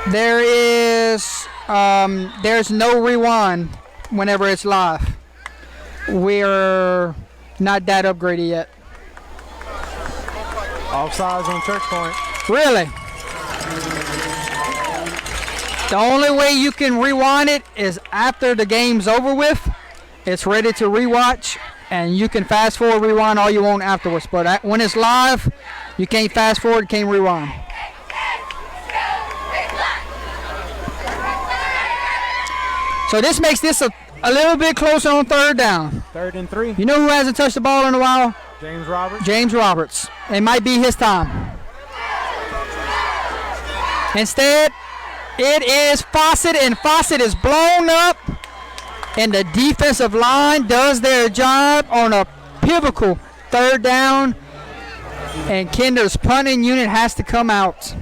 There is there's no rewind whenever it's live. We're not that upgraded yet. Offsides on Church Point. Really? The only way you can rewind it is after the game's over with. It's ready to rewatch, and you can fast forward, rewind all you want afterwards. But when it's live, you can't fast forward, can't rewind. So this makes this a little bit closer on third down. 3rd and 3. You know who hasn't touched the ball in a while? James Roberts. James Roberts. It might be his time. Instead, it is Fawcett, and Fawcett is blown up, and the defensive line does their job on a pivotal third down, and Kinder's punting unit has to come out.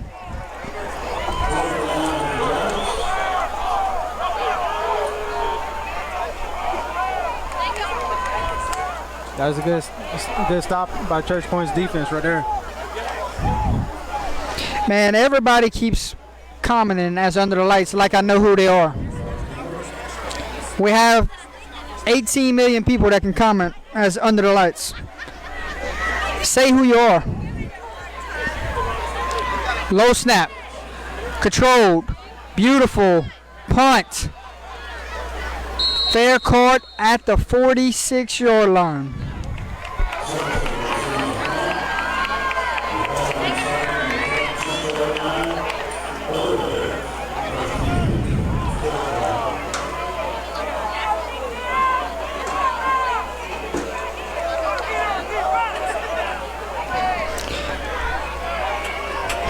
That was a good stop by Church Point's defense right there. Man, everybody keeps commenting as under the lights like I know who they are. We have 18 million people that can comment as under the lights. Say who you are. Low snap. Controlled. Beautiful. Punt. Fair caught at the 46-yard line.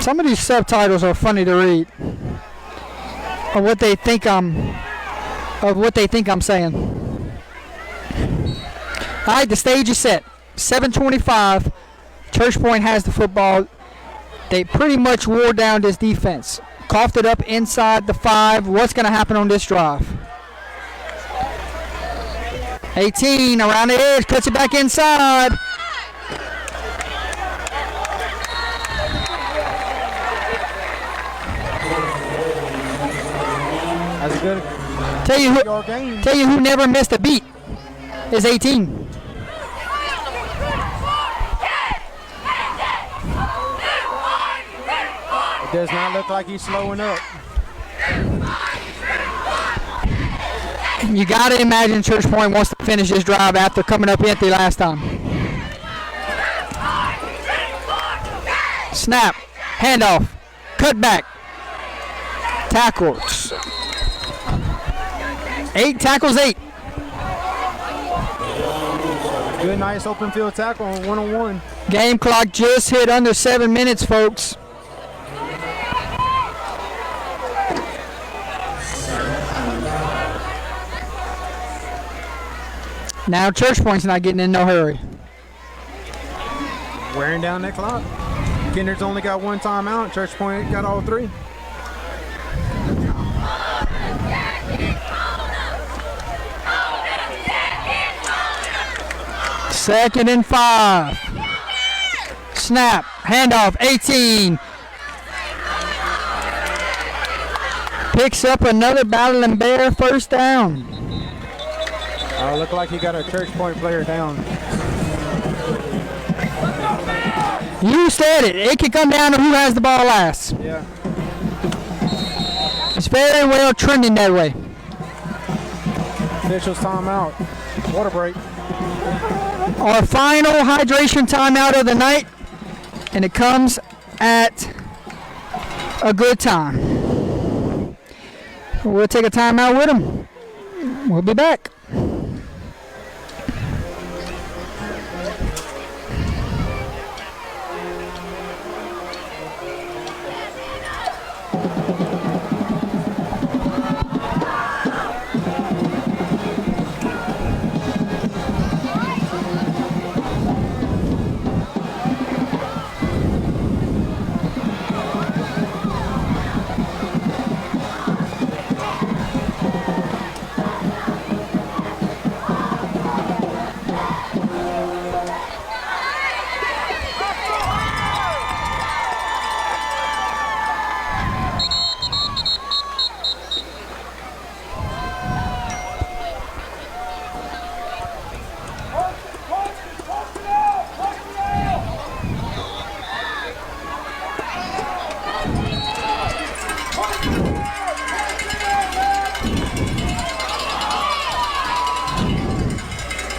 Some of these subtitles are funny to read. Of what they think I'm saying. All right, the stage is set. 7:25. Church Point has the football. They pretty much wore down this defense. Coughed it up inside the 5. What's going to happen on this drive? 18 around the edge, cuts it back inside. That's a good Tell you who never missed a beat is 18. It does not look like he's slowing up. You got to imagine Church Point wants to finish this drive after coming up empty last time. Snap, handoff, cut back, tackles. 8 tackles, 8. Good, nice open field tackle on 1-on-1. Game clock just hit under 7 minutes, folks. Now Church Point's not getting in no hurry. Wearing down that clock. Kinder's only got 1 timeout. Church Point got all 3. Second and 5. Snap, handoff, 18. Picks up another Battling Bear first down. Look like he got a Church Point player down. You said it. It could come down to who has the ball last. Yeah. It's very well trending that way. Officials timeout. Water break. Our final hydration timeout of the night, and it comes at a good time. We'll take a timeout with them. We'll be back.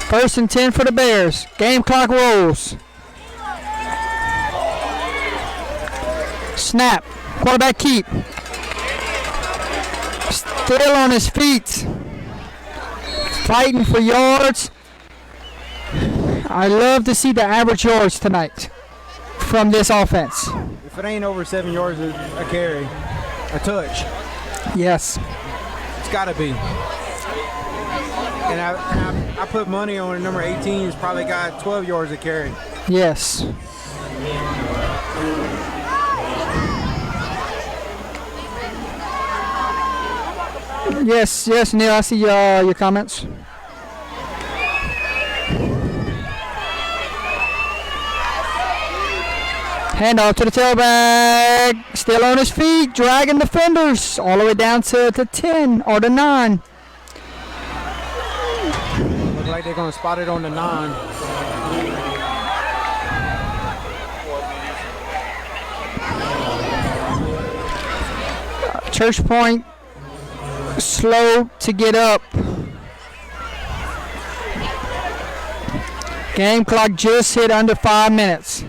First and 10 for the Bears. Game clock rolls. Snap. Quarterback keep. Still on his feet. Fighting for yards. I love to see the average yards tonight from this offense. If it ain't over 7 yards a carry, a touch, Yes. it's got to be. And I put money on number 18. He's probably got 12 yards a carry. Yes. Yes, Neil, I see your comments. Handoff to the tailback. Still on his feet, dragging defenders all the way down to 10 or the 9. Look like they're going to spot it on the 9. Church Point slow to get up. Game clock just hit under 5 minutes.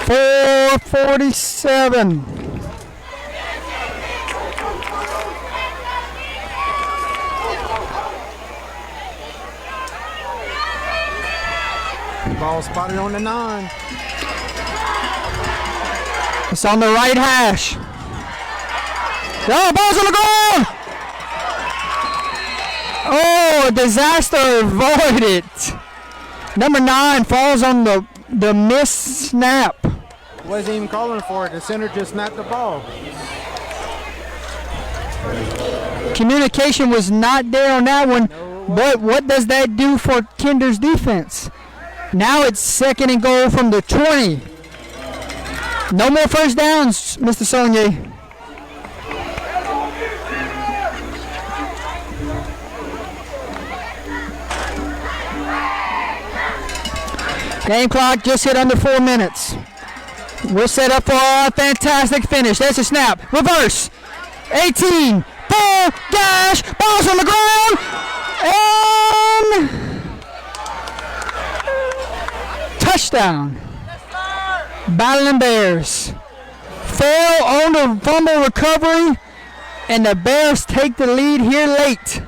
.447. Ball spotted on the 9. It's on the right hash. Oh, ball's on the ground! Oh, disaster avoided. Number 9 falls on the missed snap. Wasn't even calling for it. The center just snapped the ball. Communication was not there on that one. But what does that do for Kinder's defense? Now it's 2nd and goal from the 20. No more first downs, Mr. Saunier. Game clock just hit under 4 minutes. We're set up for a fantastic finish. There's a snap. Reverse. 18. Ball. Dash. Ball's on the ground. And touchdown. Battling Bears. Fail on the fumble recovery. And the Bears take the lead here late.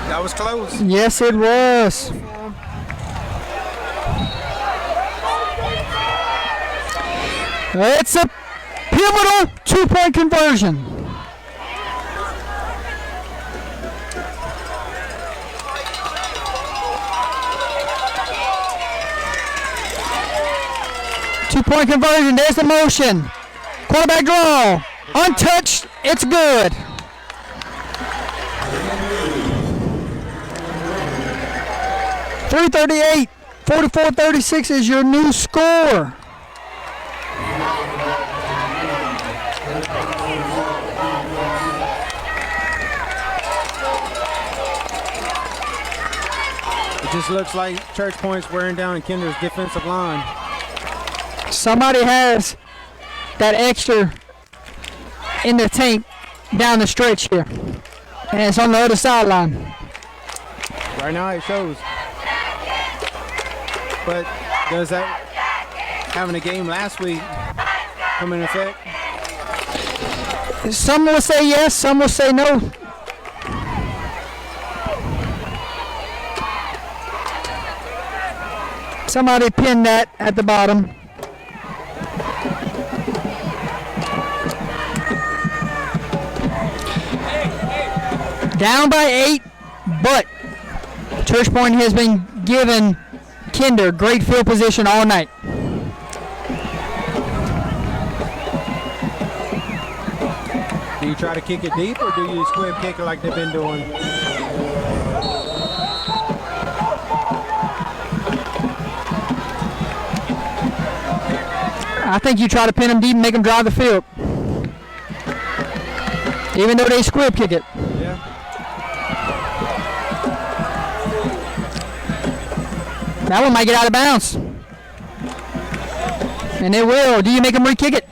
That was close. Yes, it was. It's a pivotal 2-point conversion. Two-point conversion. There's the motion. Quarterback draw. Untouched. It's good. .338. 44-36 is your new score. It just looks like Church Point's wearing down Kinder's defensive line. Somebody has that extra in the tank down the stretch here. And it's on the other sideline. Right now it shows. But does that having a game last week come in effect? Some will say yes, some will say no. Somebody pinned that at the bottom. Down by 8, but Church Point has been given Kinder great field position all night. Do you try to kick it deep or do you squib kick it like they've been doing? I think you try to pin them deep and make them drive the field. Even though they squib kick it. Yeah. That one might get out of bounds. And it will. Do you make him re-kick it?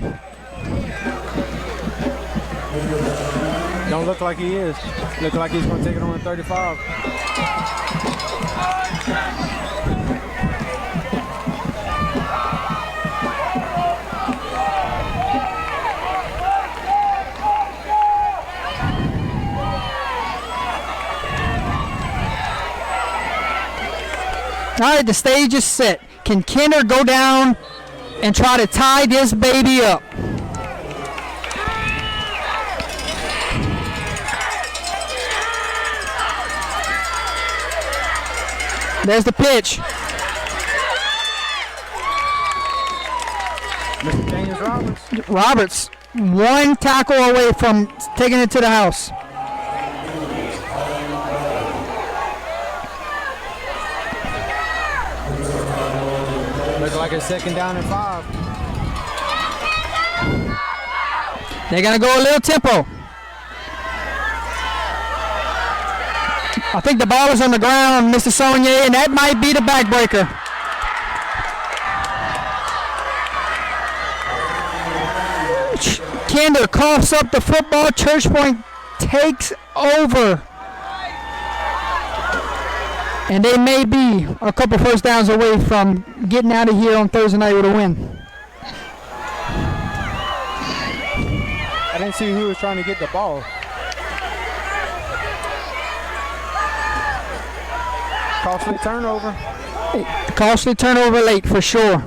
Don't look like he is. Look like he's going to take it on 35. All right, the stage is set. Can Kinder go down and try to tie this baby up? There's the pitch. Mr. James Roberts. Roberts, one tackle away from taking it to the house. Looks like it's 2nd down and 5. They're going to go a little tempo. I think the ball is on the ground, Mr. Saunier, and that might be the backbreaker. Kinder coughs up the football. Church Point takes over. And they may be a couple first downs away from getting out of here on Thursday night with a win. I didn't see who was trying to get the ball. Costly turnover. Costly turnover late for sure.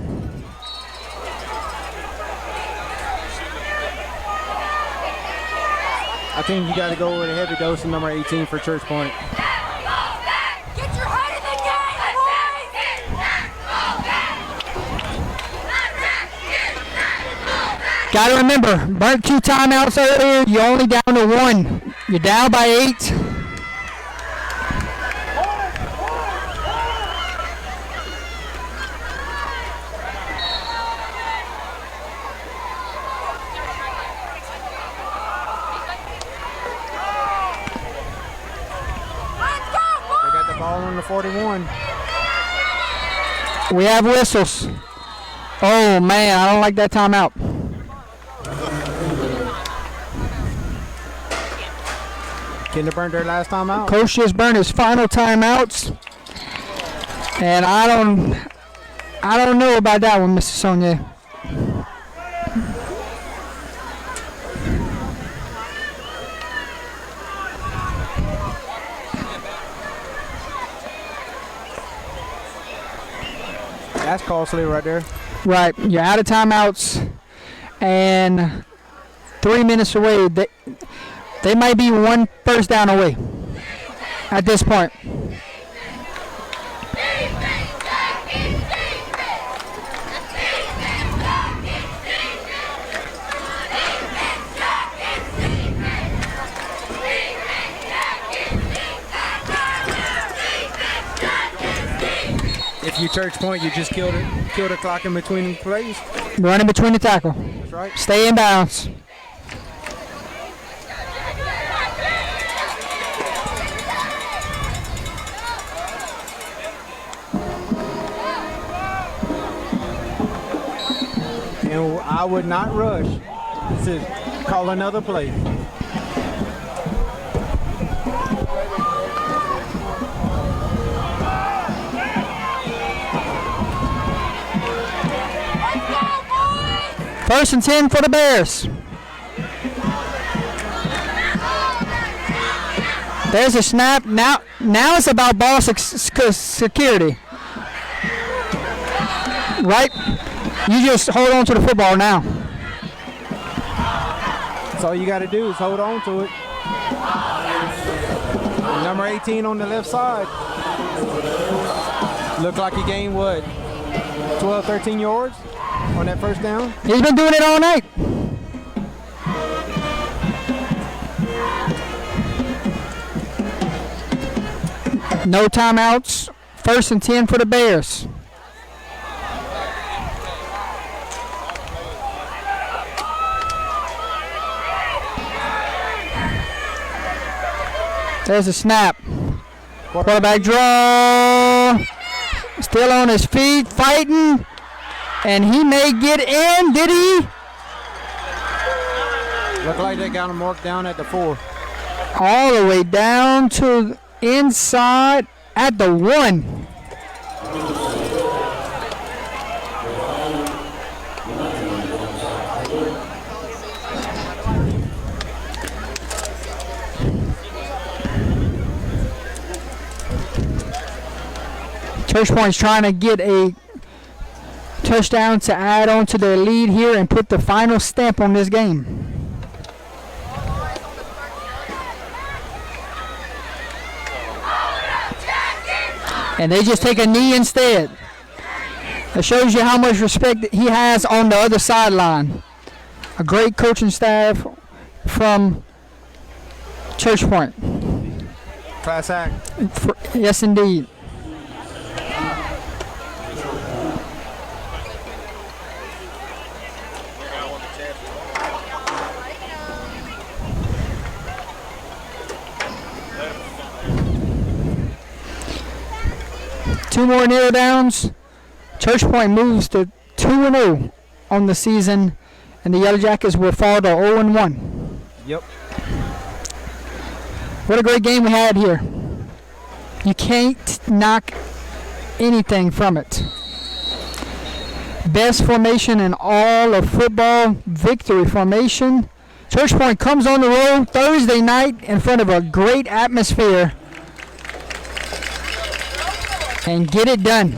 I think you got to go with a heavy dose of number 18 for Church Point. Get your head in the game, boys! Got to remember, burnt 2 timeouts earlier. You're only down to 1. You're down by 8. They got the ball on the 41. We have whistles. Oh, man, I don't like that timeout. Kinder burned their last time out. Coach just burned his final timeouts. And I don't know about that one, Mr. Saunier. That's costly right there. Right, you're out of timeouts and 3 minutes away. They might be 1 first down away at this point. If you Church Point, you just killed the clock in between plays. Running between the tackle. That's right. Stay in bounds. And I would not rush to call another play. First and 10 for the Bears. There's a snap. Now it's about ball security. Right? You just hold on to the football now. That's all you got to do is hold on to it. Number 18 on the left side. Looked like he gained what? 12, 13 yards on that first down. He's been doing it all night. No timeouts. First and 10 for the Bears. There's a snap. Quarterback draw. Still on his feet, fighting. And he may get in. Did he? Look like they got him marked down at the 4. All the way down to inside at the 1. Church Point's trying to get a touchdown to add on to their lead here and put the final stamp on this game. And they just take a knee instead. It shows you how much respect that he has on the other sideline. A great coaching staff from Church Point. Class act. Yes, indeed. Two more kneel downs. Church Point moves to 2-0 on the season, and the Yellow Jackets will fall to 0-1. Yep. What a great game we had here. You can't knock anything from it. Best formation in all of football, victory formation. Church Point comes on the road Thursday night in front of a great atmosphere and get it done.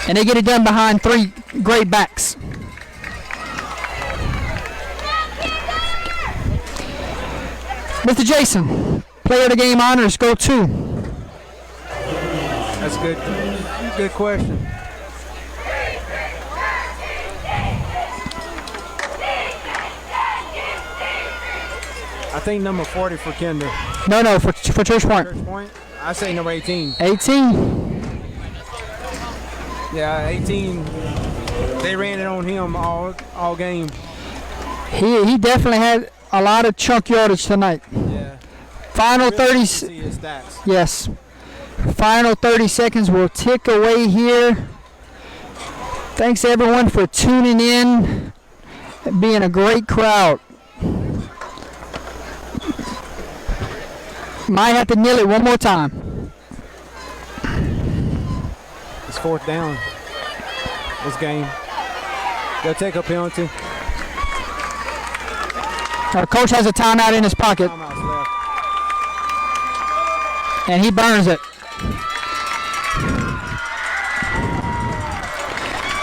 And they get it done behind 3 great backs. Mr. Jason, player of the game honors go to. That's good. Good question. I think number 40 for Kinder. No, for Church Point. Church Point. I say number 18. 18. Yeah, 18. They ran it on him all game. He definitely had a lot of chunk yardage tonight. Yeah. Final Really 30. see his stats. Yes. Final 30 seconds will tick away here. Thanks everyone for tuning in and being a great crowd. Might have to kneel it one more time. It's 4th down. This game. They'll take a penalty. Our coach has a timeout in his pocket, Timeouts left. and he burns it.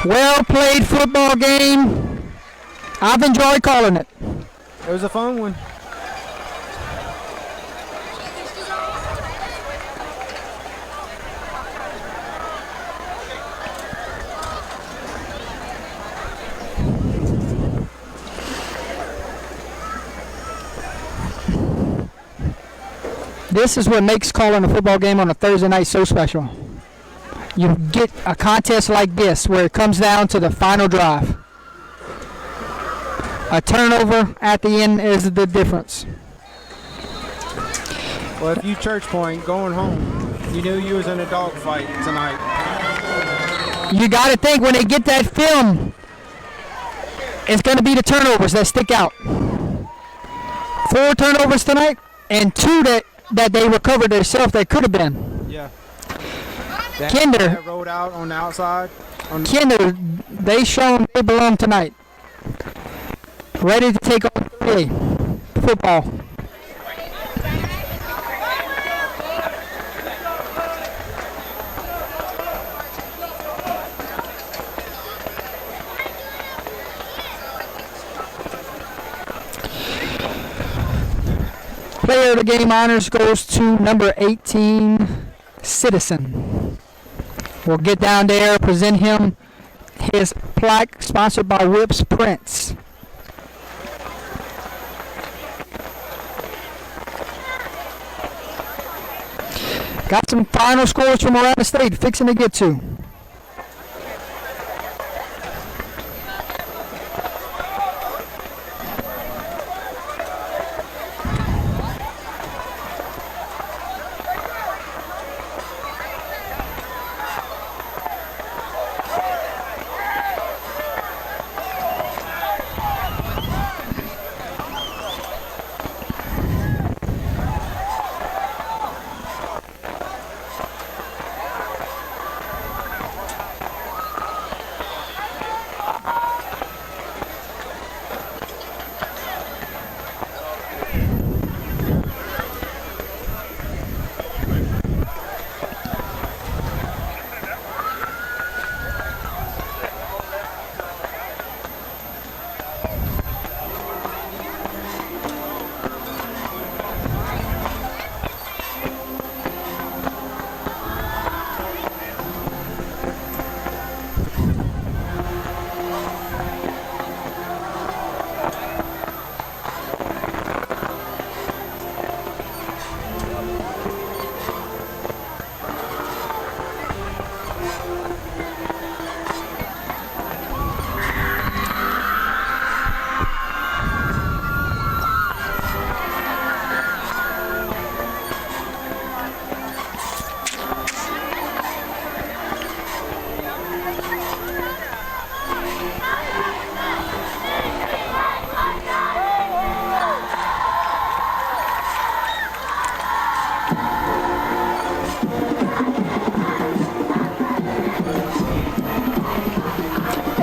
Well played football game. I've enjoyed calling it. It was a fun one. This is what makes calling a football game on a Thursday night so special. You get a contest like this where it comes down to the final drive. A turnover at the end is the difference. Well, if you Church Point going home, you knew you was in a dogfight tonight. You got to think when they get that film, it's going to be the turnovers that stick out. 4 turnovers tonight and 2 that they recovered themselves that could have been. Yeah. Kinder. That rolled out on the outside. Kinder, they shown they belong tonight. Ready to take on football. Player of the game honors goes to number 18, Citizen. We'll get down there, present him his plaque, sponsored by Whips Prints. Got some final scores from around the state fixing to get to.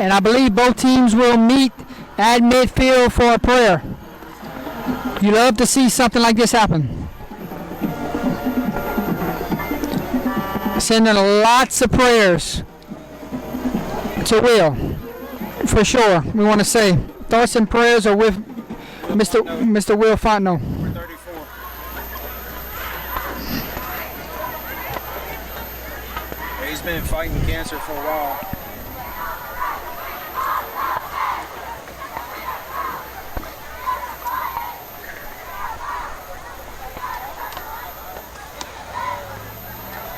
And I believe both teams will meet at midfield for a prayer. You love to see something like this happen. Sending lots of prayers to Will, for sure. We want to say thoughts and prayers are with Mr. Will Fontenot. Number 34. Yeah, he's been fighting cancer for a while.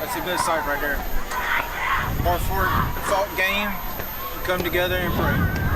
That's a good sight right there. Hard fought game. We come together and pray.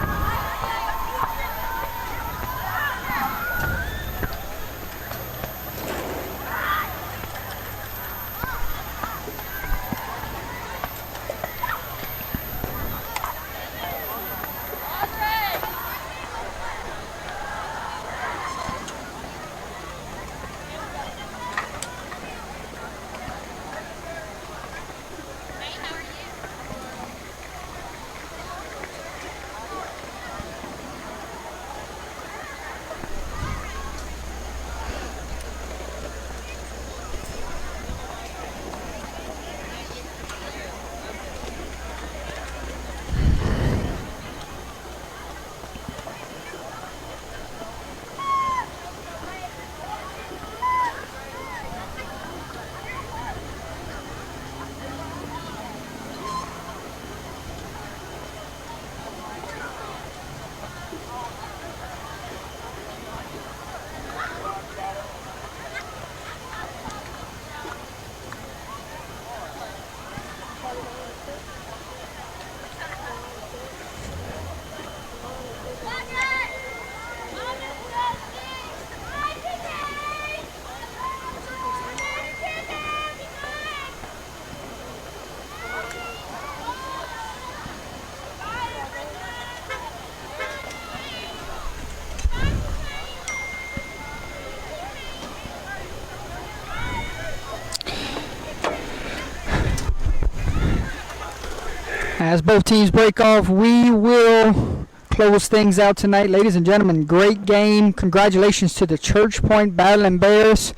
As both teams break off, we will close things out tonight. Ladies and gentlemen, great game. Congratulations to the Church Point Battling Bears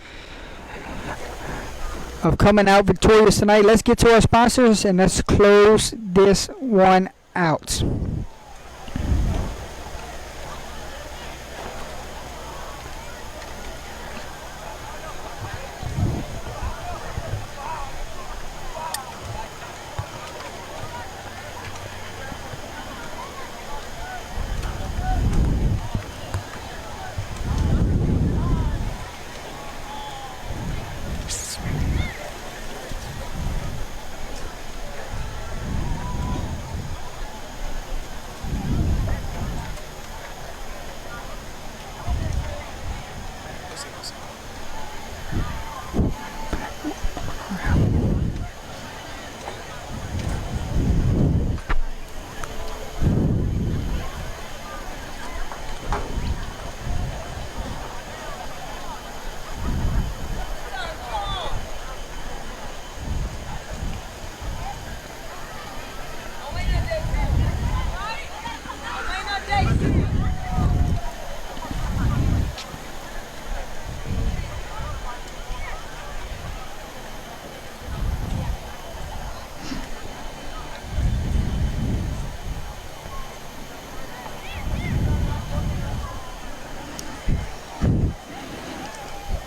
of coming out victorious tonight. Let's get to our sponsors and let's close this one out.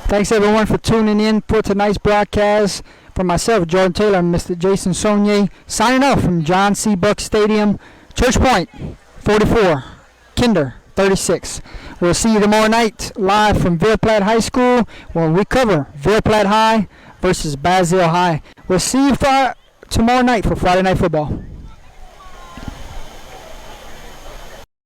Thanks everyone for tuning in for tonight's broadcast. For myself, Jordan Taylor, and Mr. Jason Saunier, signing off from John C. Buck Stadium. Church Point, 44. Kinder, 36. We'll see you tomorrow night live from Ville Platte High School when we cover Ville Platte High versus Basile High. We'll see you tomorrow night for Friday Night Football.